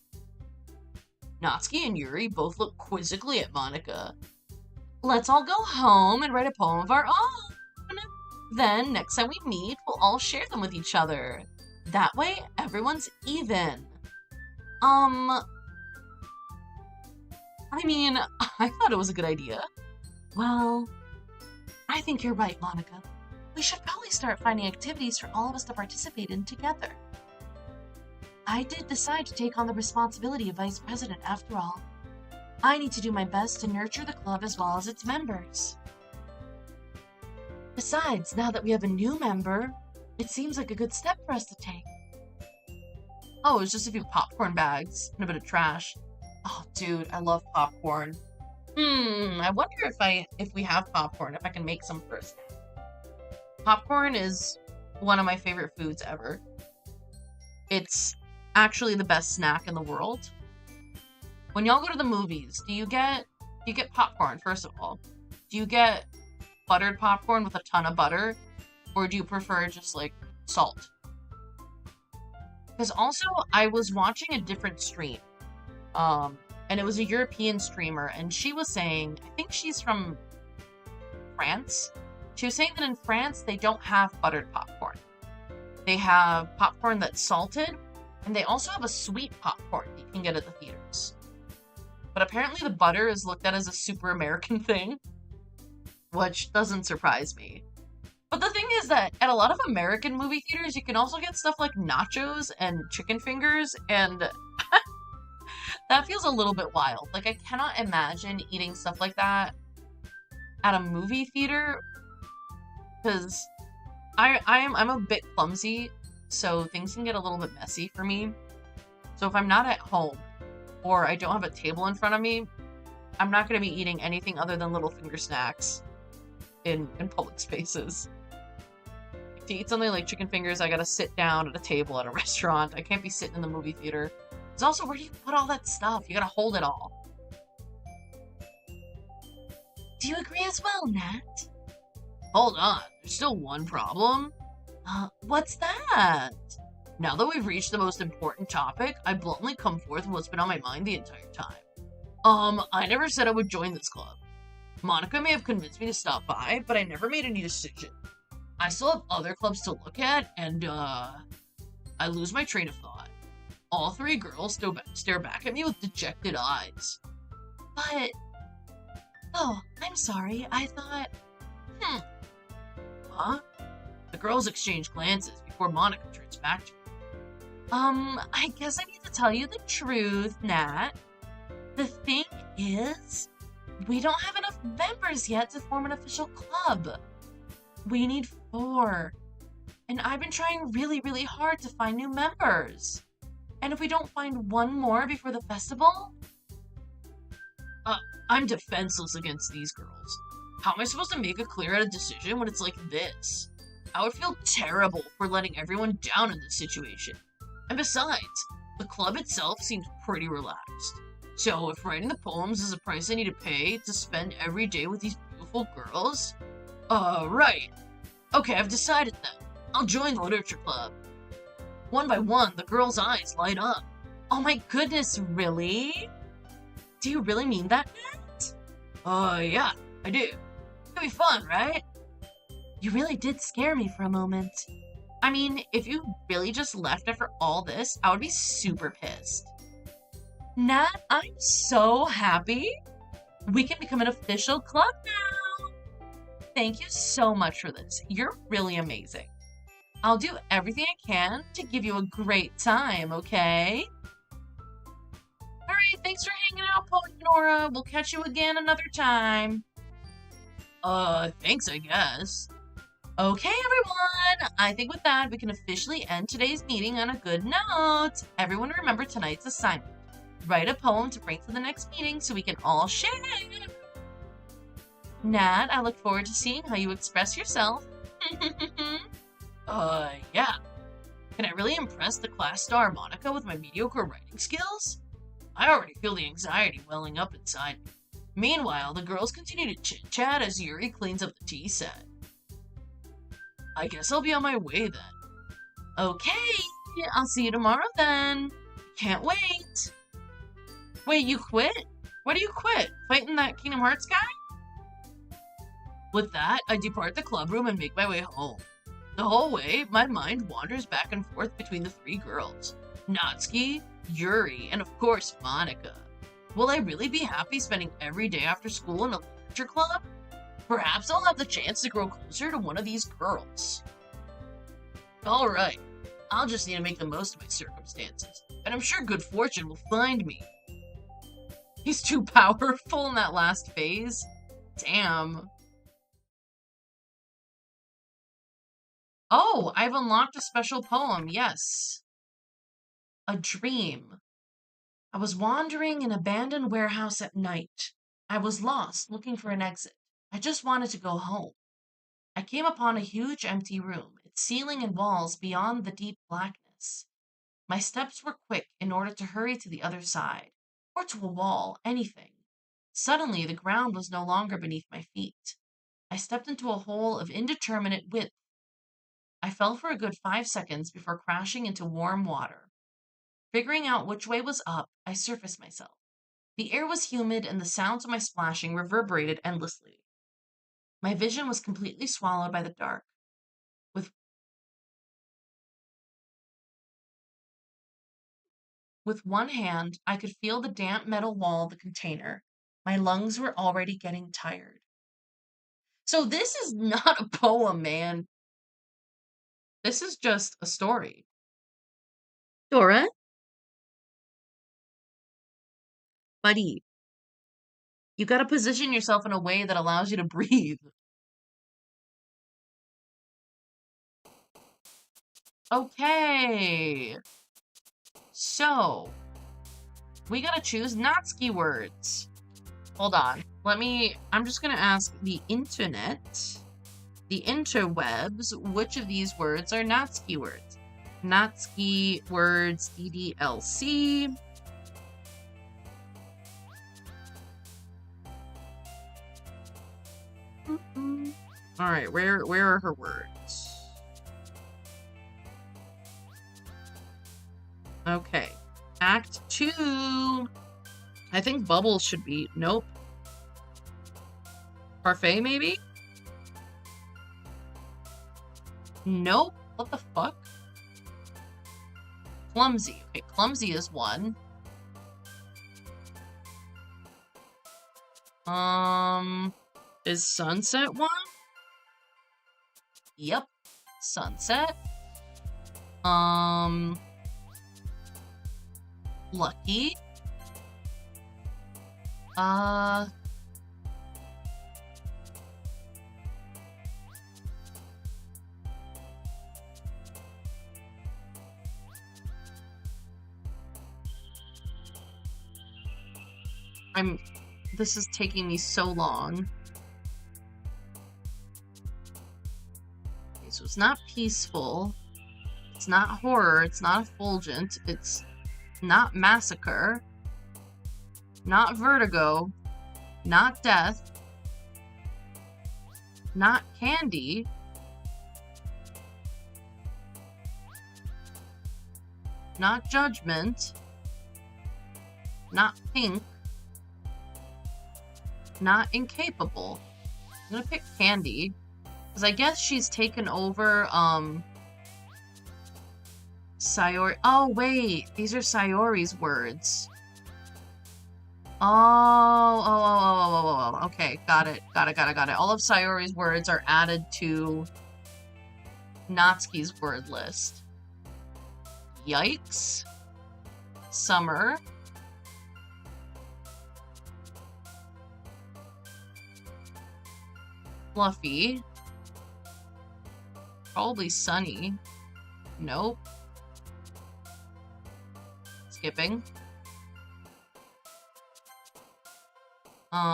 Natsuki and Yuri both look quizzically at Monika. Let's all go home and write a poem of our own. Then, next time we meet, we'll all share them with each other. That way, everyone's even. I thought it was a good idea. Well, I think you're right, Monika. We should probably start finding activities for all of us to participate in together. I did decide to take on the responsibility of vice president after all. I need to do my best to nurture the club as well as its members. Besides, now that we have a new member, it seems like a good step for us to take. Oh, it was just a few popcorn bags and a bit of trash. Oh, dude, I love popcorn. I wonder if we have popcorn, if I can make some first. Popcorn is one of my favorite foods ever. It's actually the best snack in the world. When y'all go to the movies, do you get popcorn, first of all? Do you get buttered popcorn with a ton of butter? Or do you prefer just like salt? Because also, I was watching a different stream. And it was a European streamer, and she was saying, I think she's from France. She was saying that in France, they don't have buttered popcorn. They have popcorn that's salted, and they also have a sweet popcorn that you can get at the theaters. But apparently the butter is looked at as a super American thing. which doesn't surprise me. But the thing is that at a lot of American movie theaters, you can also get stuff like nachos and chicken fingers, and that feels a little bit wild. Like, I cannot imagine eating stuff like that at a movie theater, because I'm a bit clumsy, so things can get a little bit messy for me. So if I'm not at home, or I don't have a table in front of me, I'm not going to be eating anything other than little finger snacks in public spaces. To eat something like chicken fingers, I gotta sit down at a table at a restaurant. I can't be sitting in the movie theater. It's also, where do you put all that stuff? You gotta hold it all. Do you agree as well, Nat? Hold on, there's still one problem. What's that? Now that we've reached the most important topic, I bluntly come forth with what's been on my mind the entire time. I never said I would join this club. Monika may have convinced me to stop by, but I never made any decision. I still have other clubs to look at, and, I lose my train of thought. All three girls stare back at me with dejected eyes. But... Oh, I'm sorry. I thought... Huh? The girls exchange glances before Monika turns back to me. I guess I need to tell you the truth, Nat. The thing is, we don't have enough members yet to form an official club. We need 4. And I've been trying really, really hard to find new members. And if we don't find one more before the festival... I'm defenseless against these girls. How am I supposed to make a clear-headed decision when it's like this? I would feel terrible for letting everyone down in this situation. And besides, the club itself seems pretty relaxed. So if writing the poems is a price I need to pay to spend every day with these beautiful girls... right. Okay, I've decided then. I'll join the literature club. One by one, the girls' eyes light up. Oh my goodness, really? Do you really mean that, Nat? Yeah, I do. It'll be fun, right? You really did scare me for a moment. I mean, if you really just left after all this, I would be super pissed. Nat, I'm so happy. We can become an official club now. Thank you so much for this. You're really amazing. I'll do everything I can to give you a great time, okay? Alright, thanks for hanging out, Poet Nora. We'll catch you again another time. Thanks, I guess. Okay, everyone. I think with that, we can officially end today's meeting on a good note. Everyone remember tonight's assignment. Write a poem to bring to the next meeting so we can all share. Nat, I look forward to seeing how you express yourself. Yeah. Can I really impress the class star Monika with my mediocre writing skills? I already feel the anxiety welling up inside me. Meanwhile, the girls continue to chit-chat as Yuri cleans up the tea set. I guess I'll be on my way then. Okay, I'll see you tomorrow then. Can't wait. Wait, you quit? Why do you quit? Fighting that Kingdom Hearts guy? With that, I depart the club room and make my way home. The whole way, my mind wanders back and forth between the 3 girls. Natsuki, Yuri, and of course, Monika. Will I really be happy spending every day after school in a literature club? Perhaps I'll have the chance to grow closer to one of these girls. Alright, I'll just need to make the most of my circumstances, and I'm sure good fortune will find me. He's too powerful in that last phase. Damn. Oh, I've unlocked a special poem, yes. A dream. I was wandering in an abandoned warehouse at night. I was lost, looking for an exit. I just wanted to go home. I came upon a huge empty room, its ceiling and walls beyond the deep blackness. My steps were quick in order to hurry to the other side, or to a wall, anything. Suddenly, the ground was no longer beneath my feet. I stepped into a hole of indeterminate width. I fell for a good 5 seconds before crashing into warm water. Figuring out which way was up, I surfaced myself. The air was humid and the sounds of my splashing reverberated endlessly. My vision was completely swallowed by the dark. With one hand, I could feel the damp metal wall of the container. My lungs were already getting tired. So this is not a poem, man. This is just a story. Dora? Buddy, You gotta position yourself in a way that allows you to breathe. Okay. So, we gotta choose Natsuki words. Hold on. I'm just gonna ask the internet, the interwebs, which of these words are Natsuki words? Natsuki words, EDLC. Alright, where are her words? Okay. Act 2. I think Bubbles should be... Nope. Parfait, maybe? Nope. What the fuck? Clumsy. Okay, clumsy is one. Is sunset one? Yep. Sunset. Lucky. This is taking me so long. Okay, so it's not peaceful. It's not horror. It's not effulgent. It's not massacre. Not vertigo. Not death. Not candy. Not judgment. Not pink. Not incapable. I'm gonna pick candy. Because I guess she's taken over, Sayori. Oh, wait. These are Sayori's words. Oh. Okay, got it. Got it. All of Sayori's words are added to Natsuki's word list. Yikes. Summer. Fluffy. Probably sunny. Nope. Skipping.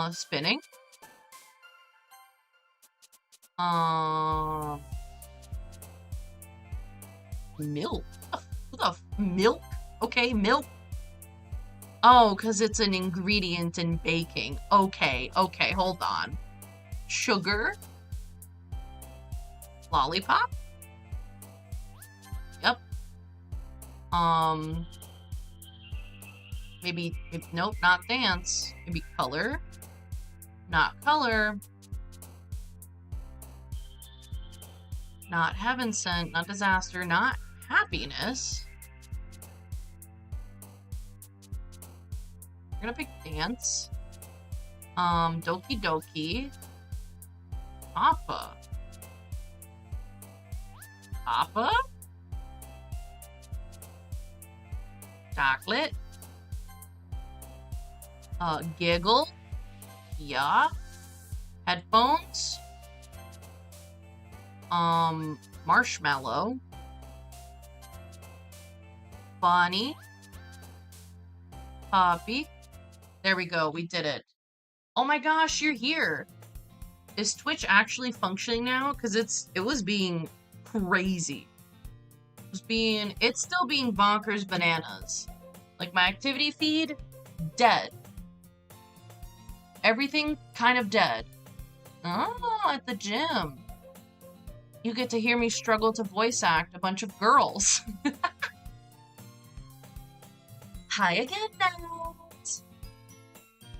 Spinning. Milk. Milk? Okay, milk. Oh, because it's an ingredient in baking. Okay, hold on. Sugar. Lollipop. Yep. Maybe, nope, not dance. Maybe color. Not color. Not heaven sent. Not disaster. Not happiness. We're gonna pick dance. Doki Doki. Papa. Papa? Chocolate. Giggle. Yeah. Headphones. Marshmallow. Bonnie. Poppy. There we go, we did it. Oh my gosh, you're here. Is Twitch actually functioning now? Because it was being crazy. It's still being bonkers bananas. Like my activity feed, dead. Everything kind of dead. Oh, at the gym. You get to hear me struggle to voice act a bunch of girls. Hi again, Nat.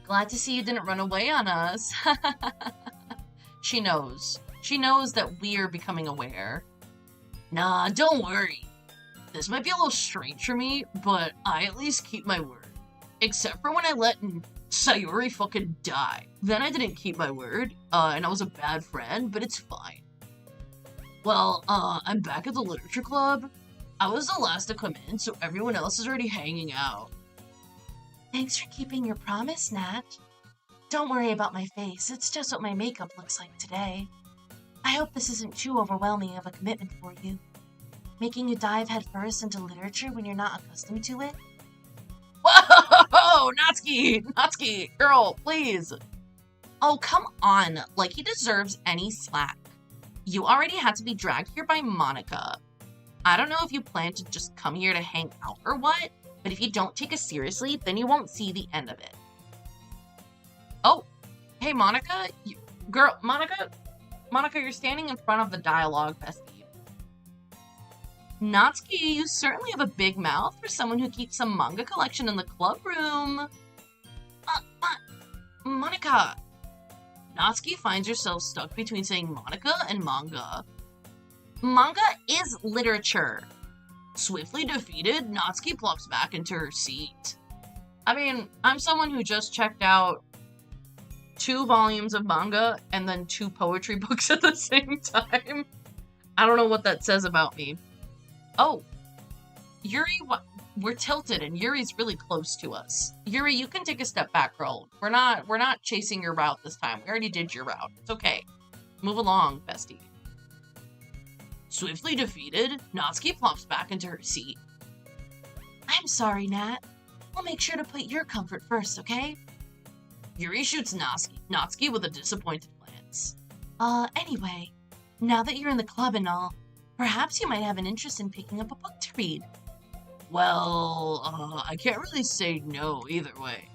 Glad to see you didn't run away on us. She knows. She knows that we're becoming aware. Nah, don't worry. This might be a little strange for me, but I at least keep my word. Except for when I let Sayori fucking died. Then I didn't keep my word, and I was a bad friend, but it's fine. Well, I'm back at the literature club. I was the last to come in, so everyone else is already hanging out. Thanks for keeping your promise, Nat. Don't worry about my face, it's just what my makeup looks like today. I hope this isn't too overwhelming of a commitment for you. Making you dive headfirst into literature when you're not accustomed to it? Whoa! Natsuki! Girl, please! Oh, come on. Like, he deserves any slack. You already had to be dragged here by Monika. I don't know if you plan to just come here to hang out or what, but if you don't take us seriously, then you won't see the end of it. Oh, hey, Monika. Monika, you're standing in front of the dialogue bestie. Natsuki, you certainly have a big mouth for someone who keeps some manga collection in the club room. Monika. Natsuki finds herself stuck between saying Monika and manga. Manga is literature. Swiftly defeated, Natsuki plops back into her seat. I mean, I'm someone who just checked out 2 volumes of manga and then 2 poetry books at the same time. I don't know what that says about me. Oh, Yuri, we're tilted and Yuri's really close to us. Yuri, you can take a step back, girl. We're not chasing your route this time. We already did your route. It's okay. Move along, bestie. Swiftly defeated, Natsuki plops back into her seat. I'm sorry, Nat. We'll make sure to put your comfort first, okay? Yuri shoots Natsuki with a disappointed glance. Anyway, now that you're in the club and all, perhaps you might have an interest in picking up a book to read. Well, I can't really say no either way.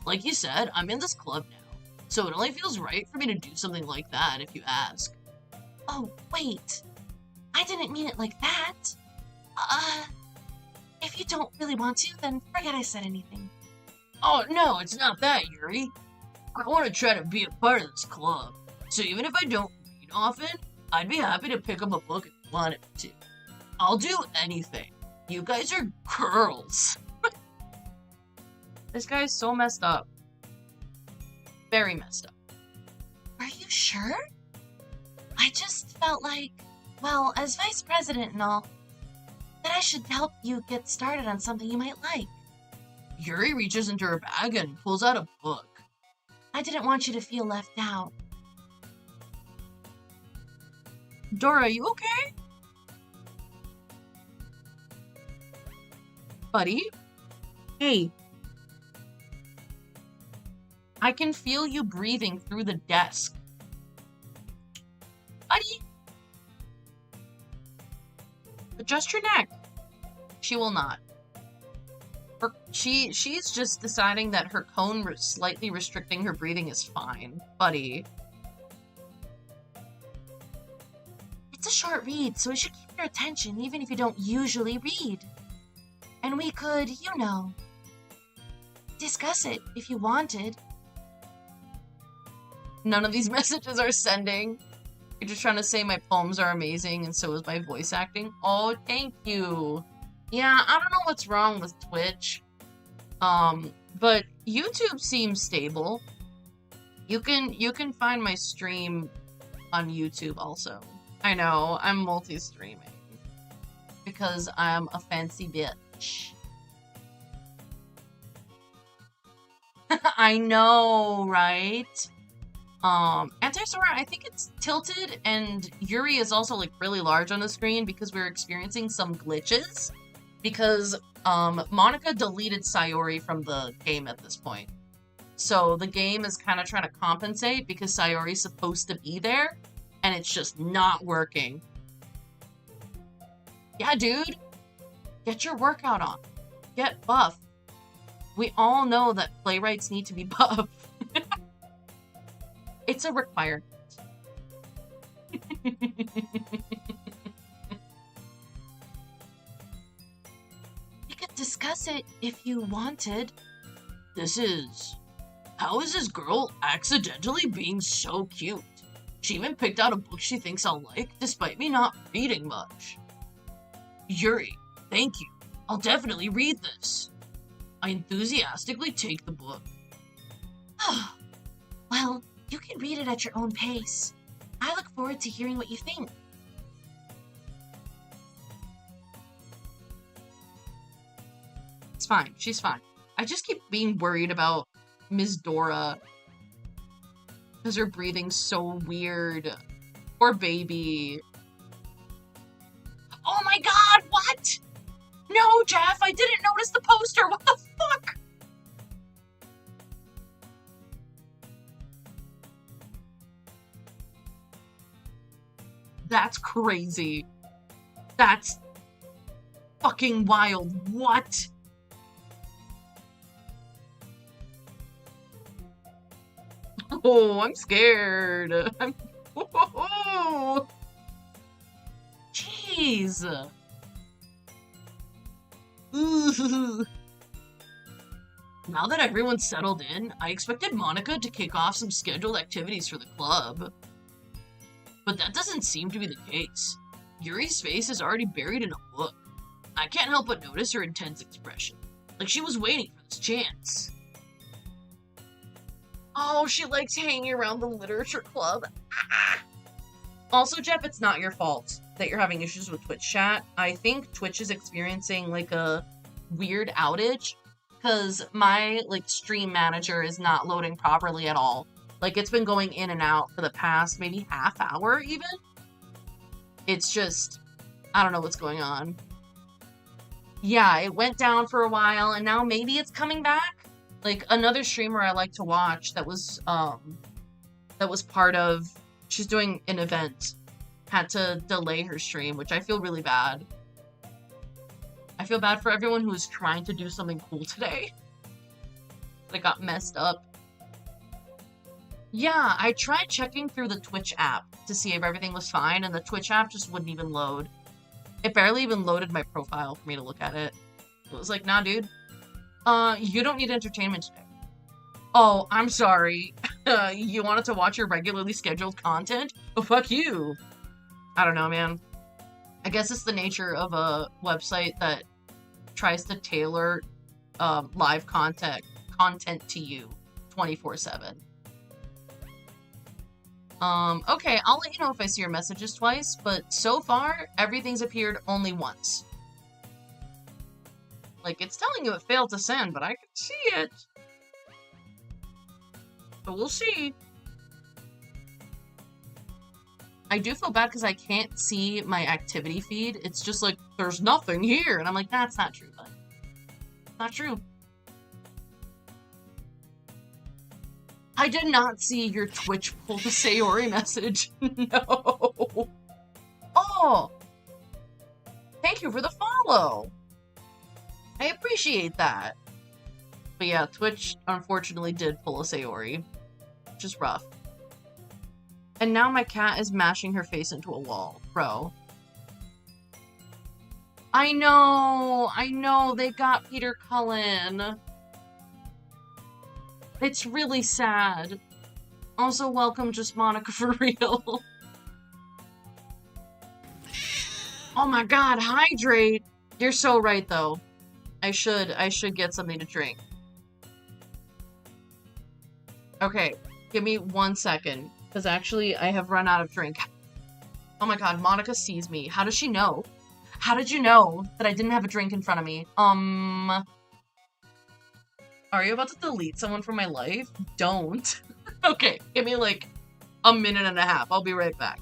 Like you said, I'm in this club now, so it only feels right for me to do something like that if you ask. Oh, wait. I didn't mean it like that. If you don't really want to, then forget I said anything. Oh, no, it's not that, Yuri. I want to try to be a part of this club, so even if I don't read often, I'd be happy to pick up a book if you wanted me to. I'll do anything. You guys are girls. This guy's so messed up. Very messed up. Are you sure? I just felt like, well, as vice president and all, that I should help you get started on something you might like. Yuri reaches into her bag and pulls out a book. I didn't want you to feel left out. Dora, you okay? Buddy? Hey. I can feel you breathing through the desk. Buddy? Adjust your neck. She will not. She's just deciding that her cone slightly restricting her breathing is fine. Buddy. It's a short read, so it should keep your attention even if you don't usually read. And we could, discuss it if you wanted. None of these messages are sending. You're just trying to say my poems are amazing and so is my voice acting. Oh, thank you. Yeah, I don't know what's wrong with Twitch. But YouTube seems stable. You can find my stream on YouTube also. I know, I'm multi-streaming. Because I'm a fancy bitch. I know, right? Anti-Sora, I think it's tilted, and Yuri is also, like, really large on the screen because we're experiencing some glitches. Because, Monika deleted Sayori from the game at this point. So the game is kind of trying to compensate because Sayori's supposed to be there, and it's just not working. Yeah, dude. Get your workout on. Get buff. We all know that playwrights need to be buff. It's a requirement. We could discuss it if you wanted. How is this girl accidentally being so cute? She even picked out a book she thinks I'll like, despite me not reading much. Yuri, thank you. I'll definitely read this. I enthusiastically take the book. Oh, well, you can read it at your own pace. I look forward to hearing what you think. It's fine. She's fine. I just keep being worried about Ms. Dora. Because her breathing's so weird. Poor baby. Oh my god, what? No, Jeff, I didn't notice the poster. What the fuck? That's crazy. That's fucking wild. What? Oh, I'm scared. Oh, jeez. Ooh. Now that everyone's settled in, I expected Monika to kick off some scheduled activities for the club. But that doesn't seem to be the case. Yuri's face is already buried in a book. I can't help but notice her intense expression, like she was waiting for this chance. Oh, she likes hanging around the literature club. Also, Jeff, it's not your fault that you're having issues with Twitch chat. I think Twitch is experiencing like a weird outage because my stream manager is not loading properly at all. Like, it's been going in and out for the past maybe half hour even. It's just, I don't know what's going on. Yeah, it went down for a while and now maybe it's coming back. Like, another streamer I like to watch that was part of, she's doing an event, had to delay her stream, which I feel really bad. I feel bad for everyone who was trying to do something cool today. That got messed up. Yeah, I tried checking through the Twitch app to see if everything was fine, and the Twitch app just wouldn't even load. It barely even loaded my profile for me to look at it. It was like, nah, dude. You don't need entertainment today. Oh, I'm sorry. You wanted to watch your regularly scheduled content? Oh, fuck you. I don't know, man. I guess it's the nature of a website that tries to tailor live content to you 24/7. Okay, I'll let you know if I see your messages twice, but so far, everything's appeared only once. Like, it's telling you it failed to send, but I can see it. But we'll see. I do feel bad because I can't see my activity feed. It's just like, there's nothing here. And I'm like, that's not true, bud. Not true. I did not see your Twitch pull the Sayori message. No. Oh. Thank you for the follow. I appreciate that. But yeah, Twitch unfortunately did pull a Sayori, which is rough. And now my cat is mashing her face into a wall. Bro. I know, they got Peter Cullen. It's really sad. Also, welcome Just Monika for real. Oh my god, hydrate! You're so right, though. I should get something to drink. Okay, give me 1 second. Because actually, I have run out of drink. Oh my god, Monika sees me. How does she know? How did you know that I didn't have a drink in front of me? Are you about to delete someone from my life? Don't. Okay, give me like a minute and a half. I'll be right back.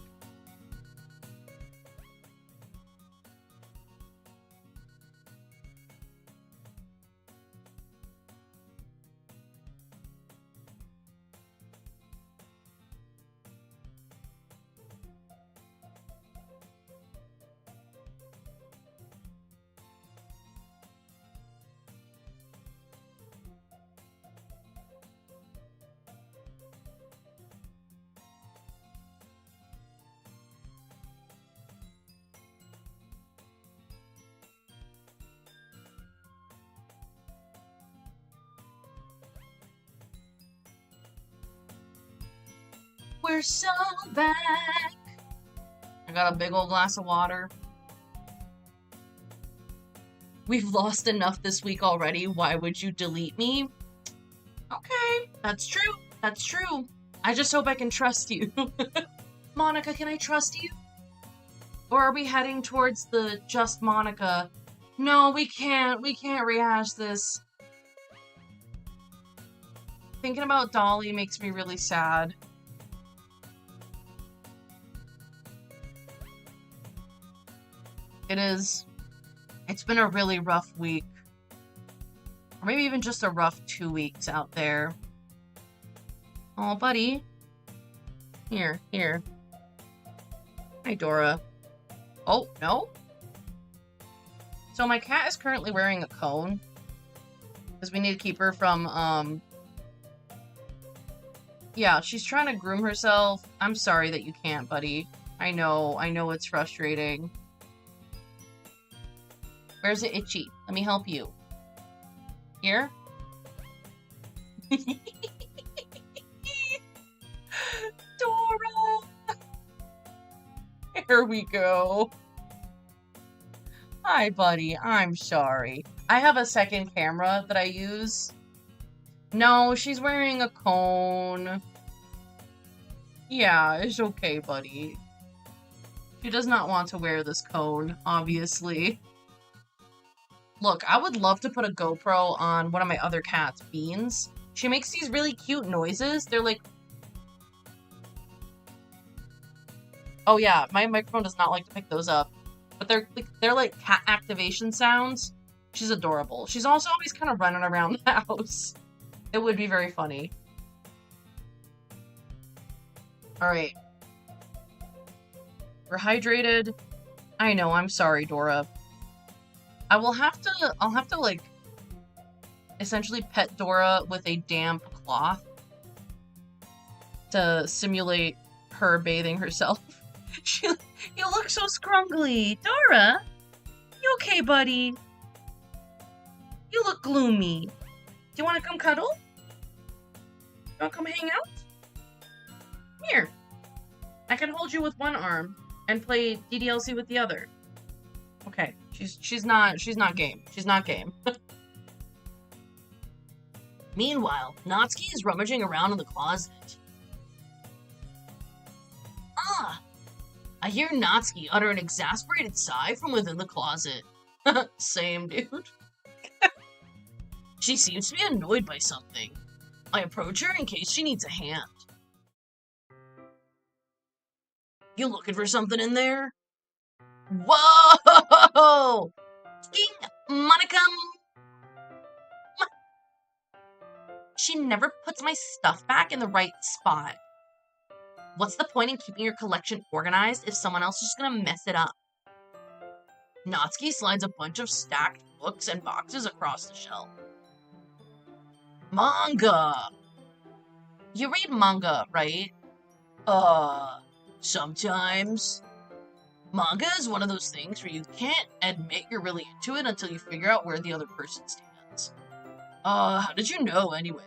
We're so back. I got a big old glass of water. We've lost enough this week already. Why would you delete me? Okay. That's true. That's true. I just hope I can trust you. Monika, can I trust you? Or are we heading towards the just Monika? No, we can't. We can't rehash this. Thinking about Dolly makes me really sad. It is. It's been a really rough week. Or maybe even just a rough 2 weeks out there. Oh, buddy. Here. Hi, Dora. Oh, no? So my cat is currently wearing a cone. Because we need to keep her from, Yeah, she's trying to groom herself. I'm sorry that you can't, buddy. I know it's frustrating. Where's it itchy? Let me help you. Here? Dora! Here we go. Hi, buddy. I'm sorry. I have a second camera that I use. No, she's wearing a cone. Yeah, it's okay, buddy. She does not want to wear this cone, obviously. Look, I would love to put a GoPro on one of my other cats, Beans. She makes these really cute noises. They're like... Oh yeah, my microphone does not like to pick those up. But they're like cat activation sounds. She's adorable. She's also always kind of running around the house. It would be very funny. Alright. We're hydrated. I know, I'm sorry, Dora. I'll have to, like, essentially pet Dora with a damp cloth to simulate her bathing herself. You look so scrungly. Dora, you okay, buddy? You look gloomy. Do you want to come cuddle? You want to come hang out? Here. I can hold you with one arm and play DDLC with the other. Okay. She's not game. She's not game. Meanwhile, Natsuki is rummaging around in the closet. Ah! I hear Natsuki utter an exasperated sigh from within the closet. Same, dude. She seems to be annoyed by something. I approach her in case she needs a hand. You looking for something in there? Whoa! King Monika! She never puts my stuff back in the right spot. What's the point in keeping your collection organized if someone else is just gonna mess it up? Natsuki slides a bunch of stacked books and boxes across the shelf. Manga! You read manga, right? Sometimes. Manga is one of those things where you can't admit you're really into it until you figure out where the other person stands. How did you know anyway?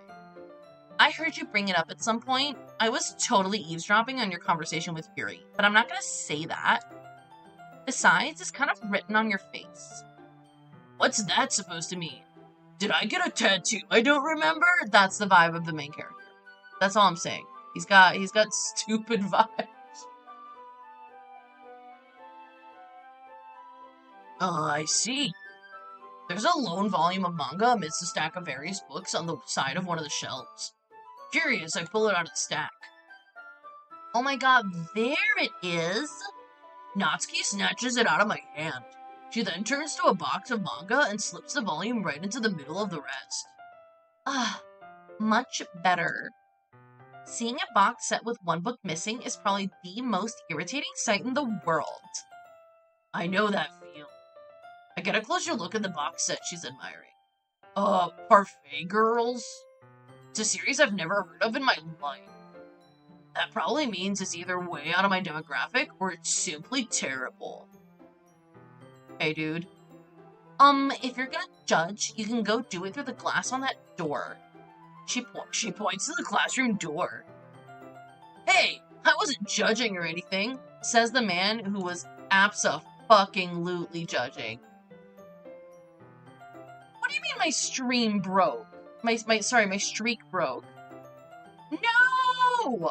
I heard you bring it up at some point. I was totally eavesdropping on your conversation with Yuri, but I'm not gonna say that. Besides, it's kind of written on your face. What's that supposed to mean? Did I get a tattoo I don't remember? That's the vibe of the main character. That's all I'm saying. He's got stupid vibes. I see. There's a lone volume of manga amidst a stack of various books on the side of one of the shelves. Curious, I pull it out of the stack. Oh my god, there it is! Natsuki snatches it out of my hand. She then turns to a box of manga and slips the volume right into the middle of the rest. Ah, much better. Seeing a box set with one book missing is probably the most irritating sight in the world. I know that feel. I get a closer look at the box set she's admiring. Parfait Girls? It's a series I've never heard of in my life. That probably means it's either way out of my demographic or it's simply terrible. Hey, dude. If you're gonna judge, you can go do it through the glass on that door. She points to the classroom door. Hey, I wasn't judging or anything, says the man who was abso-fucking-lutely judging. What do you mean my stream broke? My streak broke? No!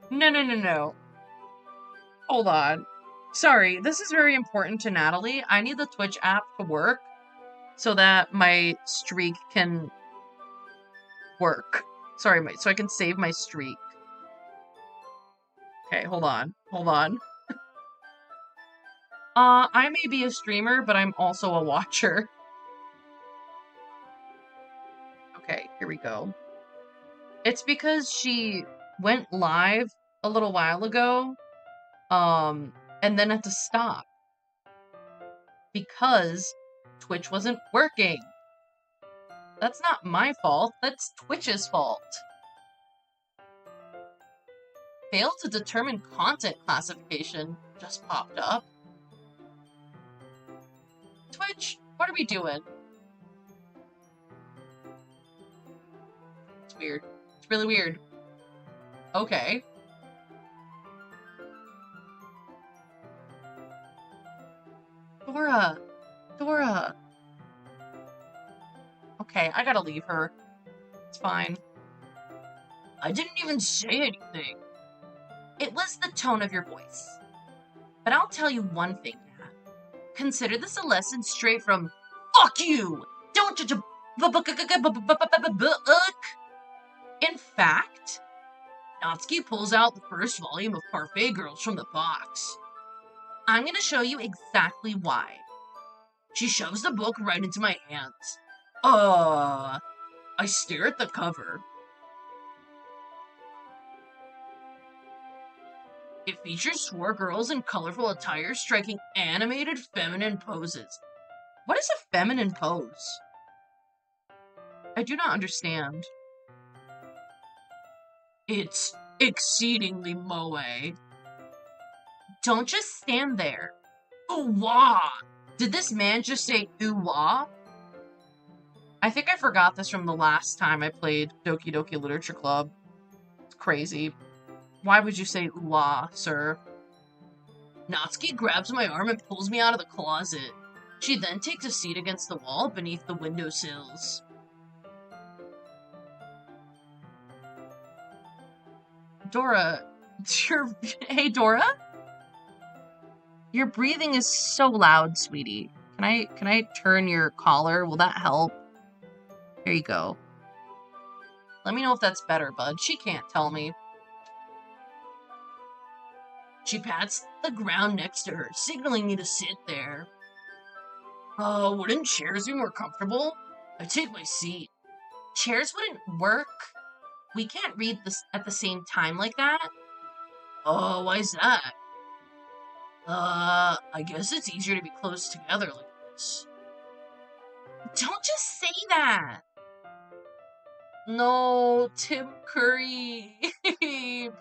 No, no, no, no. Hold on. Sorry, this is very important to Natalie. I need the Twitch app to work so that my streak can work. Sorry, so I can save my streak. Okay, hold on. Hold on. I may be a streamer, but I'm also a watcher. Okay, here we go. It's because she went live a little while ago, and then had to stop. Because Twitch wasn't working. That's not my fault, that's Twitch's fault. Failed to determine content classification just popped up. Twitch, what are we doing? It's weird. It's really weird. Okay. Dora! Dora! Okay, I gotta leave her. It's fine. I didn't even say anything. It was the tone of your voice. But I'll tell you one thing, Nat. Consider this a lesson straight from fuck you! Don't judge a book. In fact, Natsuki pulls out the first volume of Parfait Girls from the box. I'm gonna show you exactly why. She shoves the book right into my hands. I stare at the cover. It features 4 girls in colorful attire striking animated feminine poses. What is a feminine pose? I do not understand. It's exceedingly moe. Don't just stand there. Ooh-wah! Did this man just say ooh-wah? I think I forgot this from the last time I played Doki Doki Literature Club. It's crazy. Why would you say ooh-wah, sir? Natsuki grabs my arm and pulls me out of the closet. She then takes a seat against the wall beneath the windowsills. Dora, hey Dora? Your breathing is so loud, sweetie. Can I turn your collar? Will that help? Here you go. Let me know if that's better, bud. She can't tell me. She pats the ground next to her, signaling me to sit there. Wouldn't chairs be more comfortable? I take my seat. Chairs wouldn't work. We can't read this at the same time like that. Oh, why's that? I guess it's easier to be close together like this. Don't just say that. No, Tim Curry.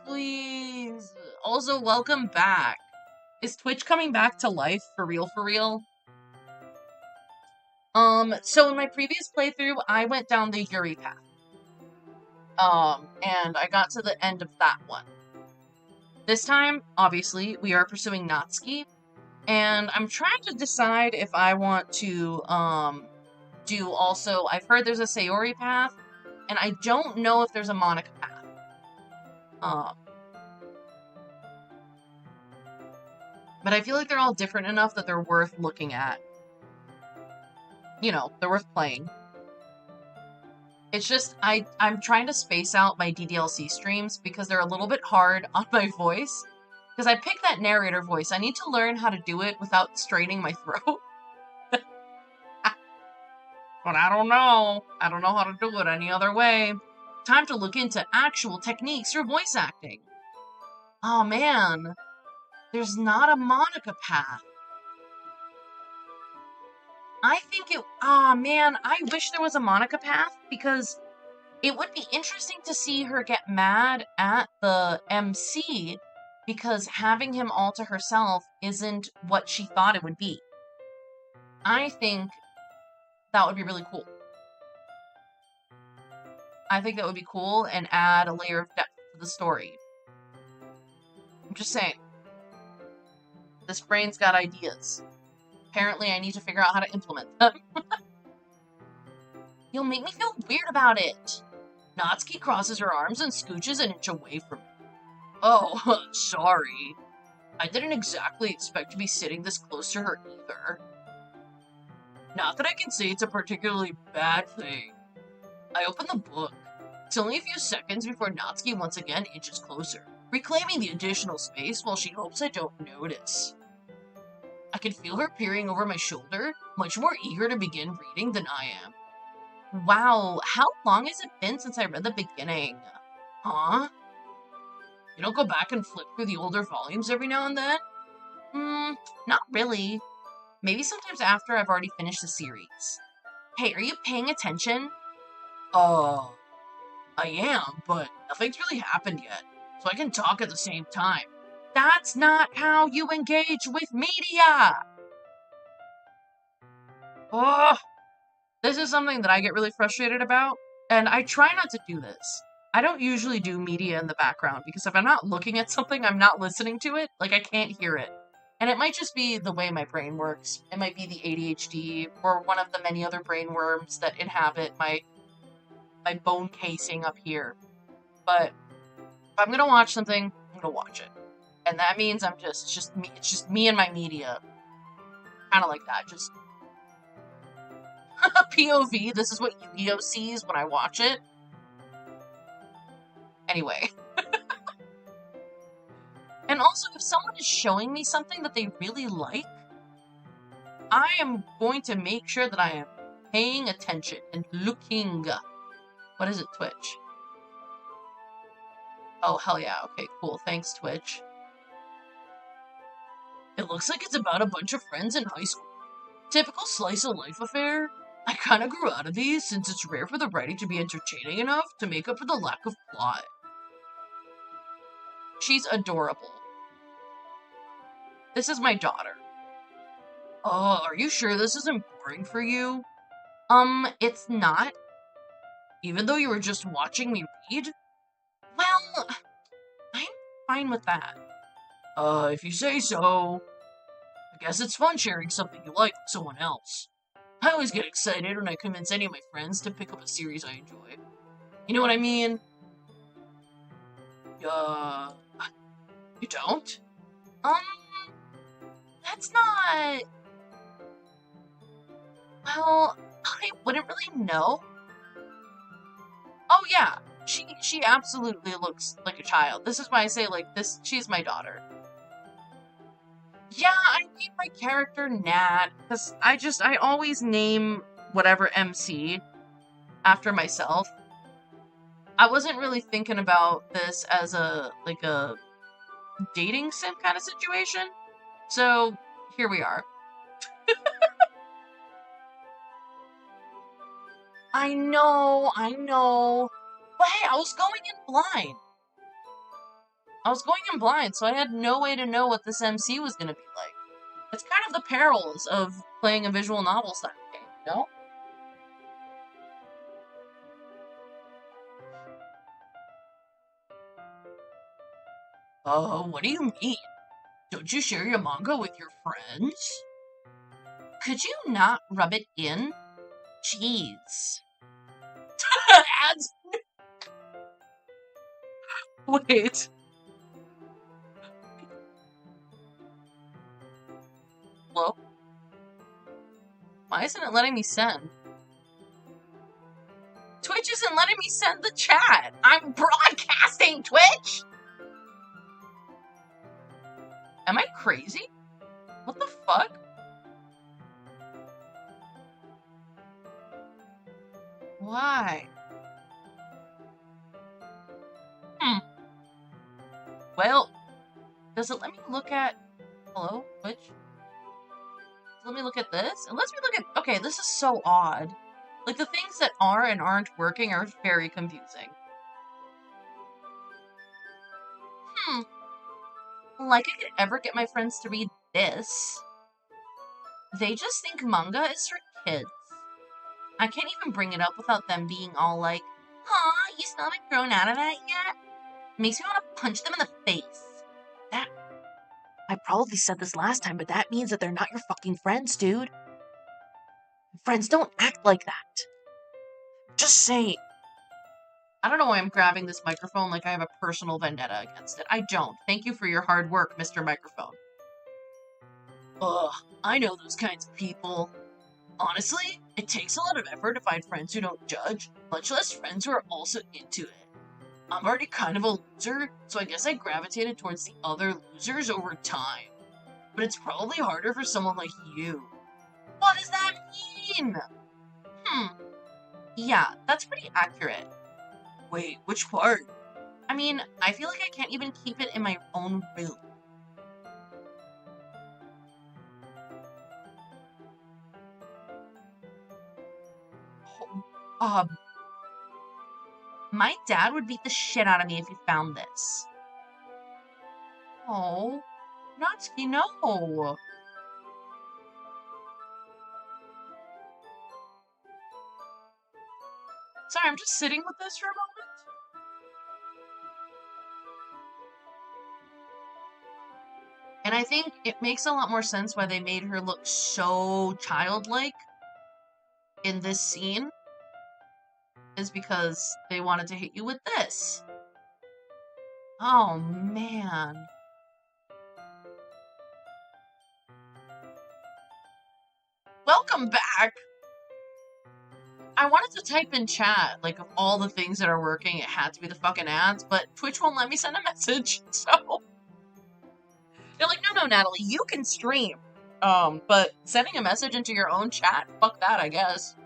Please. Also, welcome back. Is Twitch coming back to life for real, for real? So in my previous playthrough, I went down the Yuri path. And I got to the end of that one. This time, obviously, we are pursuing Natsuki, and I'm trying to decide if I want to, do also, I've heard there's a Sayori path, and I don't know if there's a Monika path. But I feel like they're all different enough that they're worth looking at. You know, they're worth playing. It's just, I'm trying to space out my DDLC streams because they're a little bit hard on my voice. Because I picked that narrator voice. I need to learn how to do it without straining my throat. But I don't know. I don't know how to do it any other way. Time to look into actual techniques for voice acting. Oh man. There's not a Monika path. I think it... Aw, man, I wish there was a Monika path, because it would be interesting to see her get mad at the MC, because having him all to herself isn't what she thought it would be. I think that would be really cool. I think that would be cool and add a layer of depth to the story. I'm just saying. This brain's got ideas. Apparently, I need to figure out how to implement them. You'll make me feel weird about it. Natsuki crosses her arms and scooches an inch away from me. Oh, sorry. I didn't exactly expect to be sitting this close to her either. Not that I can say it's a particularly bad thing. I open the book. It's only a few seconds before Natsuki once again inches closer, reclaiming the additional space while she hopes I don't notice. I can feel her peering over my shoulder, much more eager to begin reading than I am. Wow, how long has it been since I read the beginning? Huh? You don't go back and flip through the older volumes every now and then? Not really. Maybe sometimes after I've already finished the series. Hey, are you paying attention? I am, but nothing's really happened yet, so I can talk at the same time. That's not how you engage with media! Oh, this is something that I get really frustrated about, and I try not to do this. I don't usually do media in the background, because if I'm not looking at something, I'm not listening to it, like I can't hear it. And it might just be the way my brain works. It might be the ADHD, or one of the many other brain worms that inhabit my bone casing up here. But if I'm gonna watch something, I'm gonna watch it. And that means it's just me and my media. Kinda like that, just POV, this is what Yu-Gi-Oh! Sees when I watch it. Anyway. And also, if someone is showing me something that they really like, I am going to make sure that I am paying attention and looking. What is it, Twitch? Oh, hell yeah. Okay, cool. Thanks, Twitch. It looks like it's about a bunch of friends in high school. Typical slice-of-life affair. I kinda grew out of these since it's rare for the writing to be entertaining enough to make up for the lack of plot. She's adorable. This is my daughter. Oh, are you sure this isn't boring for you? It's not. Even though you were just watching me read? Well, I'm fine with that. If you say so. I guess it's fun sharing something you like with someone else. I always get excited when I convince any of my friends to pick up a series I enjoy. You know what I mean? You don't? That's not... Well, I wouldn't really know. Oh yeah, she absolutely looks like a child. This is why I say, like, she's my daughter. Yeah, I named my character Nat, because I always name whatever MC after myself. I wasn't really thinking about this as a dating sim kind of situation, so here we are. I know. But hey, I was going in blind, so I had no way to know what this MC was going to be like. It's kind of the perils of playing a visual novel style game, you know? Oh, what do you mean? Don't you share your manga with your friends? Could you not rub it in? Jeez. Ads. Wait. Hello? Why isn't it letting me send? Twitch isn't letting me send the chat. I'm broadcasting, Twitch! Am I crazy? What the fuck? Why? Well, does it let me look at... Hello? Twitch? Let me look at this? It lets me look at... Okay, this is so odd. Like, the things that are and aren't working are very confusing. Like I could ever get my friends to read this. They just think manga is for kids. I can't even bring it up without them being all like, "Huh, you still haven't grown out of that yet?" Makes me want to punch them in the face. I probably said this last time, but that means that they're not your fucking friends, dude. Friends don't act like that. Just saying. I don't know why I'm grabbing this microphone like I have a personal vendetta against it. I don't. Thank you for your hard work, Mr. Microphone. Ugh, I know those kinds of people. Honestly, it takes a lot of effort to find friends who don't judge, much less friends who are also into it. I'm already kind of a loser, so I guess I gravitated towards the other losers over time. But it's probably harder for someone like you. What does that mean? Yeah, that's pretty accurate. Wait, which part? I mean, I feel like I can't even keep it in my own room. Um, my dad would beat the shit out of me if he found this. Oh, Natsuki, no. Sorry, I'm just sitting with this for a moment. And I think it makes a lot more sense why they made her look so childlike in this scene, is because they wanted to hit you with this. Oh, man. Welcome back! I wanted to type in chat, like, of all the things that are working, it had to be the fucking ads, but Twitch won't let me send a message, so... They're like, no, Natalie, you can stream. But sending a message into your own chat? Fuck that, I guess.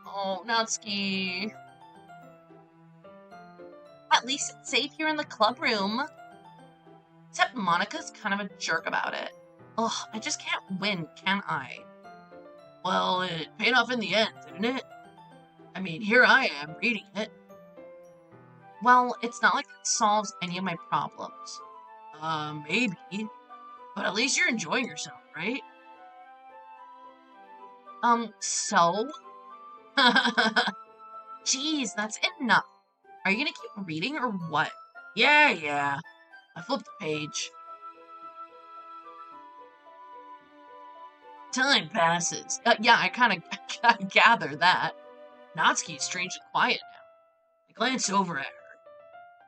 Oh, Natsuki. At least it's safe here in the club room. Except Monika's kind of a jerk about it. Ugh, I just can't win, can I? Well, it paid off in the end, didn't it? I mean, here I am, reading it. Well, it's not like it solves any of my problems. Maybe. But at least you're enjoying yourself, right? So? Jeez, that's enough. Are you gonna keep reading or what? Yeah. I flipped the page. Time passes. Yeah, I kind of gather that. Natsuki's strangely quiet now. I glance over at her.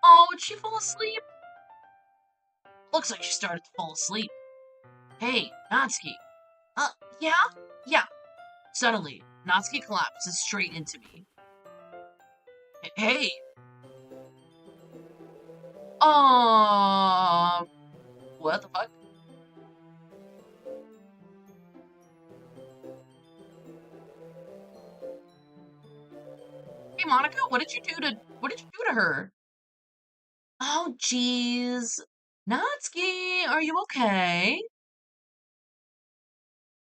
Oh, did she fall asleep? Looks like she started to fall asleep. Hey, Natsuki. Yeah? Yeah. Suddenly, Natsuki collapses straight into me. Hey! What the fuck? Hey, Monika, what did you do to her? Oh, jeez. Natsuki, are you okay?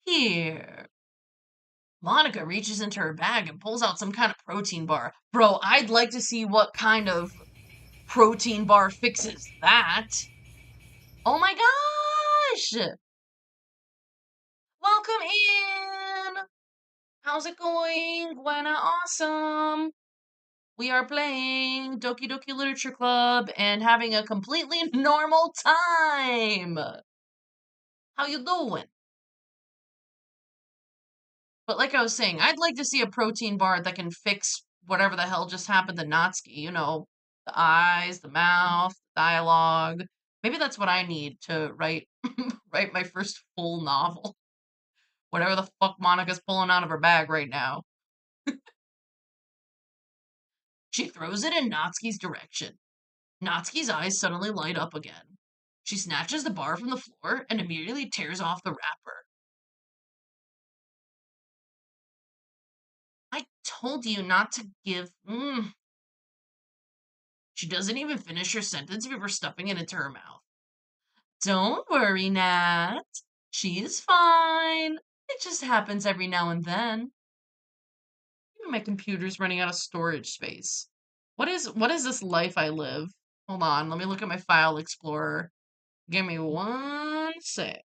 Here. Monika reaches into her bag and pulls out some kind of protein bar. Bro, I'd like to see what kind of protein bar fixes that. Oh my gosh! Welcome in! How's it going? Gwenna, awesome! We are playing Doki Doki Literature Club and having a completely normal time! How you doing? But like I was saying, I'd like to see a protein bar that can fix whatever the hell just happened to Natsuki. You know, the eyes, the mouth, dialogue. Maybe that's what I need to write write my first full novel. Whatever the fuck Monika's pulling out of her bag right now. She throws it in Natsuki's direction. Natsuki's eyes suddenly light up again. She snatches the bar from the floor and immediately tears off the wrapper. I told you not to give. She doesn't even finish her sentence before stuffing it into her mouth. Don't worry, Nat. She's fine. It just happens every now and then. My computer's running out of storage space. What is this life I live? Hold on, let me look at my file explorer. Give me one sec.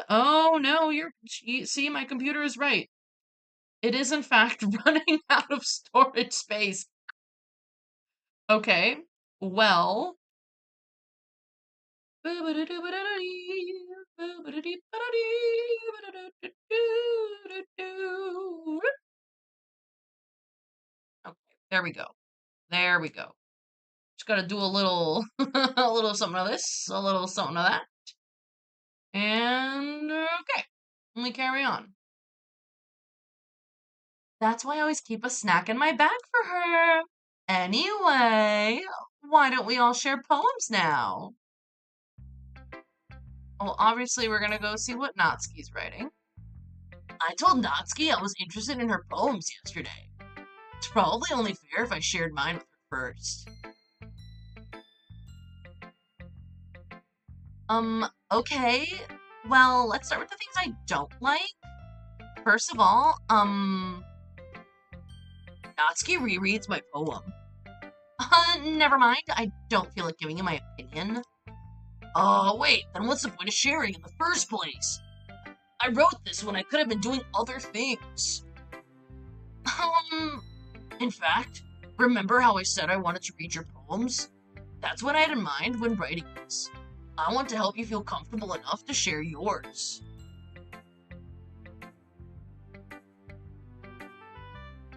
Oh no, see, my computer is right. It is in fact running out of storage space. Okay, well. There we go. There we go. Just gotta do a little, a little something of this, a little something of that. And, okay. Let me carry on. That's why I always keep a snack in my bag for her. Anyway, why don't we all share poems now? Well, obviously we're gonna go see what Natsuki's writing. I told Natsuki I was interested in her poems yesterday. It's probably only fair if I shared mine with her first. Okay. Well, let's start with the things I don't like. First of all, Natsuki rereads my poem. Never mind. I don't feel like giving you my opinion. Oh, wait, then what's the point of sharing in the first place? I wrote this when I could have been doing other things. In fact, remember how I said I wanted to read your poems? That's what I had in mind when writing this. I want to help you feel comfortable enough to share yours.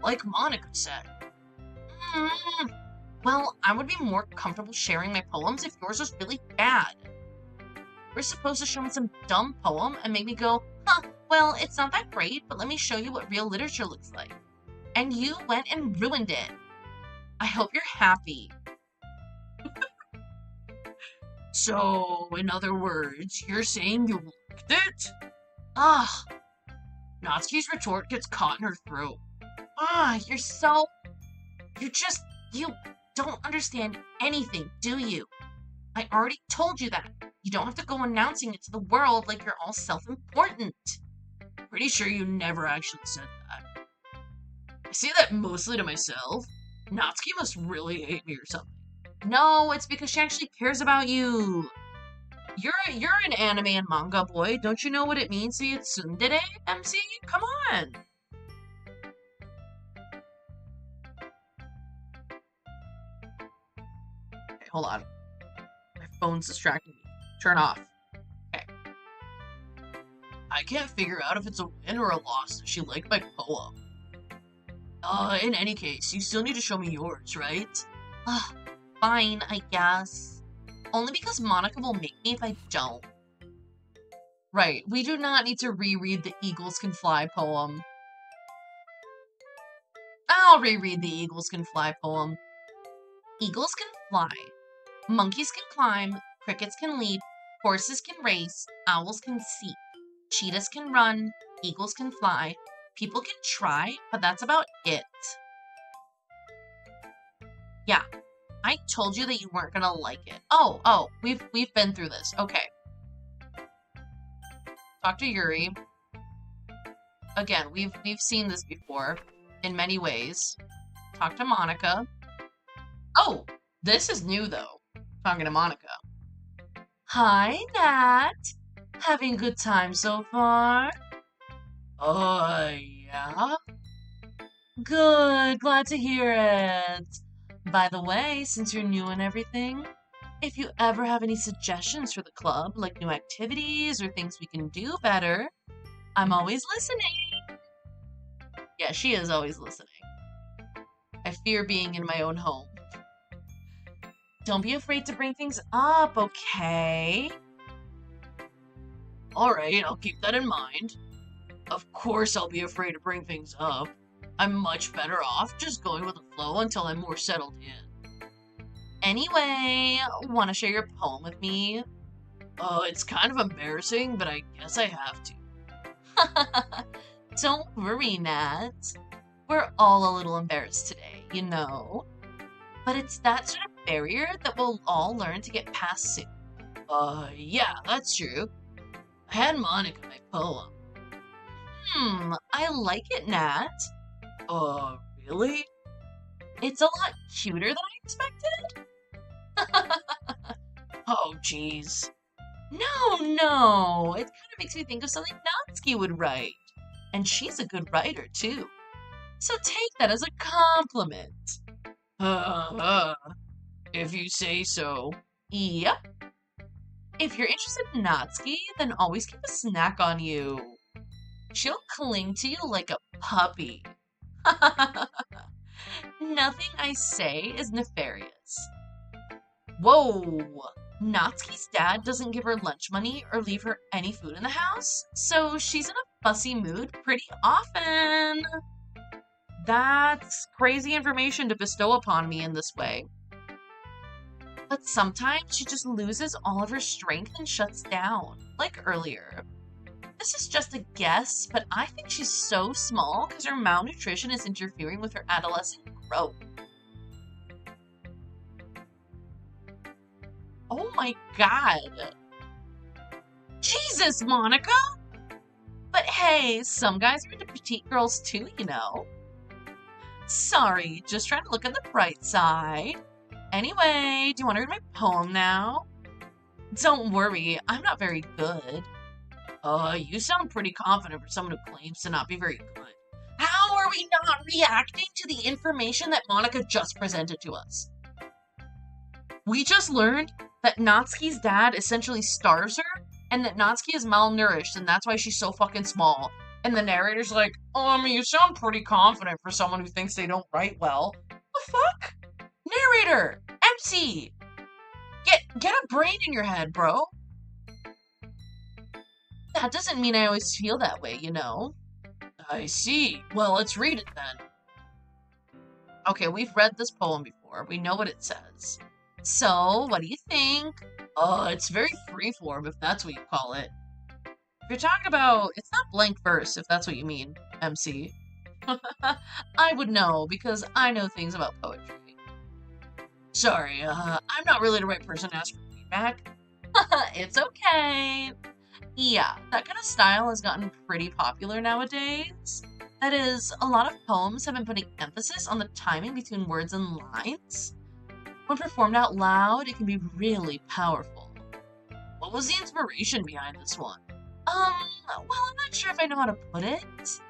Like Monika said. Well, I would be more comfortable sharing my poems if yours was really bad. We're supposed to show me some dumb poem and make me go, well, it's not that great, but let me show you what real literature looks like. And you went and ruined it. I hope you're happy. So, in other words, you're saying you liked it? Natsuki's retort gets caught in her throat. You don't understand anything, do you? I already told you that. You don't have to go announcing it to the world like you're all self-important. Pretty sure you never actually said that. I say that mostly to myself. Natsuki must really hate me or something. No, it's because she actually cares about you. You're an anime and manga boy. Don't you know what it means to be a tsundere, MC? Come on. Okay, hold on. My phone's distracting me. Turn off. Okay. I can't figure out if it's a win or a loss that she liked my poem. In any case, you still need to show me yours, right? Fine, I guess. Only because Monika will make me if I don't. Right, we do not need to reread the Eagles Can Fly poem. I'll reread the Eagles Can Fly poem. Eagles can fly. Monkeys can climb. Crickets can leap. Horses can race. Owls can seek. Cheetahs can run. Eagles can fly. People can try, but that's about it. Yeah, I told you that you weren't gonna like it. Oh, we've been through this. Okay. Talk to Yuri. Again, we've seen this before in many ways. Talk to Monika. Oh, this is new though. Talking to Monika. Hi, Nat. Having a good time so far? Yeah? Good, glad to hear it. By the way, since you're new and everything, if you ever have any suggestions for the club, like new activities or things we can do better, I'm always listening. Yeah, she is always listening. I fear being in my own home. Don't be afraid to bring things up, okay? Alright, I'll keep that in mind. Of course I'll be afraid to bring things up. I'm much better off just going with the flow until I'm more settled in. Anyway, wanna share your poem with me? It's kind of embarrassing, but I guess I have to. Don't worry, Nat. We're all a little embarrassed today, you know. But it's that sort of barrier that we'll all learn to get past soon. Yeah, that's true. I had Monika my poem. I like it, Nat. Really? It's a lot cuter than I expected. Oh, jeez. No. It kind of makes me think of something Natsuki would write. And she's a good writer, too. So take that as a compliment. If you say so. Yep. If you're interested in Natsuki, then always keep a snack on you. She'll cling to you like a puppy. Nothing I say is nefarious. Whoa! Natsuki's dad doesn't give her lunch money or leave her any food in the house, so she's in a fussy mood pretty often. That's crazy information to bestow upon me in this way. But sometimes she just loses all of her strength and shuts down, like earlier. This is just a guess, but I think she's so small because her malnutrition is interfering with her adolescent growth. Oh my god. Jesus, Monika! But hey, some guys are into petite girls too, you know. Sorry, just trying to look at the bright side. Anyway, do you want to read my poem now? Don't worry, I'm not very good. You sound pretty confident for someone who claims to not be very good. How are we not reacting to the information that Monika just presented to us? We just learned that Natsuki's dad essentially starves her, and that Natsuki is malnourished, and that's why she's so fucking small. And the narrator's like, you sound pretty confident for someone who thinks they don't write well. The fuck? Narrator! MC! Get a brain in your head, bro. That doesn't mean I always feel that way, you know? I see. Well, let's read it then. Okay, we've read this poem before. We know what it says. So, what do you think? It's very freeform, if that's what you call it. If you're talking about, it's not blank verse, if that's what you mean, MC. I would know, because I know things about poetry. Sorry, I'm not really the right person to ask for feedback. It's okay. Yeah, that kind of style has gotten pretty popular nowadays. That is, a lot of poems have been putting emphasis on the timing between words and lines. When performed out loud, it can be really powerful. What was the inspiration behind this one? Well, I'm not sure if I know how to put it.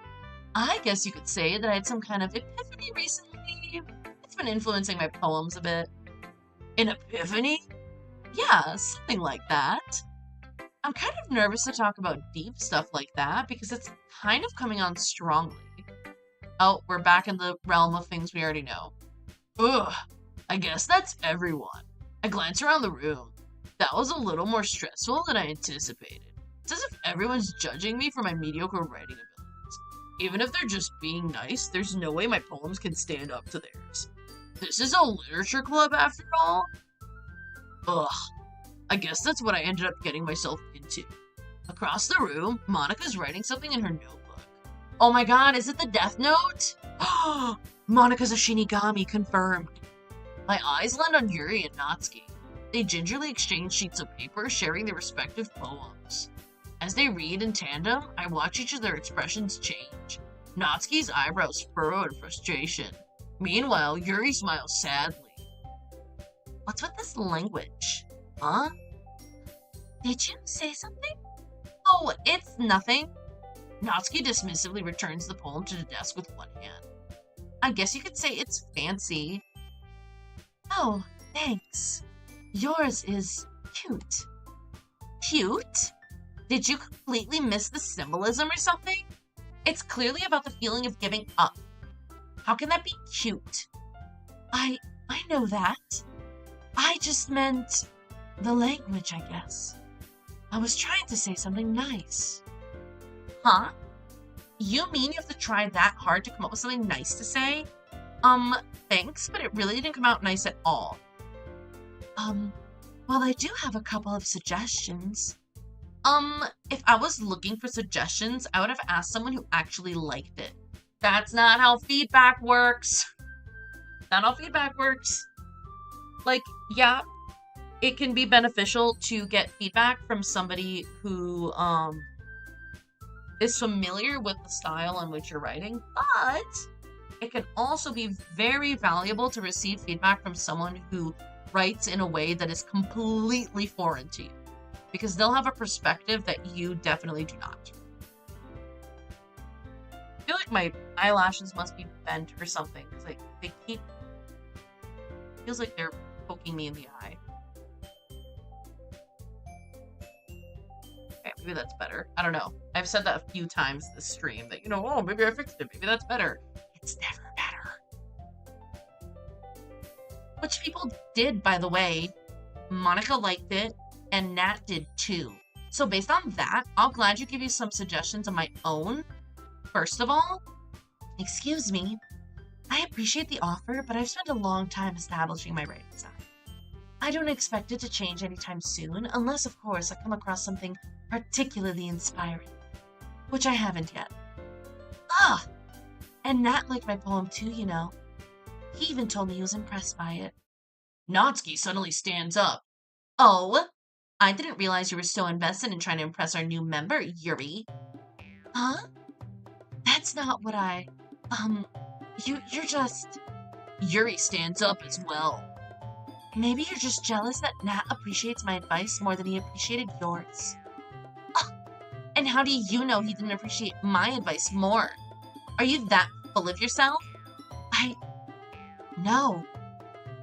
I guess you could say that I had some kind of epiphany recently. It's been influencing my poems a bit. An epiphany? Yeah, something like that. I'm kind of nervous to talk about deep stuff like that because it's kind of coming on strongly. Oh, we're back in the realm of things we already know. Ugh, I guess that's everyone. I glance around the room. That was a little more stressful than I anticipated. It's as if everyone's judging me for my mediocre writing abilities. Even if they're just being nice, there's no way my poems can stand up to theirs. This is a literature club after all? Ugh. I guess that's what I ended up getting myself into. Across the room, Monika's writing something in her notebook. Oh my god, is it the Death Note? Monika's a Shinigami, confirmed. My eyes land on Yuri and Natsuki. They gingerly exchange sheets of paper, sharing their respective poems. As they read in tandem, I watch each of their expressions change. Natsuki's eyebrows furrow in frustration. Meanwhile, Yuri smiles sadly. What's with this language? Huh? Did you say something? Oh, it's nothing. Natsuki dismissively returns the poem to the desk with one hand. I guess you could say it's fancy. Oh, thanks. Yours is cute. Cute? Did you completely miss the symbolism or something? It's clearly about the feeling of giving up. How can that be cute? I know that. I just meant the language, I guess. I was trying to say something nice. Huh? You mean you have to try that hard to come up with something nice to say? Thanks, but it really didn't come out nice at all. Well, I do have a couple of suggestions. If I was looking for suggestions, I would have asked someone who actually liked it. That's not how feedback works. Not how feedback works. Like, yeah, it can be beneficial to get feedback from somebody who, is familiar with the style in which you're writing, but it can also be very valuable to receive feedback from someone who writes in a way that is completely foreign to you, because they'll have a perspective that you definitely do not. I feel like my eyelashes must be bent or something, because they keep... It feels like they're poking me in the eye. Okay, maybe that's better. I don't know. I've said that a few times this stream, that, maybe I fixed it. Maybe that's better. It's never better. which people did, by the way. Monika liked it, and Nat did too. So based on that, I'll gladly give you some suggestions of my own. First of all, excuse me, I appreciate the offer, but I've spent a long time establishing my writing style. I don't expect it to change anytime soon, unless, of course, I come across something particularly inspiring, which I haven't yet. Ah! And Nat liked my poem too, you know. He even told me he was impressed by it. Natsuki suddenly stands up. Oh, I didn't realize you were so invested in trying to impress our new member, Yuri. Huh? That's not what you're just... Yuri stands up as well. Maybe you're just jealous that Nat appreciates my advice more than he appreciated yours. Oh, and how do you know he didn't appreciate my advice more? Are you that full of yourself? No.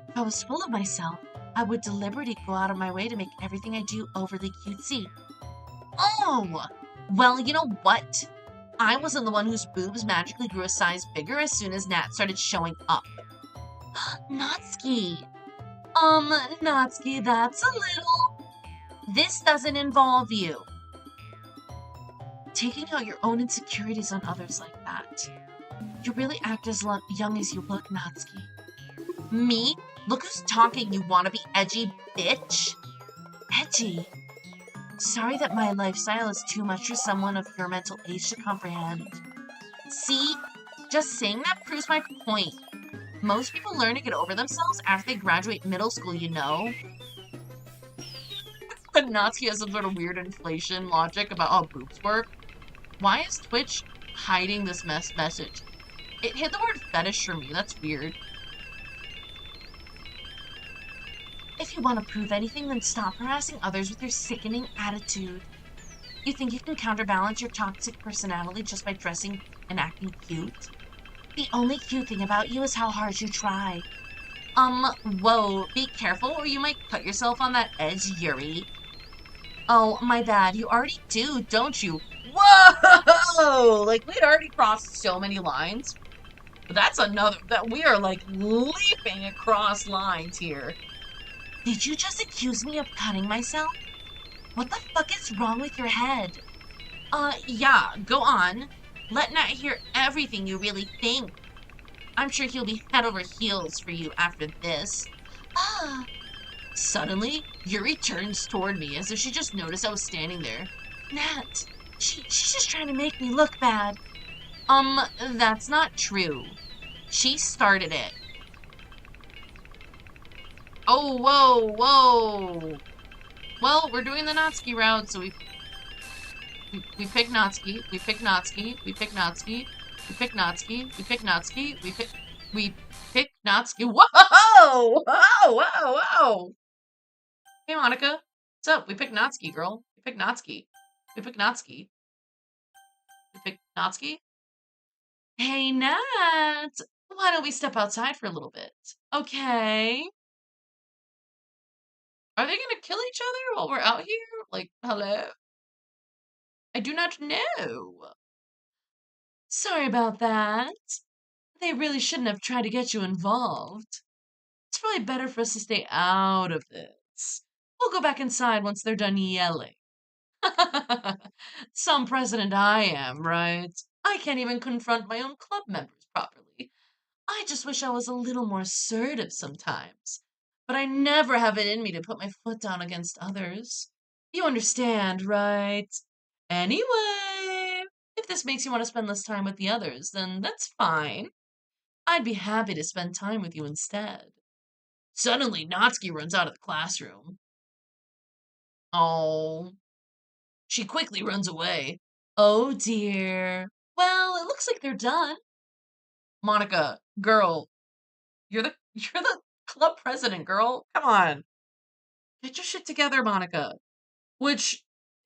If I was full of myself, I would deliberately go out of my way to make everything I do overly cutesy. Oh! Well, you know what? I wasn't the one whose boobs magically grew a size bigger as soon as Nat started showing up. Natsuki. Natsuki, that's a little... This doesn't involve you. Taking out your own insecurities on others like that. You really act as young as you look, Natsuki. Me? Look who's talking, you wannabe edgy bitch. Edgy? Sorry that my lifestyle is too much for someone of your mental age to comprehend. See? Just saying that proves my point. Most people learn to get over themselves after they graduate middle school, you know? But Natsuki has some sort of weird inflation logic about how boobs work. Why is Twitch hiding this message? It hit the word fetish for me. That's weird. If you want to prove anything, then stop harassing others with your sickening attitude. You think you can counterbalance your toxic personality just by dressing and acting cute? The only cute thing about you is how hard you try. Whoa, be careful or you might cut yourself on that edge, Yuri. Oh, my bad. You already do, don't you? Whoa! Like, we'd already crossed so many lines. But that's another, that we are, like, leaping across lines here. Did you just accuse me of cutting myself? What the fuck is wrong with your head? Yeah, go on. Let Nat hear everything you really think. I'm sure he'll be head over heels for you after this. Ah! Suddenly, Yuri turns toward me as if she just noticed I was standing there. Nat, she's just trying to make me look bad. That's not true. She started it. Oh, whoa, whoa. Well, we're doing the Natsuki route, so we pick Natsuki, we pick Natsuki, we pick Natsuki, we pick Natsuki, we pick Natsuki, we pick Natsuki. Whoa! Whoa, whoa, whoa! Hey, Monika. What's up? We pick Natsuki, girl. We pick Natsuki. We pick Natsuki. We pick Natsuki? Hey, Nat! Why don't we step outside for a little bit? Okay. Are they gonna kill each other while we're out here? Like, hello? I do not know. Sorry about that. They really shouldn't have tried to get you involved. It's probably better for us to stay out of this. We'll go back inside once they're done yelling. Some president I am, right? I can't even confront my own club members properly. I just wish I was a little more assertive sometimes. But I never have it in me to put my foot down against others. You understand, right? Anyway, if this makes you want to spend less time with the others, then that's fine. I'd be happy to spend time with you instead. Suddenly, Natsuki runs out of the classroom. Oh. She quickly runs away. Oh dear. Well, it looks like they're done. Monika, girl, you're the club president, girl. Come on. Get your shit together, Monika. Which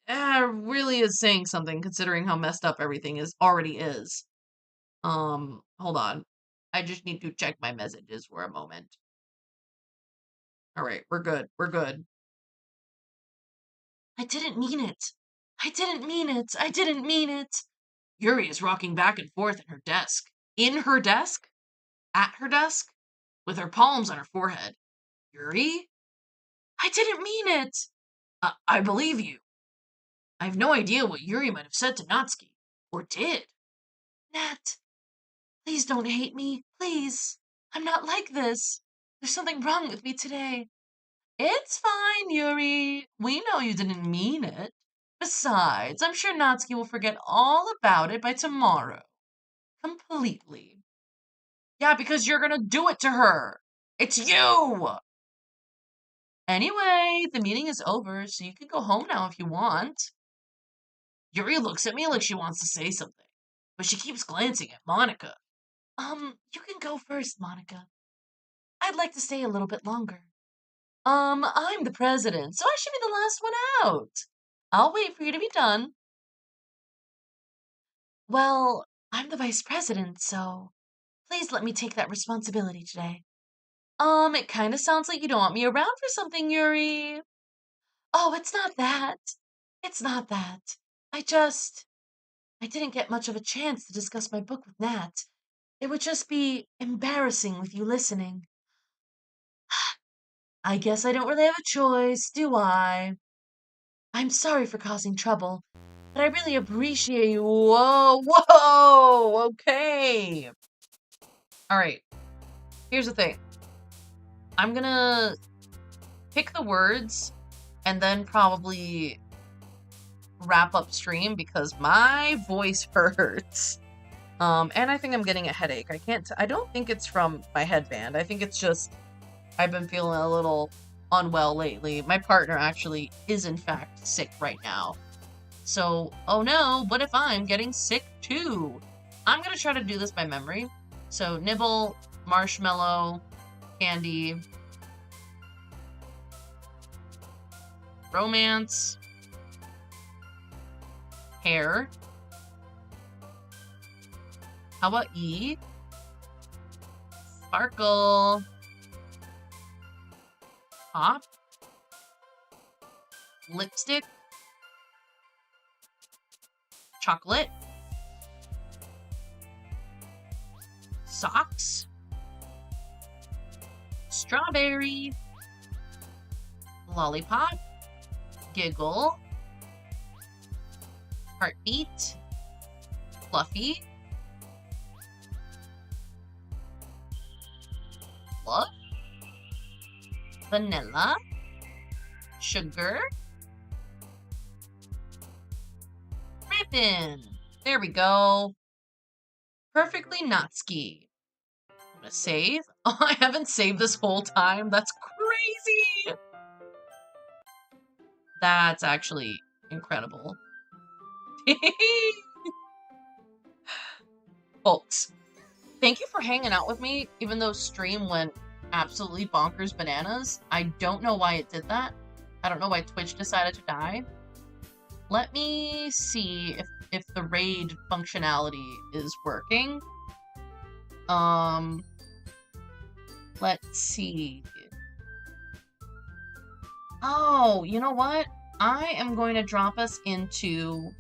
really is saying something considering how messed up everything already is. Hold on. I just need to check my messages for a moment. All right, we're good. We're good. I didn't mean it. I didn't mean it. I didn't mean it. Yuri is rocking back and forth in her desk. In her desk? At her desk? With her palms on her forehead. Yuri? I didn't mean it! I believe you. I have no idea what Yuri might have said to Natsuki. Or did. Nat, please don't hate me. Please. I'm not like this. There's something wrong with me today. It's fine, Yuri. We know you didn't mean it. Besides, I'm sure Natsuki will forget all about it by tomorrow. Completely. Yeah, because you're gonna do it to her. It's you! Anyway, the meeting is over, so you can go home now if you want. Yuri looks at me like she wants to say something, but she keeps glancing at Monika. You can go first, Monica. I'd like to stay a little bit longer. I'm the president, so I should be the last one out. I'll wait for you to be done. Well, I'm the vice president, so please let me take that responsibility today. It kind of sounds like you don't want me around for something, Yuri. Oh, it's not that. It's not that. I didn't get much of a chance to discuss my book with Nat. It would just be embarrassing with you listening. I guess I don't really have a choice, do I? I'm sorry for causing trouble, but I really appreciate you. Whoa, okay. All right, here's the thing. I'm gonna pick the words and then probably wrap up stream because my voice hurts. And I think I'm getting a headache. I don't think it's from my headband. I think it's just, I've been feeling a little unwell lately. My partner actually is in fact sick right now. So, oh no, what if I'm getting sick too? I'm gonna try to do this by memory. So, nibble, marshmallow, candy, romance, hair. How about E? Sparkle. Pop. Lipstick. Chocolate. Socks. Strawberry. Lollipop. Giggle. Heartbeat. Fluffy. Love. Vanilla. Sugar. Ribbon. There we go. Perfectly Natsuki. I'm gonna save. Oh, I haven't saved this whole time. That's crazy. That's actually incredible. Folks, thank you for hanging out with me, even though stream went absolutely bonkers bananas. I don't know why it did that. I don't know why Twitch decided to die. Let me see if the raid functionality is working. Let's see. Oh, you know what? I am going to drop us into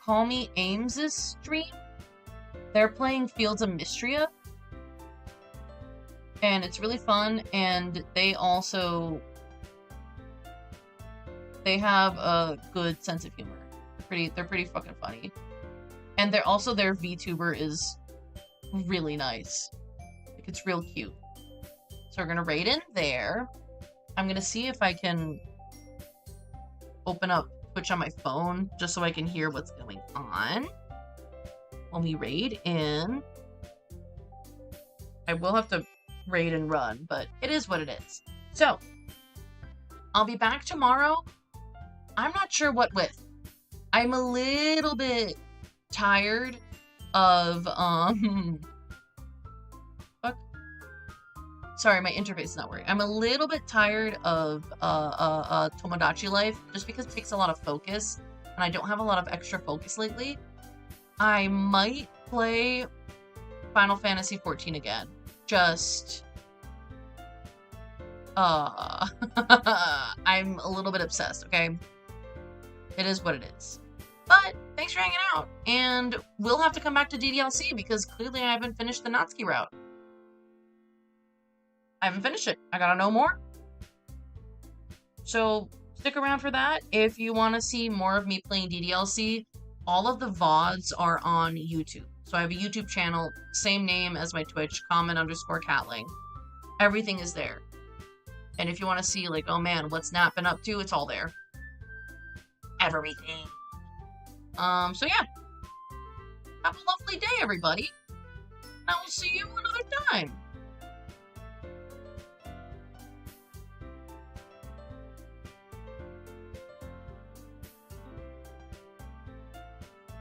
Call Me Ames' stream. They're playing Fields of Mystria. And it's really fun, and they have a good sense of humor. They're pretty fucking funny. And their VTuber is really nice. Like, it's real cute. So we're gonna raid in there. I'm gonna see if I can open up Twitch on my phone just so I can hear what's going on when we raid in. I will have to raid and run, but it is what it is. So, I'll be back tomorrow. I'm not sure what with. I'm a little bit tired of, fuck. Sorry, my interface is not working. I'm a little bit tired of, Tomodachi Life, just because it takes a lot of focus, and I don't have a lot of extra focus lately. I might play Final Fantasy XIV again. Just, I'm a little bit obsessed, okay? It is what it is. But, thanks for hanging out, and we'll have to come back to DDLC, because clearly I haven't finished the Natsuki route. I haven't finished it. I gotta know more. So stick around for that. If you want to see more of me playing DDLC, all of the VODs are on YouTube. So I have a YouTube channel, same name as my Twitch, common_catling. Everything is there. And if you want to see, like, oh man, what's Nat been up to, it's all there. Everything. So yeah. Have a lovely day, everybody. And I will see you another time.